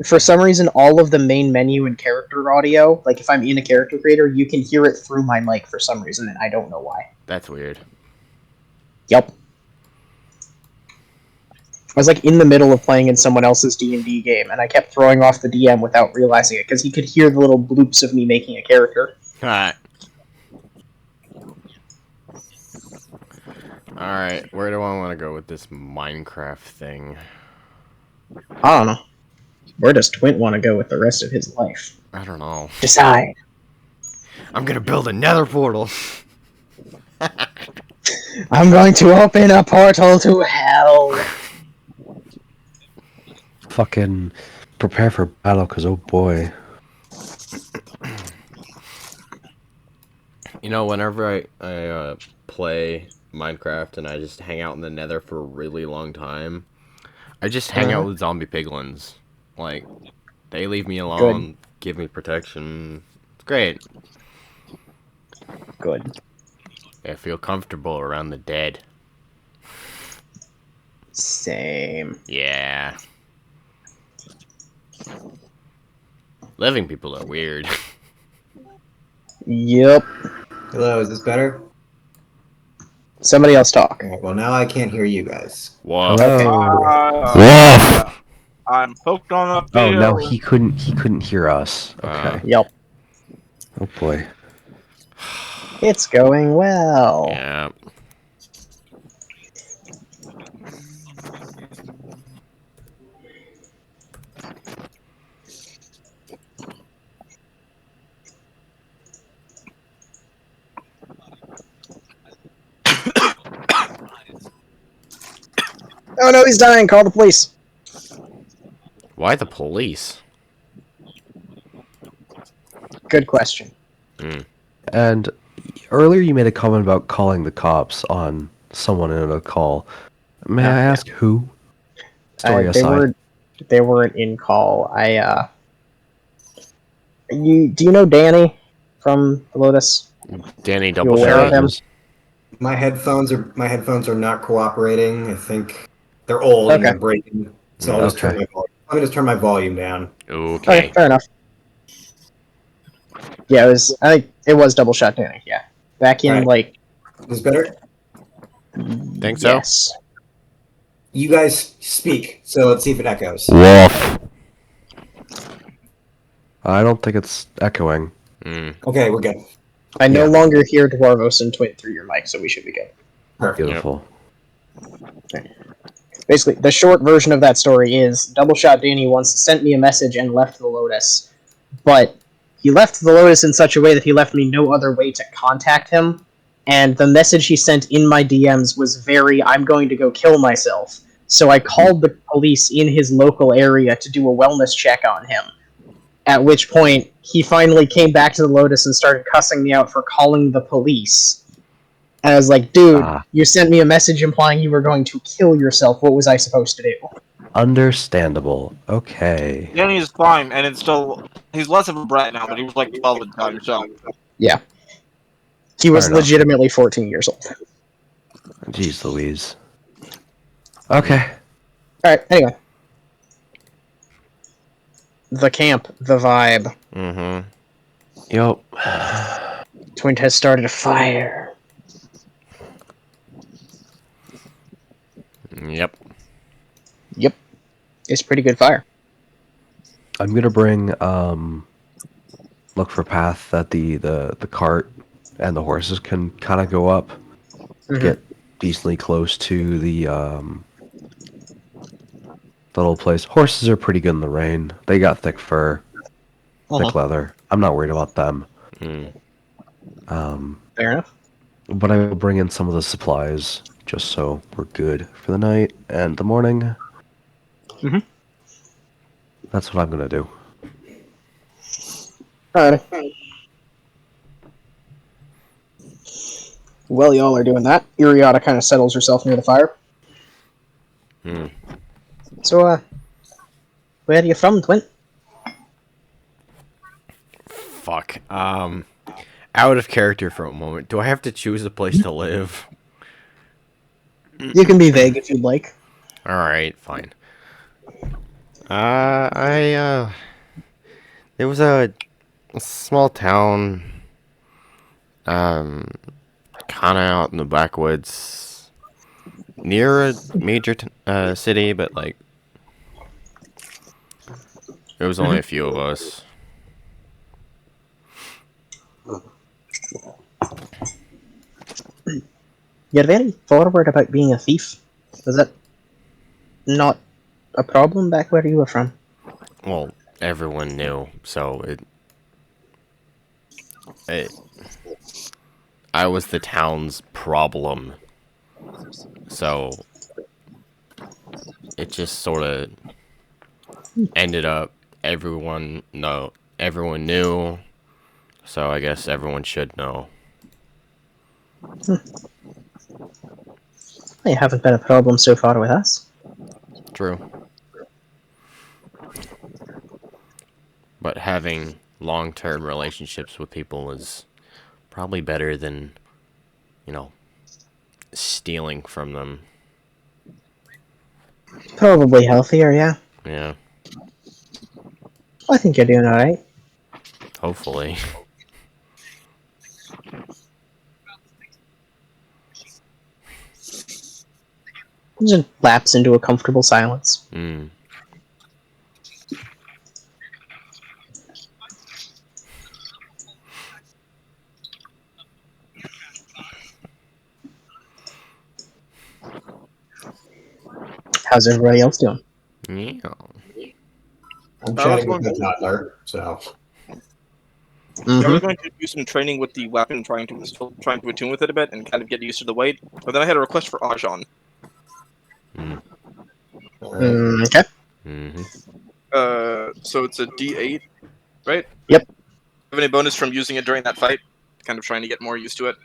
For some reason, all of the main menu and character audio, if I'm in a character creator, you can hear it through my mic for some reason, and I don't know why. That's weird. Yep. I was in the middle of playing in someone else's D&D game, and I kept throwing off the DM without realizing it, because he could hear the little bloops of me making a character. Alright, where do I want to go with this Minecraft thing? I don't know. Where does Twint want to go with the rest of his life? I don't know. Decide. I'm gonna build a nether portal! I'm going to open a portal to hell! Fucking prepare for battle, because oh boy. You know, whenever I play Minecraft and I just hang out in the nether for a really long time, I just hang out with zombie piglins. They leave me alone, give me protection. It's great. Good. I feel comfortable around the dead. Same. Yeah. Living people are weird. Yep. Hello, is this better? Somebody else talk. Alright, well, now I can't hear you guys. Whoa. Hello. I'm hooked on a Oh field. no, he couldn't hear us. Okay. Yep. Oh boy. It's going well. Yeah. Oh no, he's dying. Call the police. Why the police? Good question. And earlier you made a comment about calling the cops on someone in a call. May I ask who? Story aside. They weren't in call. Do you know Danny from the Lotus? Danny You aware of him? My headphones are not cooperating. I think they're old and Okay. they're breaking. So I'll just turn my volume. Let me just turn my volume down. Okay. Fair enough. Yeah, I think it was double shot Danny. Yeah, back in Is this better? Think so? Yes. You guys speak, so let's see if it echoes. Wolf. I don't think it's echoing. Okay, we're good. I no longer hear Dwarvos and Twint through your mic, so we should be good. Perfect. Beautiful. Basically, the short version of that story is Double Shot Danny once sent me a message and left the Lotus, but he left the Lotus in such a way that he left me no other way to contact him, and the message he sent in my DMs was I'm going to go kill myself. So I called the police in his local area to do a wellness check on him, at which point he finally came back to the Lotus and started cussing me out for calling the police. And I was like, dude, you sent me a message implying you were going to kill yourself. What was I supposed to do? Understandable. Okay. Danny is fine, and it's still he's less of a brat now, but he was like 12 at the time, so Yeah. He was Fair enough. legitimately 14 years old. Jeez Louise. Okay. Alright, anyway. The camp, the vibe. Mm-hmm. Yup. Twin has started a fire. Yep. Yep. It's pretty good fire. I'm gonna bring look for path that the cart and the horses can kind of go up, get decently close to the little place. Horses are pretty good in the rain. They got thick fur, thick leather. I'm not worried about them. Mm. Fair enough. But I will bring in some of the supplies just so we're good for the night and the morning. Mhm. That's what I'm gonna do. Alright. Well, y'all are doing that. Iriata kind of settles herself near the fire. Mm. So, where are you from, Twin? Fuck. Out of character for a moment. Do I have to choose a place to live? You can be vague if you'd like. Alright, fine. There was a small town, kinda out in the backwoods, near a major city, but, like, there was only a few of us. You're very forward about being a thief. Is that not a problem back where you were from? Well, everyone knew, so I was the town's problem. So it just sort of ended up everyone knew. So I guess everyone should know. You haven't been a problem so far with us. True. But having long-term relationships with people is probably better than, stealing from them. Probably healthier, yeah. Yeah, I think you're doing alright. hopefully. Just lapse into a comfortable silence. Mm. How's everybody else doing? Yeah. I'm I was chatting going with my toddler, so. I was going to do some training with the weapon, trying to attune with it a bit and kind of get used to the weight. But then I had a request for Ajan. Mm. Okay. Mm-hmm. So it's a D8, right? Yep. Have any bonus from using it during that fight? Kind of trying to get more used to it.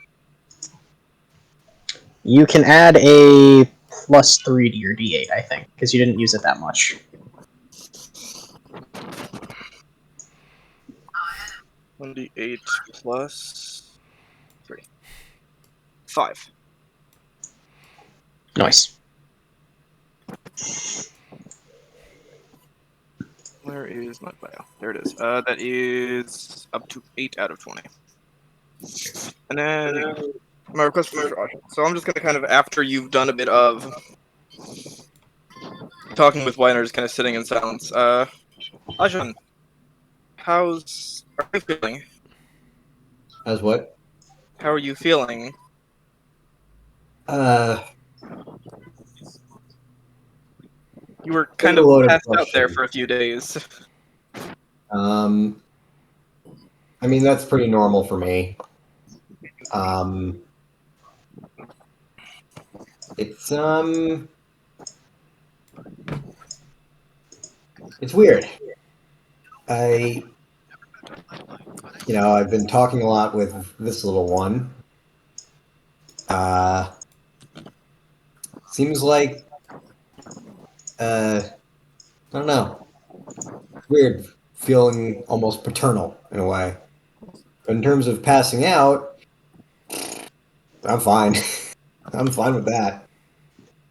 You can add a +3 to your D8, I think, because you didn't use it that much. 1d8 plus 3. 5. Nice. Where is my bio? There it is. That is up to 8 out of 20. And then my request for Ajan. So I'm just gonna kind of, after you've done a bit of talking with Weiner, just kind of sitting in silence. Ajan, are you feeling? As what? How are you feeling? You were kind of passed out there for a few days. I mean, that's pretty normal for me. It's it's weird. I've been talking a lot with this little one, Seems like, I don't know. Weird, feeling almost paternal in a way. But in terms of passing out, I'm fine. I'm fine with that.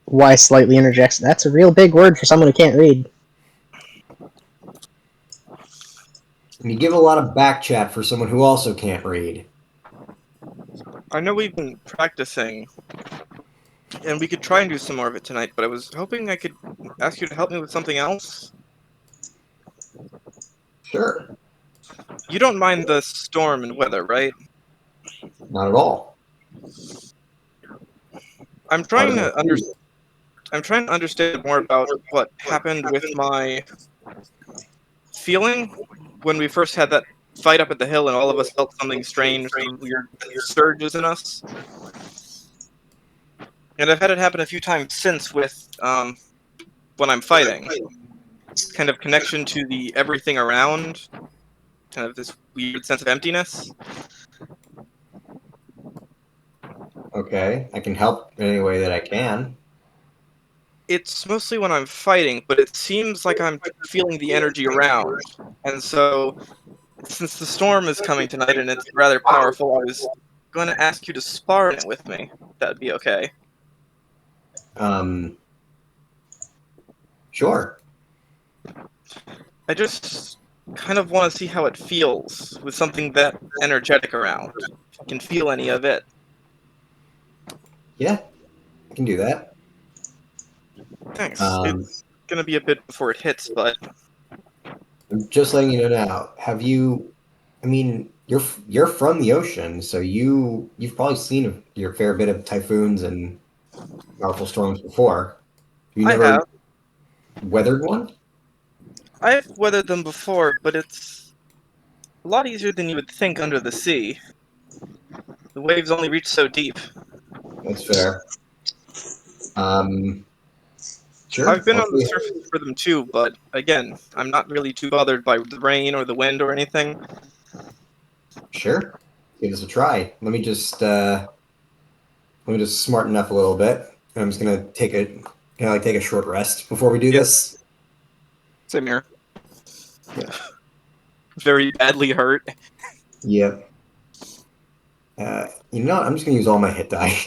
Y slightly interjects, that's a real big word for someone who can't read. And you give a lot of back chat for someone who also can't read. I know we've been practicing, and we could try and do some more of it tonight, but I was hoping I could ask you to help me with something else. Sure. You don't mind the storm and weather, right? Not at all. I'm trying to understand more about what happened with my feeling when we first had that fight up at the hill and all of us felt something strange, some weird surges in us. And I've had it happen a few times since with when I'm fighting. Kind of connection to the everything around, kind of this weird sense of emptiness. Okay, I can help in any way that I can. It's mostly when I'm fighting, but it seems like I'm feeling the energy around. And so, since the storm is coming tonight and it's rather powerful, I was going to ask you to spar in it with me. That'd be okay. Sure. I just kind of want to see how it feels with something that energetic around. If I can feel any of it. Yeah, I can do that. Thanks. It's going to be a bit before it hits, but I'm just letting you know now. Have you? I mean, you're from the ocean, so you've probably seen your fair bit of typhoons and powerful storms before. You I never have. weathered one? I've weathered them before, but it's a lot easier than you would think under the sea. The waves only reach so deep. That's fair. Sure. I've been on the Hopefully. surface for them too, but again, I'm not really too bothered by the rain or the wind or anything. Sure. Give this a try. Let me just smarten up a little bit. I'm just gonna take a short rest before we do this. Same here. Very badly hurt. Yep. You know what? I'm just gonna use all my hit die.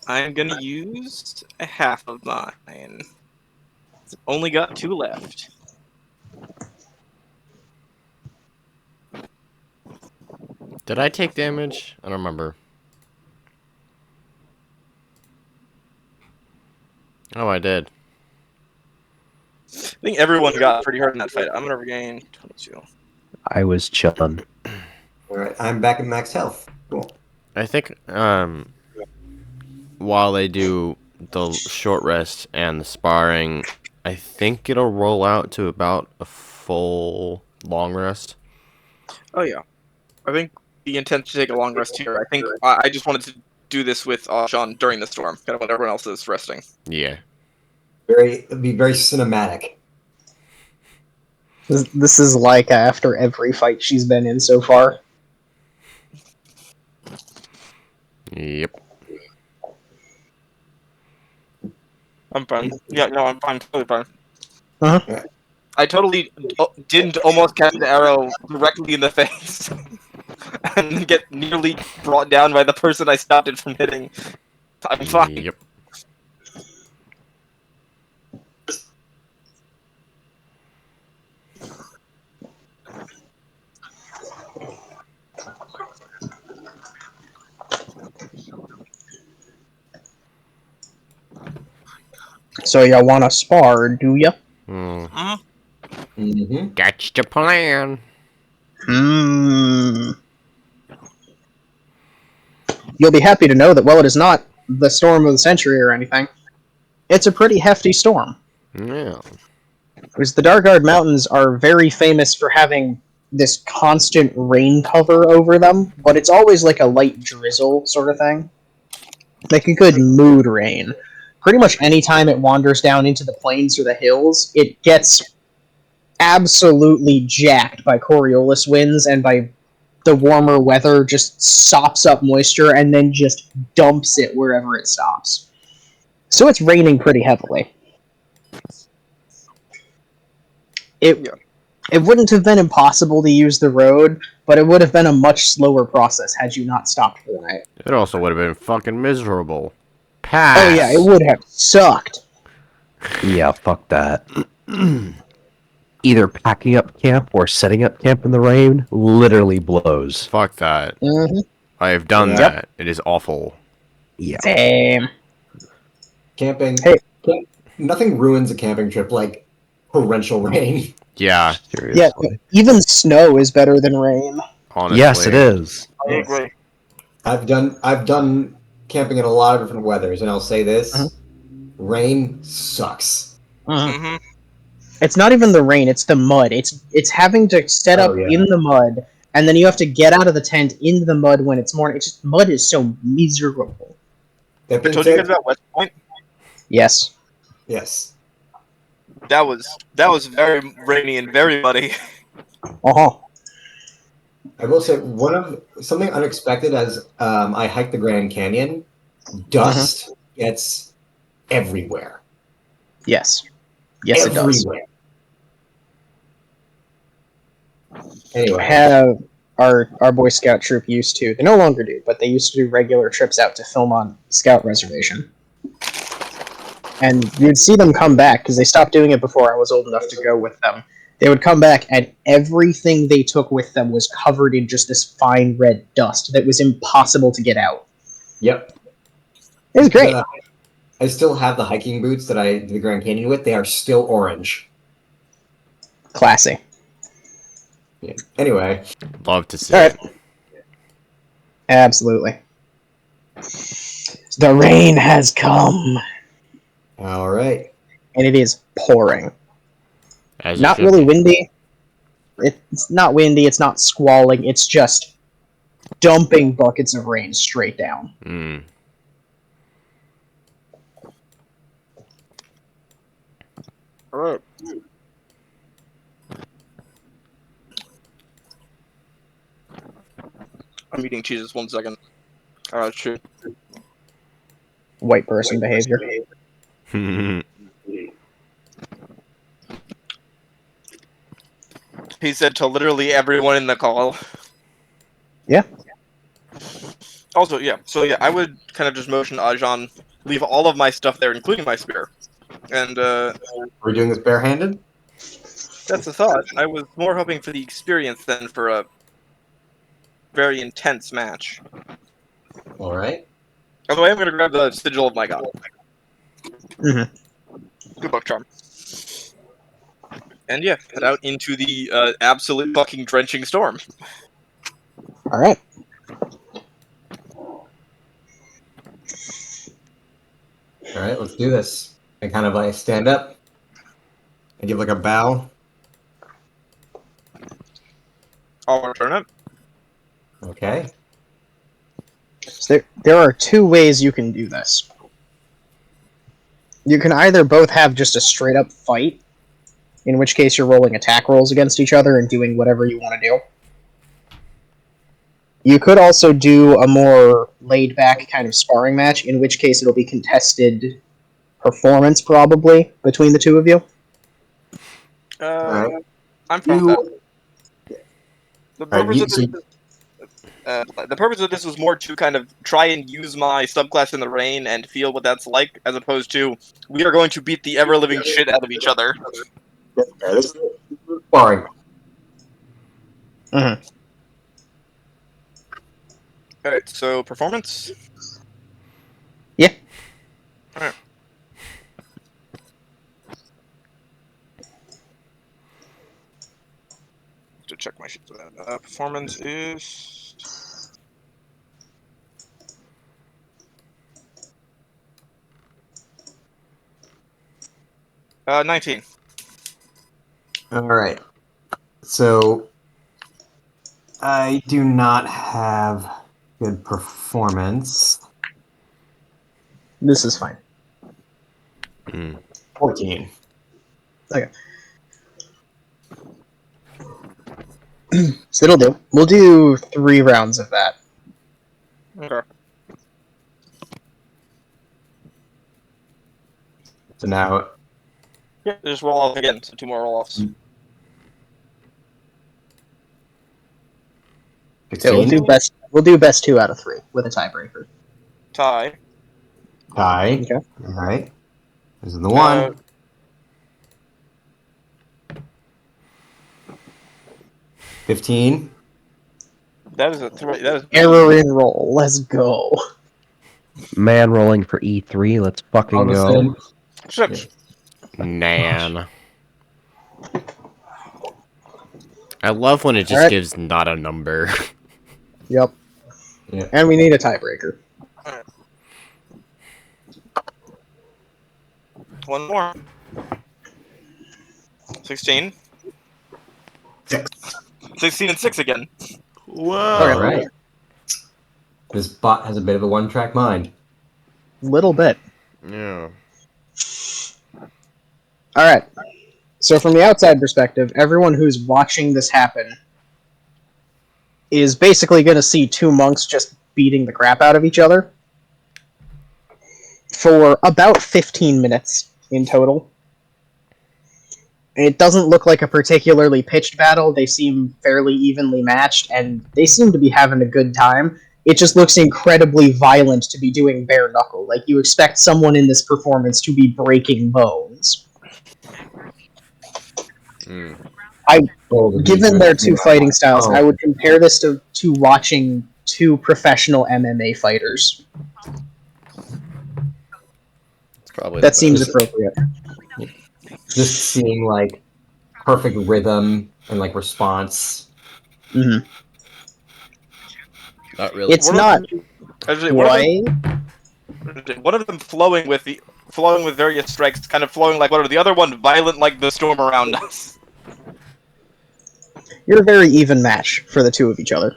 I'm gonna use a half of mine. Only got 2 left. Did I take damage? I don't remember. Oh, I did. I think everyone got pretty hurt in that fight. I'm gonna regain 22. I was chilling. Alright, I'm back at max health. Cool. I think while they do the short rest and the sparring, I think it'll roll out to about a full long rest. Oh yeah. I think the intent to take a long rest here. I think I just wanted to do this with Sean during the storm, kind of when everyone else is resting. Yeah. It'd be very cinematic. This is like after every fight she's been in so far. Yep. I'm fine. Yeah, no, I'm fine. Totally fine. Uh-huh. I totally didn't almost catch the arrow directly in the face and then get nearly brought down by the person I stopped it from hitting. I'm fine. Yep. So y'all want to spar, do ya? Mm-hmm. That's the plan. You'll be happy to know that, well, it is not the storm of the century or anything. It's a pretty hefty storm. Yeah. Because the Darkguard Mountains are very famous for having this constant rain cover over them, but it's always like a light drizzle sort of thing. Like a good mood rain. Pretty much any time it wanders down into the plains or the hills, it gets absolutely jacked by Coriolis winds and by the warmer weather just sops up moisture and then just dumps it wherever it stops. So it's raining pretty heavily. It wouldn't have been impossible to use the road, but it would have been a much slower process had you not stopped for the night. It also would have been fucking miserable. Pass. Oh yeah, it would have sucked. Yeah, fuck that. Either packing up camp or setting up camp in the rain literally blows. Fuck that. Mm-hmm. I have done that. It is awful. Yeah. Same. Camping. Hey. Nothing ruins a camping trip like torrential rain. Yeah. Seriously. Yeah, even snow is better than rain. Honestly. Yes, it is. I agree. I've done camping in a lot of different weathers, and I'll say this: rain sucks. Mm-hmm. It's not even the rain; it's the mud. It's having to set up in the mud, and then you have to get out of the tent into the mud when it's morning. It's just mud is so miserable. I told you guys about West Point. Yes. Yes. That was very rainy and very muddy. I will say something unexpected as I hiked the Grand Canyon. Dust gets everywhere. Yes. Yes, everywhere. It does. Anyway, have our Boy Scout troop used to. They no longer do, but they used to do regular trips out to film on Scout Reservation. And you'd see them come back, because they stopped doing it before I was old enough to go with them. They would come back, and everything they took with them was covered in just this fine red dust that was impossible to get out. Yep. It was great. I still have the hiking boots that I did the Grand Canyon with. They are still orange. Classy. Yeah. Anyway. Love to see it. Absolutely. The rain has come. All right. And it is pouring. As not really windy. It's not windy, it's not squalling, it's just dumping buckets of rain straight down. Mm. Alright. I'm eating cheeses, 1 second. Shoot. White person behavior. He said to literally everyone in the call. Yeah. Also, yeah. So, yeah, I would kind of just motion Ajahn, leave all of my stuff there, including my spear. And, Are we doing this barehanded? That's the thought. I was more hoping for the experience than for a very intense match. All right. By the way, I'm going to grab the Sigil of my God. Good luck, Charm. And yeah, head out into the absolute fucking drenching storm. Alright. Alright, let's do this. I kind of like stand up. I give like a bow. I'll return it. Okay. So there are two ways you can do this. You can either both have just a straight up fight, in which case you're rolling attack rolls against each other and doing whatever you want to do. You could also do a more laid back kind of sparring match, in which case it'll be contested performance probably between the two of you. I'm from that. The purpose of this was more to kind of try and use my subclass in the rain and feel what that's like, as opposed to we are going to beat the ever-living shit out of each other. This is sparring. Alright, so performance? Yeah. Alright. To check my sheet. Performance is 19. All right. So I do not have good performance. This is fine. 14. Okay. So it'll do. We'll do 3 rounds of that. Okay. So now, Yeah, just roll off again. So 2 more roll-offs. So we'll do best 2 out of 3 with a tiebreaker. Tie. tie. Okay. All right. This is the one. 15. That is a 3. That is Error in roll. Let's go. Man rolling for E3. Let's fucking go. Augustine. 6. Nan. I love when it just Alright. gives not a number. Yep. Yeah. And we need a tiebreaker. 1 more. 16. 6. 16 and 6 again. Whoa. All right. This bot has a bit of a one-track mind. Little bit. Yeah. Alright. So from the outside perspective, everyone who's watching this happen is basically going to see 2 monks just beating the crap out of each other for about 15 minutes in total. It doesn't look like a particularly pitched battle. They seem fairly evenly matched, and they seem to be having a good time. It just looks incredibly violent to be doing bare knuckle. Like, you expect someone in this performance to be breaking bones. Given their 2 fighting styles, I would compare this to watching 2 professional MMA fighters. That seems appropriate. Just seeing like perfect rhythm and like response. Mm-hmm. Not really. It's not quite. One of them flowing with various strikes, kind of flowing like water. The other one violent like the storm around us. You're a very even match for the 2 of each other.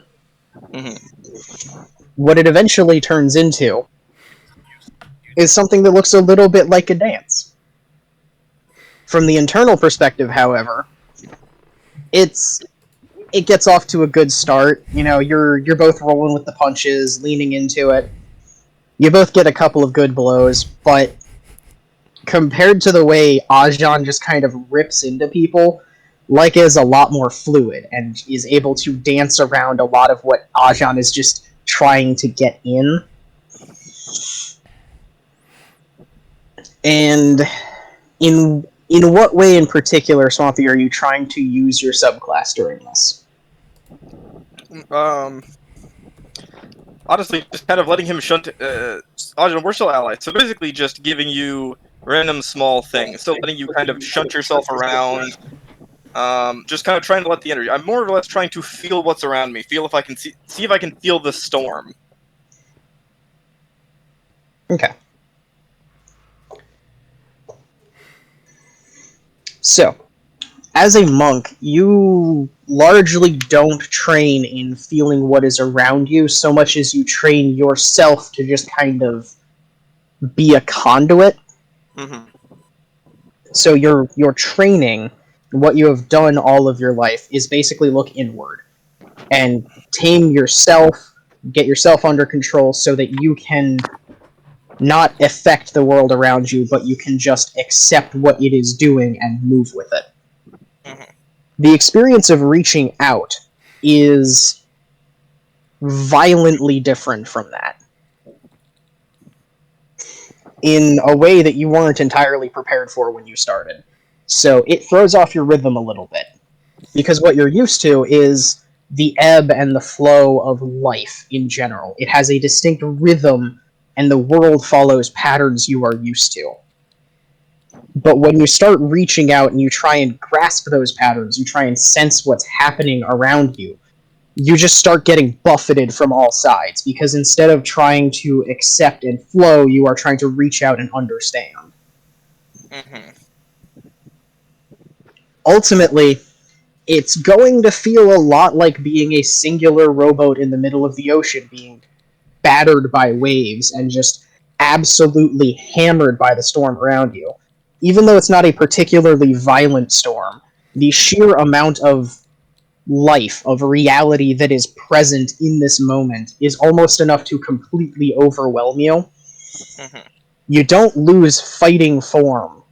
Mm-hmm. What it eventually turns into is something that looks a little bit like a dance. From the internal perspective, however, it gets off to a good start. You know, you're both rolling with the punches, leaning into it. You both get a couple of good blows, but compared to the way Ajan just kind of rips into people, Leica is a lot more fluid and is able to dance around a lot of what Ajan is just trying to get in. And in what way in particular, Swampy, are you trying to use your subclass during this? Honestly, just kind of letting him shunt. Ajan, we're still allies, so basically just giving you random small things. Still letting you kind of shunt yourself around. Just kind of trying to let the energy. I'm more or less trying to feel what's around me. Feel if I can see if I can feel the storm. Okay. So, as a monk, you largely don't train in feeling what is around you so much as you train yourself to just kind of be a conduit. Mm-hmm. So your training, what you have done all of your life, is basically look inward and tame yourself, get yourself under control so that you can not affect the world around you, but you can just accept what it is doing and move with it. Mm-hmm. The experience of reaching out is violently different from that, in a way that you weren't entirely prepared for when you started. So it throws off your rhythm a little bit, because what you're used to is the ebb and the flow of life in general. It has a distinct rhythm, and the world follows patterns you are used to. But when you start reaching out and you try and grasp those patterns, you try and sense what's happening around you, you just start getting buffeted from all sides, because instead of trying to accept and flow, you are trying to reach out and understand. Mm-hmm. Ultimately, it's going to feel a lot like being a singular rowboat in the middle of the ocean being battered by waves and just absolutely hammered by the storm around you. Even though it's not a particularly violent storm, the sheer amount of life, of reality that is present in this moment is almost enough to completely overwhelm you. Mhm. You don't lose fighting form,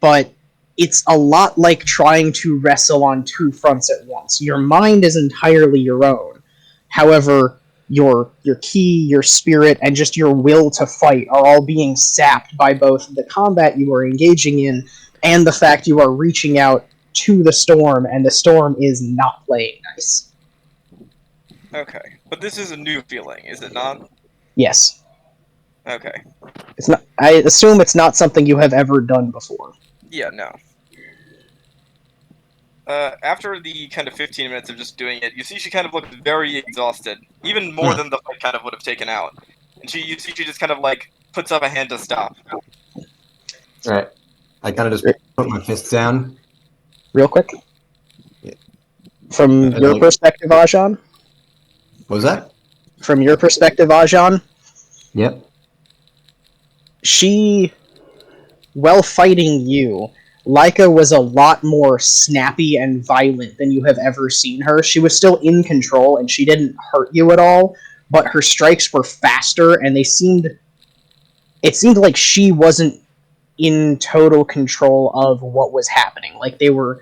but it's a lot like trying to wrestle on two fronts at once. Your mind is entirely your own. However, your ki, your spirit, and just your will to fight are all being sapped by both the combat you are engaging in and the fact you are reaching out to the storm, and the storm is not playing nice. Okay, but this is a new feeling, is it not? Yes. Okay. It's not I assume it's not something you have ever done before. Yeah, no. After the kind of 15 minutes of just doing it, you see she kind of looks very exhausted, even more than the fight kind of would have taken out. And you see she just kind of like puts up a hand to stop. Right. I kind of just put my fists down. Real quick. Yeah. From And your like, perspective, Ajan? what was that? From your perspective, Ajan, Yep. she, while fighting you, Laika was a lot more snappy and violent than you have ever seen her. She was still in control and she didn't hurt you at all, but her strikes were faster and it seemed like she wasn't in total control of what was happening. Like they were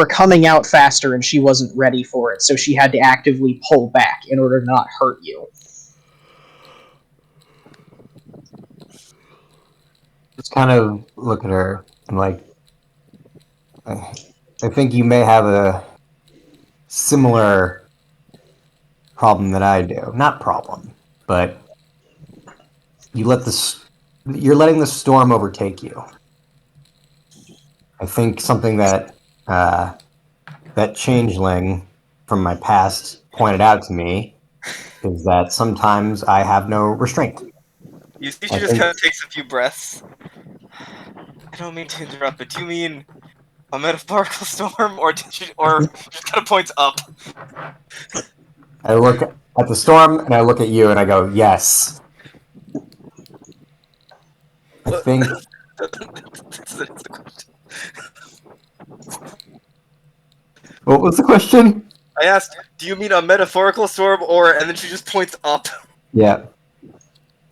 coming out faster and she wasn't ready for it, so she had to actively pull back in order to not hurt you. Just kind of look at her and like, I think you may have a similar problem that I do. Not problem, but you're letting the storm overtake you. I think something that that changeling from my past pointed out to me is that sometimes I have no restraint. You see I she just think kind of takes a few breaths. I don't mean to interrupt, but do you mean a metaphorical storm, or just kind of points up? I look at the storm and I look at you and I go, yes. I think That's the question. what was the question? I asked, do you mean a metaphorical storm, and then she just points up. Yeah.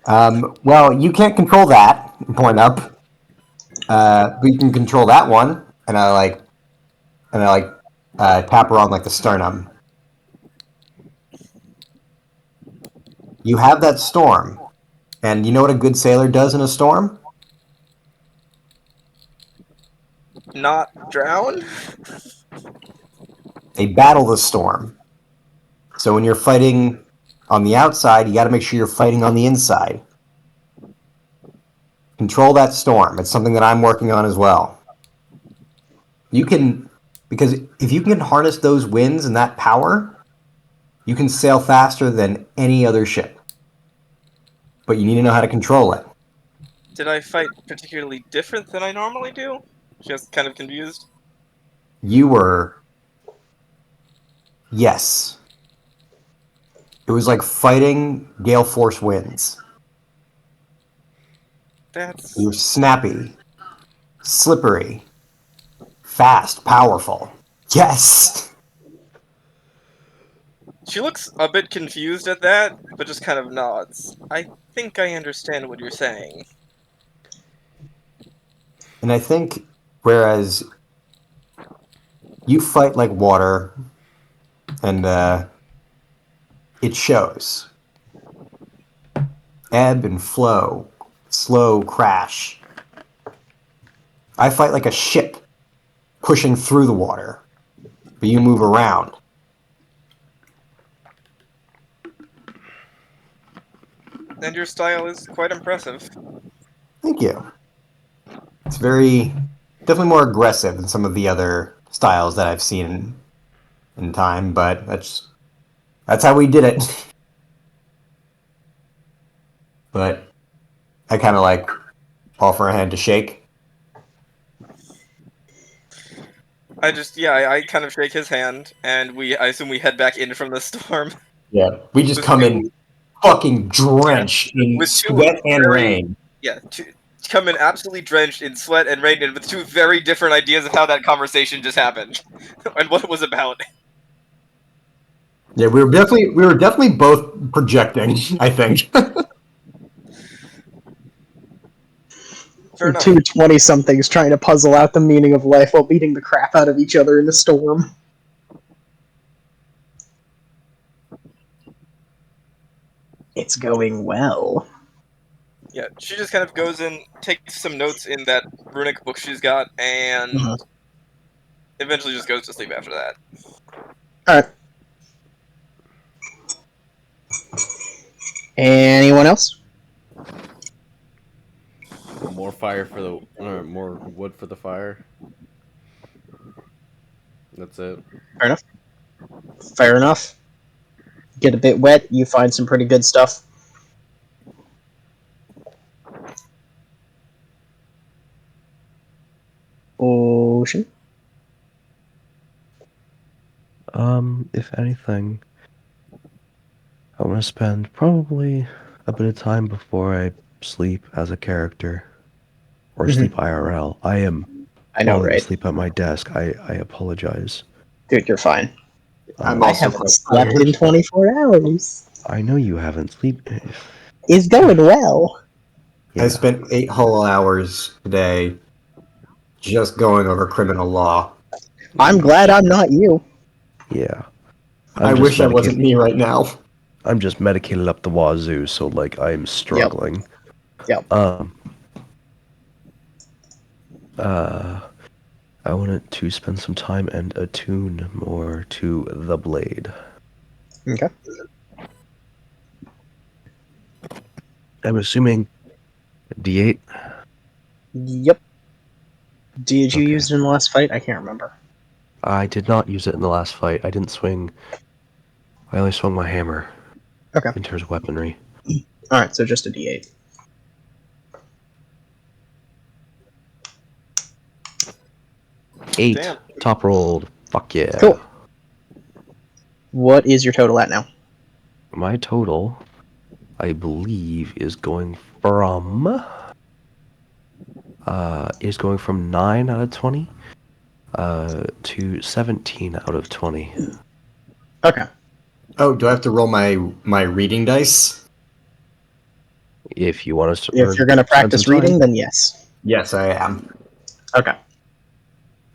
Well, you can't control that. Point up. But you can control that one. And I tap her on like the sternum. You have that storm, and you know what a good sailor does in a storm? Not drown? They battle the storm. So when you're fighting on the outside, you got to make sure you're fighting on the inside. Control that storm. It's something that I'm working on as well. Because if you can harness those winds and that power, you can sail faster than any other ship. But you need to know how to control it. Did I fight particularly different than I normally do? Just kind of confused. You were. Yes. It was like fighting gale force winds. That's... You were snappy, slippery, fast, powerful. Yes! She looks a bit confused at that, but just kind of nods. I think I understand what you're saying. And I think, whereas you fight like water, and it shows. Ebb and flow, slow crash. I fight like a ship pushing through the water, but you move around. And your style is quite impressive. Thank you. It's definitely more aggressive than some of the other styles that I've seen in time, but that's how we did it. But I kind of like offer a hand to shake. I kind of shake his hand, and I assume we head back in from the storm. Yeah, we just come in fucking drenched in with sweat and rain. Yeah, come in absolutely drenched in sweat and rain, and with two very different ideas of how that conversation just happened and what it was about. Yeah, we were definitely both projecting, I think. Fair enough. Two 20-somethings trying to puzzle out the meaning of life while beating the crap out of each other in the storm. It's going well. Yeah, she just kind of goes in, takes some notes in that runic book she's got, and eventually just goes to sleep after that. Alright. Anyone else? More fire for the more wood for the fire. That's it. Fair enough. Fair enough. Get a bit wet, you find some pretty good stuff. Ocean? If anything, I want to spend probably a bit of time before I sleep as a character. Or sleep IRL. I am I know, falling right? asleep at my desk. I apologize. Dude, you're fine. I'm I also haven't quite slept tired. in 24 hours. I know you haven't sleep. It's going well. Yeah. I spent 8 whole hours today just going over criminal law. I'm glad I'm not you. Yeah. I wish I wasn't me right now. I'm just medicated up the wazoo, so like I'm struggling. Yep. I wanted to spend some time and attune more to the blade. Okay. I'm assuming D8. Yep. Did you Okay. use it in the last fight? I can't remember. I did not use it in the last fight. I didn't swing. I only swung my hammer. Okay. In terms of weaponry. Alright, so just a D8. Eight. Damn. Top rolled. Fuck yeah. Cool. What is your total at now? My total, I believe, is going from 9 out of 20 to 17 out of 20. Okay. Oh, do I have to roll my reading dice? If you want us to If you're going to practice reading, then yes. Yes, I am. Okay.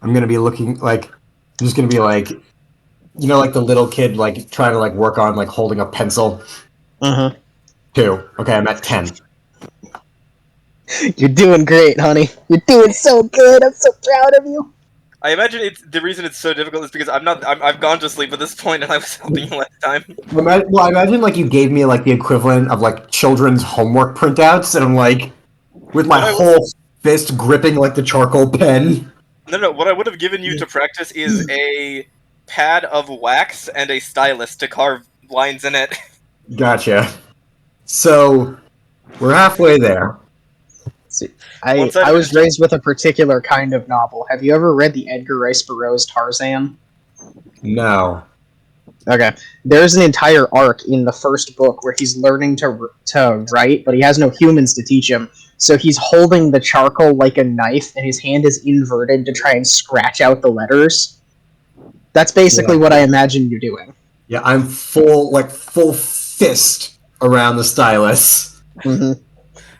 I'm gonna be looking like I'm just gonna be like, you know, like the little kid like trying to like work on like holding a pencil. 2. Okay, I'm at 10. You're doing great, honey. You're doing so good. I'm so proud of you. I imagine the reason it's so difficult is because I've gone to sleep at this point and I was helping you last time. Well, I imagine like you gave me like the equivalent of like children's homework printouts, and I'm like with my whole fist gripping like the charcoal pen. No, what I would have given you to practice is a pad of wax and a stylus to carve lines in it. Gotcha. So we're halfway there. See, I was raised with a particular kind of novel. Have you ever read the Edgar Rice Burroughs Tarzan? No. Okay. There's an entire arc in the first book where he's learning to write, but he has no humans to teach him. So he's holding the charcoal like a knife, and his hand is inverted to try and scratch out the letters. That's basically what I imagine you doing. Yeah, I'm full fist around the stylus. Mm-hmm.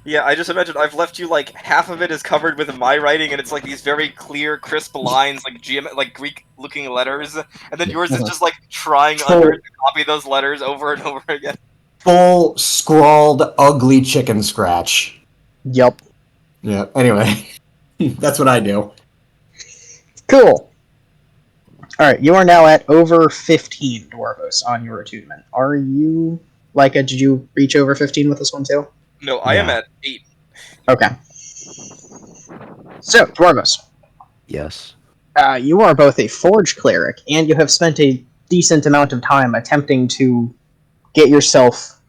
Yeah, I just imagine I've left you like half of it is covered with my writing, and it's like these very clear, crisp lines, like Greek-looking letters, and then yours is just like trying under to copy those letters over and over again. Full scrawled, ugly chicken scratch. Yep. Yeah. Anyway, that's what I do. Cool. All right, you are now at over 15, Dwarvos, on your attunement. Are you did you reach over 15 with this one too? No, I am at 8. Okay. So, Dwarvos. Yes. You are both a Forge Cleric, and you have spent a decent amount of time attempting to get yourself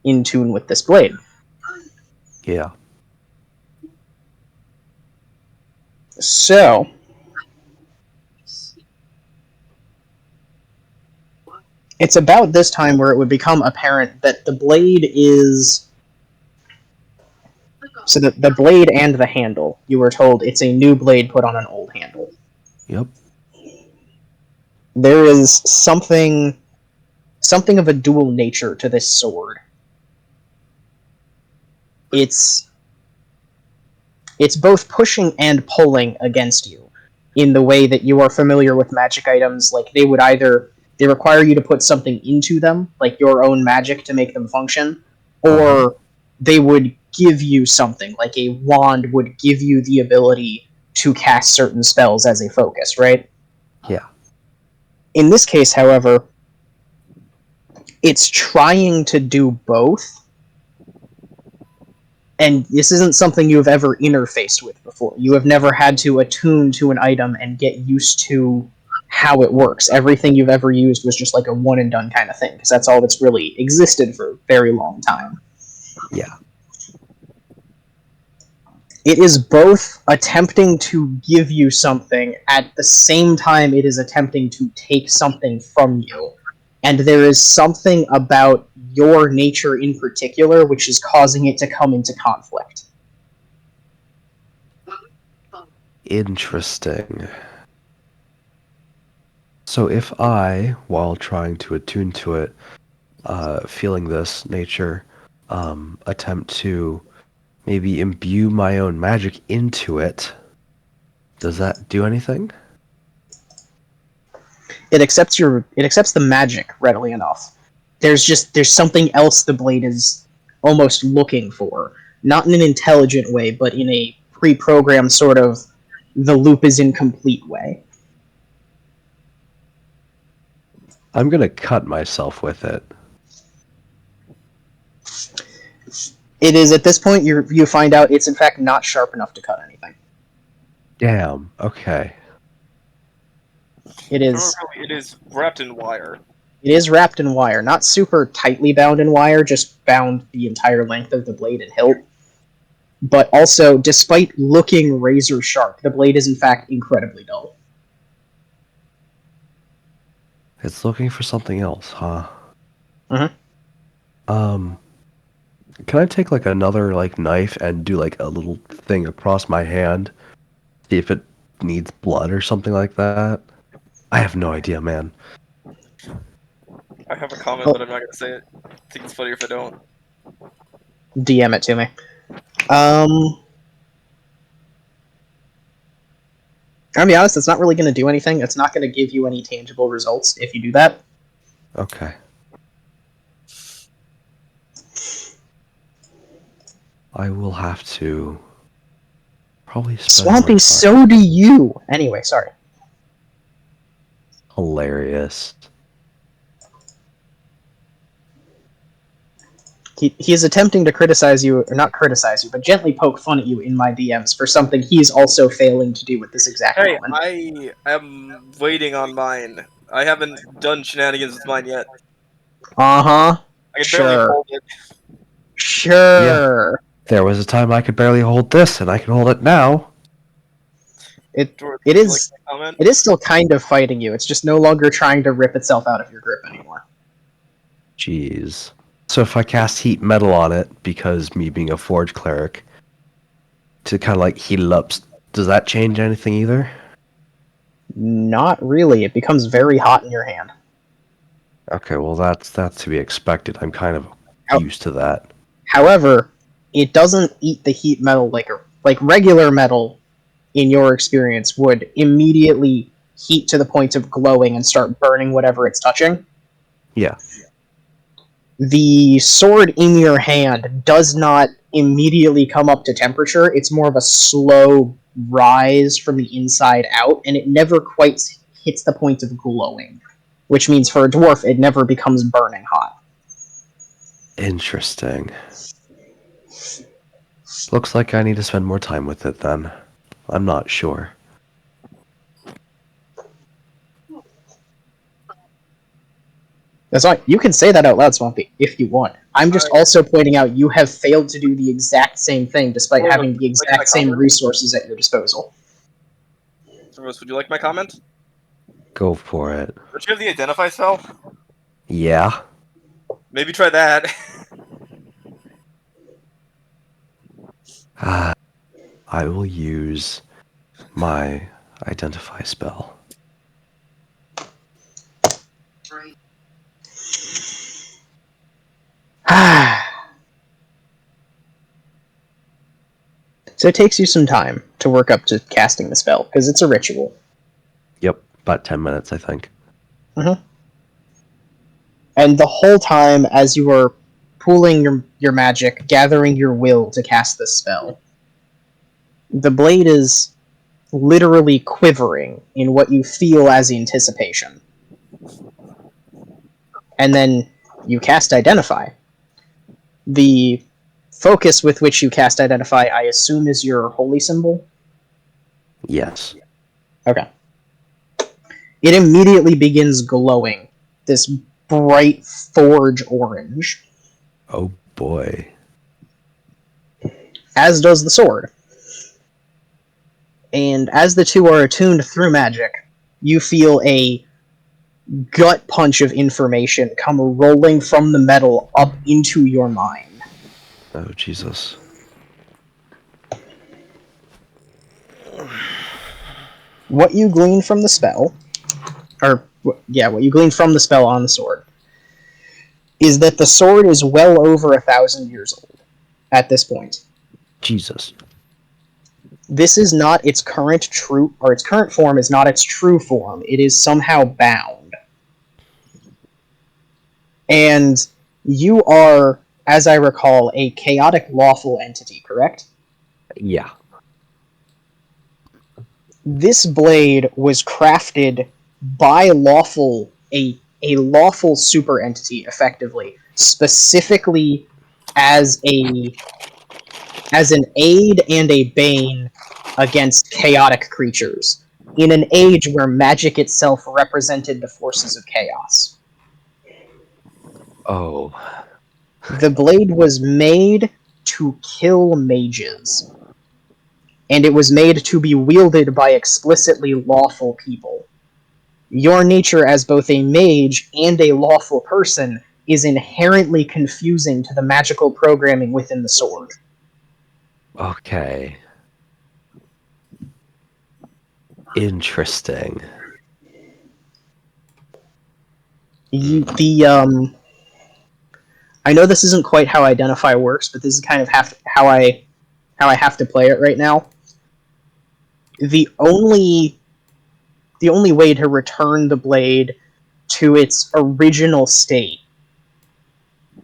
in tune with this blade. Yeah. So, it's about this time where it would become apparent that the blade is... So the blade and the handle, you were told it's a new blade put on an old handle. Yep. There is something something of a dual nature to this sword. It's both pushing and pulling against you in the way that you are familiar with magic items. Like, they require you to put something into them, like your own magic to make them function, or they would give you something, like a wand would give you the ability to cast certain spells as a focus, right? Yeah. In this case, however, it's trying to do both, and this isn't something you've ever interfaced with before. You have never had to attune to an item and get used to how it works. Everything you've ever used was just like a one and done kind of thing, because that's all that's really existed for a very long time. Yeah. It is both attempting to give you something, at the same time it is attempting to take something from you. And there is something about your nature in particular which is causing it to come into conflict. Interesting. So if I, while trying to attune to it, feeling this nature, attempt to maybe imbue my own magic into it, does that do anything? It accepts the magic readily enough. There's something else the blade is almost looking for. Not in an intelligent way, but in a pre-programmed sort of the loop is incomplete way. I'm gonna cut myself with it. It is, at this point, you find out it's in fact not sharp enough to cut anything. Damn, okay. It is wrapped in wire. It is wrapped in wire, not super tightly bound in wire, just bound the entire length of the blade and hilt. But also, despite looking razor sharp, the blade is in fact incredibly dull. It's looking for something else, huh? Mm-hmm. Can I take like another like knife and do like a little thing across my hand? See if it needs blood or something like that? I have no idea, man. I have a comment, but I'm not gonna say it. I think it's funnier if I don't. DM it to me. I'll be honest, it's not really going to do anything. It's not going to give you any tangible results if you do that. Okay. I will have to probably spend Swampy, so do you! Anyway, sorry. Hilarious. He is attempting to criticize you, or not criticize you, but gently poke fun at you in my DMs for something he's also failing to do at this exact moment. I am waiting on mine. I haven't done shenanigans with mine yet. Uh-huh. I can barely hold it. Sure. Yeah. There was a time I could barely hold this, and I can hold it now. It is still kind of fighting you. It's just no longer trying to rip itself out of your grip anymore. Jeez. So if I cast heat metal on it, because me being a forge cleric, to kind of like heat it up, does that change anything either? Not really. It becomes very hot in your hand. Okay, well that's to be expected. I'm kind of used to that. However, it doesn't eat the heat metal like regular metal, in your experience, would immediately heat to the point of glowing and start burning whatever it's touching. Yeah. The sword in your hand does not immediately come up to temperature. It's more of a slow rise from the inside out, and it never quite hits the point of glowing, which means for a dwarf it never becomes burning hot. Interesting. Looks like I need to spend more time with it then. I'm not sure. That's fine. You can say that out loud, Swampy, if you want. I'm just also pointing out you have failed to do the exact same thing despite having the exact same resources at your disposal. Rose, would you like my comment? Go for it. Don't you have the identify spell? Yeah. Maybe try that. I will use my identify spell. So it takes you some time to work up to casting the spell, because it's a ritual. Yep, about 10 minutes, I think. Mm-hmm. And the whole time, as you are pooling your magic, gathering your will to cast this spell, the blade is literally quivering in what you feel as anticipation. And then you cast Identify. The focus with which you cast Identify, I assume, is your holy symbol? Yes. Okay. It immediately begins glowing, this bright forge orange. Oh boy. As does the sword. And as the two are attuned through magic, you feel a gut punch of information come rolling from the metal up into your mind. Oh, Jesus. What you glean from the spell, what you glean from the spell on the sword, is that the sword is well over 1,000 years old at this point. Jesus. This is not its current form is not its true form. It is somehow bound. And you are, as I recall, a chaotic lawful entity, correct? Yeah. This blade was crafted by a lawful super entity, effectively, specifically as an aid and a bane against chaotic creatures, in an age where magic itself represented the forces of chaos. Oh. The blade was made to kill mages, and it was made to be wielded by explicitly lawful people. Your nature as both a mage and a lawful person is inherently confusing to the magical programming within the sword. Okay. Interesting. I know this isn't quite how Identify works, but this is kind of how I have to play it right now. The only way to return the blade to its original state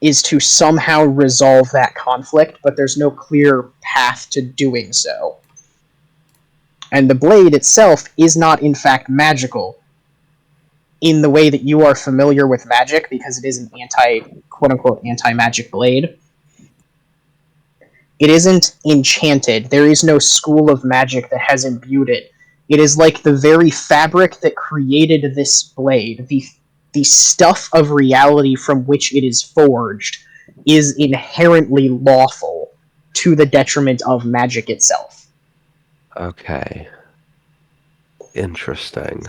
is to somehow resolve that conflict, but there's no clear path to doing so. And the blade itself is not, in fact, magical in the way that you are familiar with magic, because it is an quote-unquote anti-magic blade. It isn't enchanted. There is no school of magic that has imbued it. It is like the very fabric that created this blade, the stuff of reality from which it is forged, is inherently lawful to the detriment of magic itself. Okay. Interesting.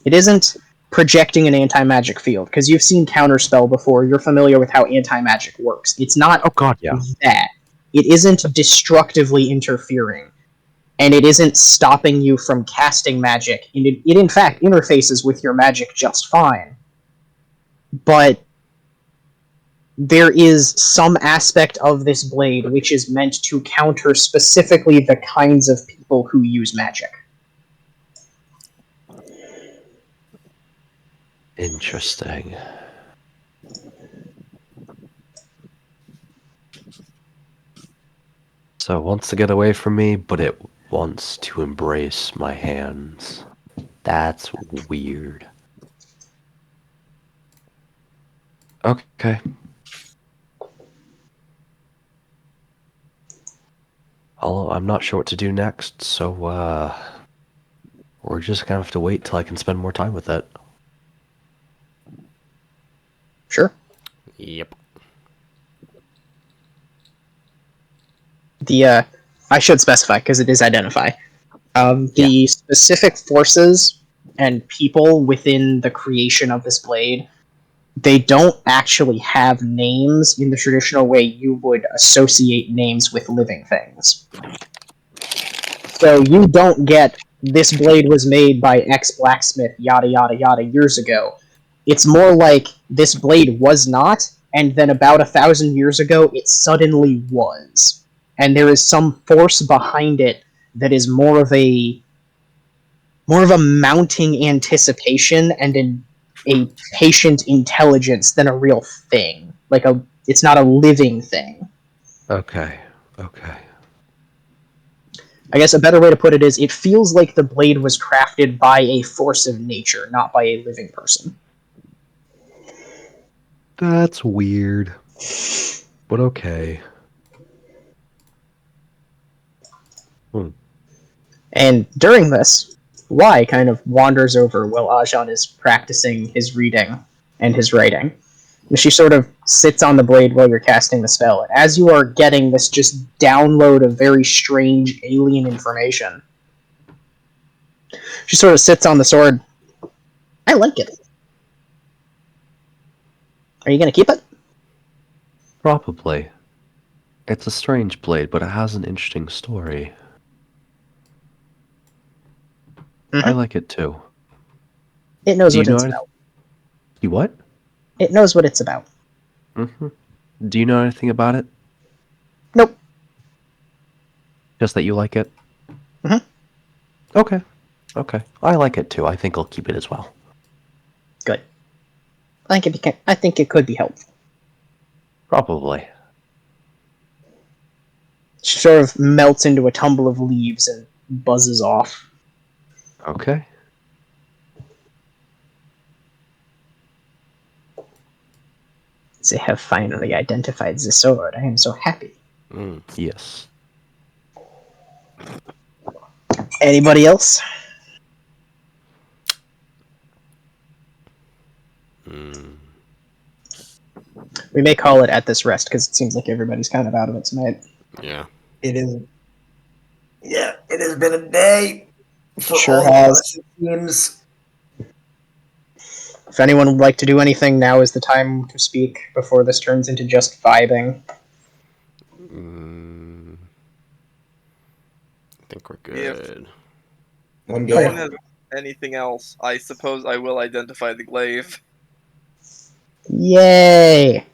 It isn't projecting an anti-magic field, because you've seen Counterspell before, you're familiar with how anti-magic works. It's not that. It isn't destructively interfering, and it isn't stopping you from casting magic. It in fact interfaces with your magic just fine. But there is some aspect of this blade which is meant to counter specifically the kinds of people who use magic. Interesting. So it wants to get away from me, but it wants to embrace my hands. That's weird. Okay. I'm not sure what to do next, so we're just gonna have to wait till I can spend more time with it. Sure. Yep. I should specify, because it is Identify. The specific forces and people within the creation of this blade, they don't actually have names in the traditional way you would associate names with living things. So you don't get, this blade was made by X blacksmith, yada yada yada, years ago. It's more like, this blade was not, and then about 1,000 years ago, it suddenly was. And there is some force behind it that is more of a mounting anticipation and a patient intelligence than a real thing. It's not a living thing. Okay. I guess a better way to put it is, it feels like the blade was crafted by a force of nature, not by a living person. That's weird. But okay. And during this, Y kind of wanders over while Ajahn is practicing his reading and his writing. And she sort of sits on the blade while you're casting the spell. And as you are getting this just download of very strange alien information, she sort of sits on the sword. I like it. Are you going to keep it? Probably. It's a strange blade, but it has an interesting story. Mm-hmm. I like it too. It knows what it's about. You what? It knows what it's about. Mm-hmm. Do you know anything about it? Nope. Just that you like it? Mm-hmm. Okay. I like it too. I think I'll keep it as well. Good. I think it could be helpful. Probably. She sort of melts into a tumble of leaves and buzzes off. Okay. They have finally identified the sword. I am so happy. Yes. Anybody else? We may call it at this rest, because it seems like everybody's kind of out of it tonight. Yeah. It is. Yeah, it has been a day. Sure has. Seems. If anyone would like to do anything, now is the time to speak before this turns into just vibing. I think we're good. If no one has anything else, I suppose I will identify the glaive. Yay!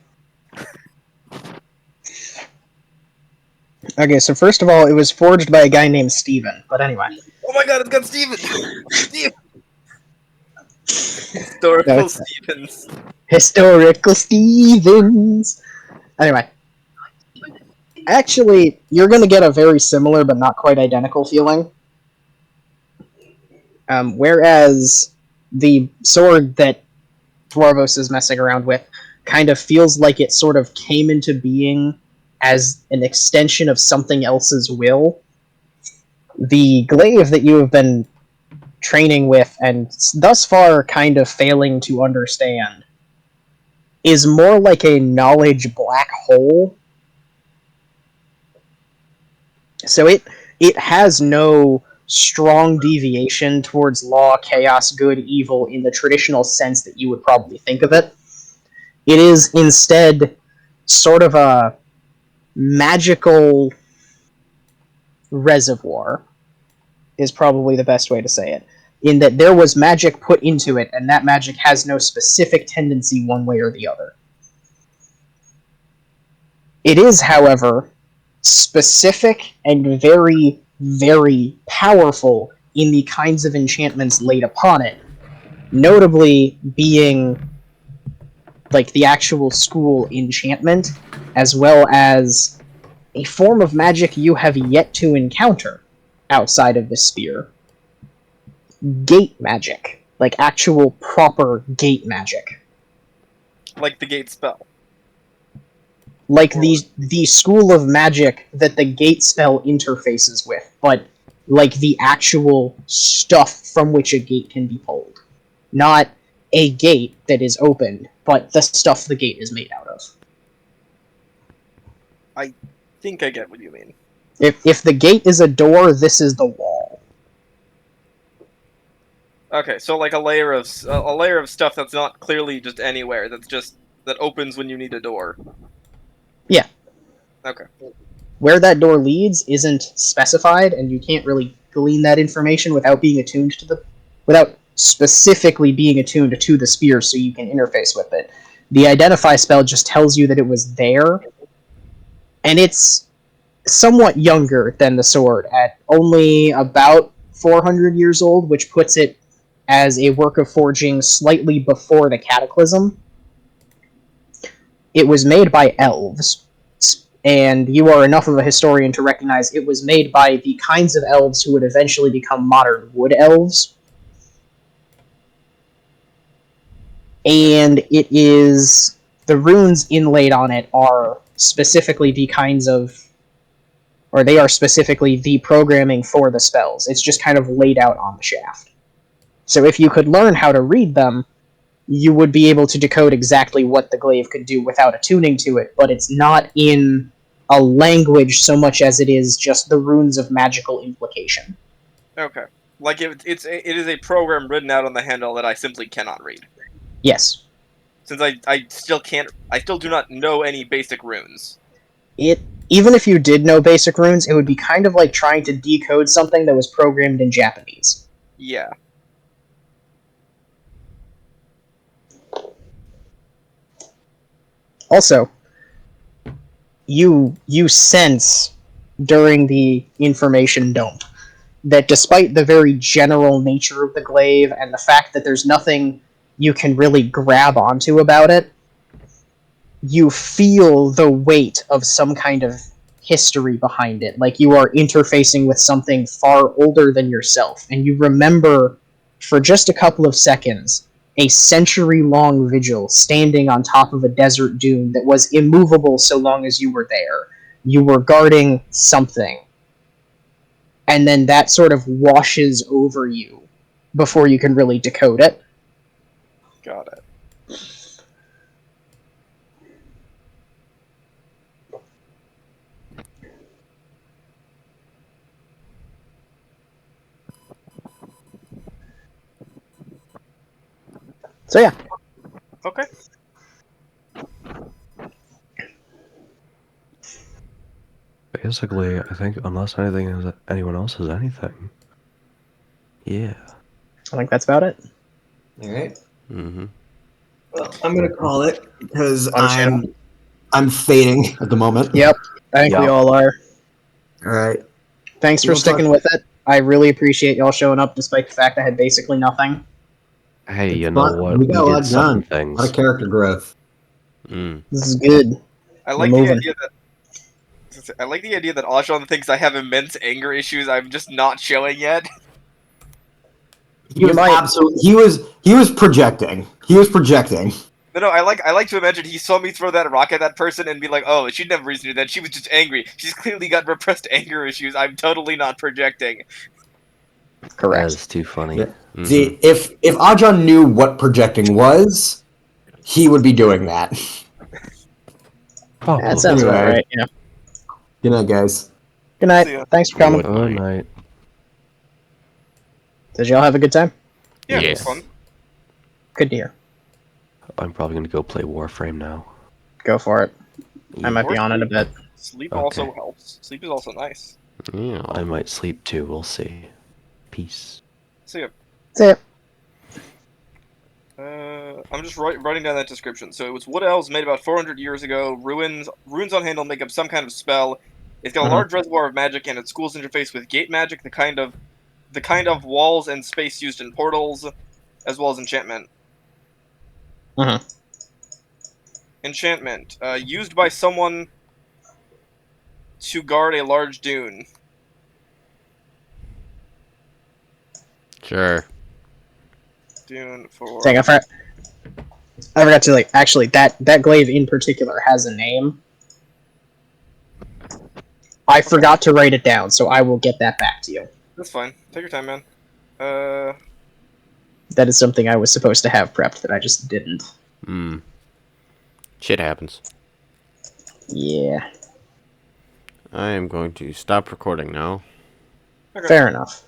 Okay, so first of all, it was forged by a guy named Steven, but anyway. Oh my god, it's got Steven! Steven! Historical Stevens. Historical Stevens! Anyway. Actually, you're going to get a very similar but not quite identical feeling. Whereas the sword that Dwarvos is messing around with kind of feels like it sort of came into being as an extension of something else's will. The glaive that you have been training with and thus far kind of failing to understand is more like a knowledge black hole. So it has no strong deviation towards law, chaos, good, evil in the traditional sense that you would probably think of it. It is instead sort of a magical reservoir, is probably the best way to say it, in that there was magic put into it, and that magic has no specific tendency one way or the other. It is, however, specific and very, very powerful in the kinds of enchantments laid upon it, notably being like the actual school enchantment, as well as a form of magic you have yet to encounter outside of the sphere. Gate magic. Like actual proper gate magic. Like the gate spell. Like the school of magic that the gate spell interfaces with, but like the actual stuff from which a gate can be pulled. Not a gate that is opened, but the stuff the gate is made out of. I think I get what you mean. If the gate is a door, this is the wall. Okay, so like a layer of stuff that's not clearly just anywhere. That opens when you need a door. Yeah. Okay. Where that door leads isn't specified, and you can't really glean that information without specifically being attuned to the sphere so you can interface with it. The identify spell just tells you that it was there, and it's somewhat younger than the sword, at only about 400 years old, which puts it as a work of forging slightly before the Cataclysm. It was made by elves, and you are enough of a historian to recognize it was made by the kinds of elves who would eventually become modern wood elves. And it is... the runes inlaid on it are specifically the kinds of... or they are specifically the programming for the spells. It's just kind of laid out on the shaft. So if you could learn how to read them, you would be able to decode exactly what the glaive could do without attuning to it, but it's not in a language so much as it is just the runes of magical implication. Okay. Like, it is a program written out on the handle that I simply cannot read. Yes. Since I still do not know any basic runes. Even if you did know basic runes, it would be kind of like trying to decode something that was programmed in Japanese. Yeah. Also, you sense during the information dump that despite the very general nature of the glaive and the fact that there's nothing you can really grab onto about it, you feel the weight of some kind of history behind it, like you are interfacing with something far older than yourself, and you remember for just a couple of seconds a century-long vigil standing on top of a desert dune that was immovable so long as you were there. You were guarding something. And then that sort of washes over you before you can really decode it. Got it. So yeah. Okay. Basically, I think unless anyone else has anything. Yeah. I think that's about it. Alright. Mm-hmm. Well, I'm gonna call it because Understandable. I'm fading at the moment. Yep. I think we all are. Alright. Thanks for sticking with it. I really appreciate y'all showing up despite the fact I had basically nothing. Hey, It's you know fun. what? We got a lot did done. some A lot of things. character growth. Mm. This is good. I like We're the moving. idea that Ajon thinks I have immense anger issues I'm just not showing yet. He was projecting. He was projecting. No, I like to imagine he saw me throw that rock at that person and be like, oh, she didn't have reason to do that. She was just angry. She's clearly got repressed anger issues. I'm totally not projecting. Correct. That is too funny. Yeah. Mm-hmm. See, if Ajon knew what projecting was, he would be doing that. Probably. That sounds about Anyway. right, yeah. Good night, guys. Good night. See ya. Thanks for coming. Good Good night. Did y'all have a good time? Yeah, Yes. it's fun. Good to hear. I'm probably gonna go play Warframe now. Go for it. I might be Or on it a bit. Sleep Okay. also helps. Sleep is also nice. Yeah. I might sleep too. We'll see. Peace. See ya. That's it. I'm just writing down that description. So it was wood elves made about 400 years ago. Runes on handle make up some kind of spell. It's got a large reservoir of magic, and its schools interface with gate magic, the kind of walls and space used in portals, as well as enchantment. Enchantment used by someone to guard a large dune. Sure. Dune for. Dang, I forgot to actually that glaive in particular has a name. I forgot to write it down, so I will get that back to you. That's fine. Take your time, man. That is something I was supposed to have prepped that I just didn't. Mm. Shit happens. Yeah. I am going to stop recording now. Okay. Fair enough.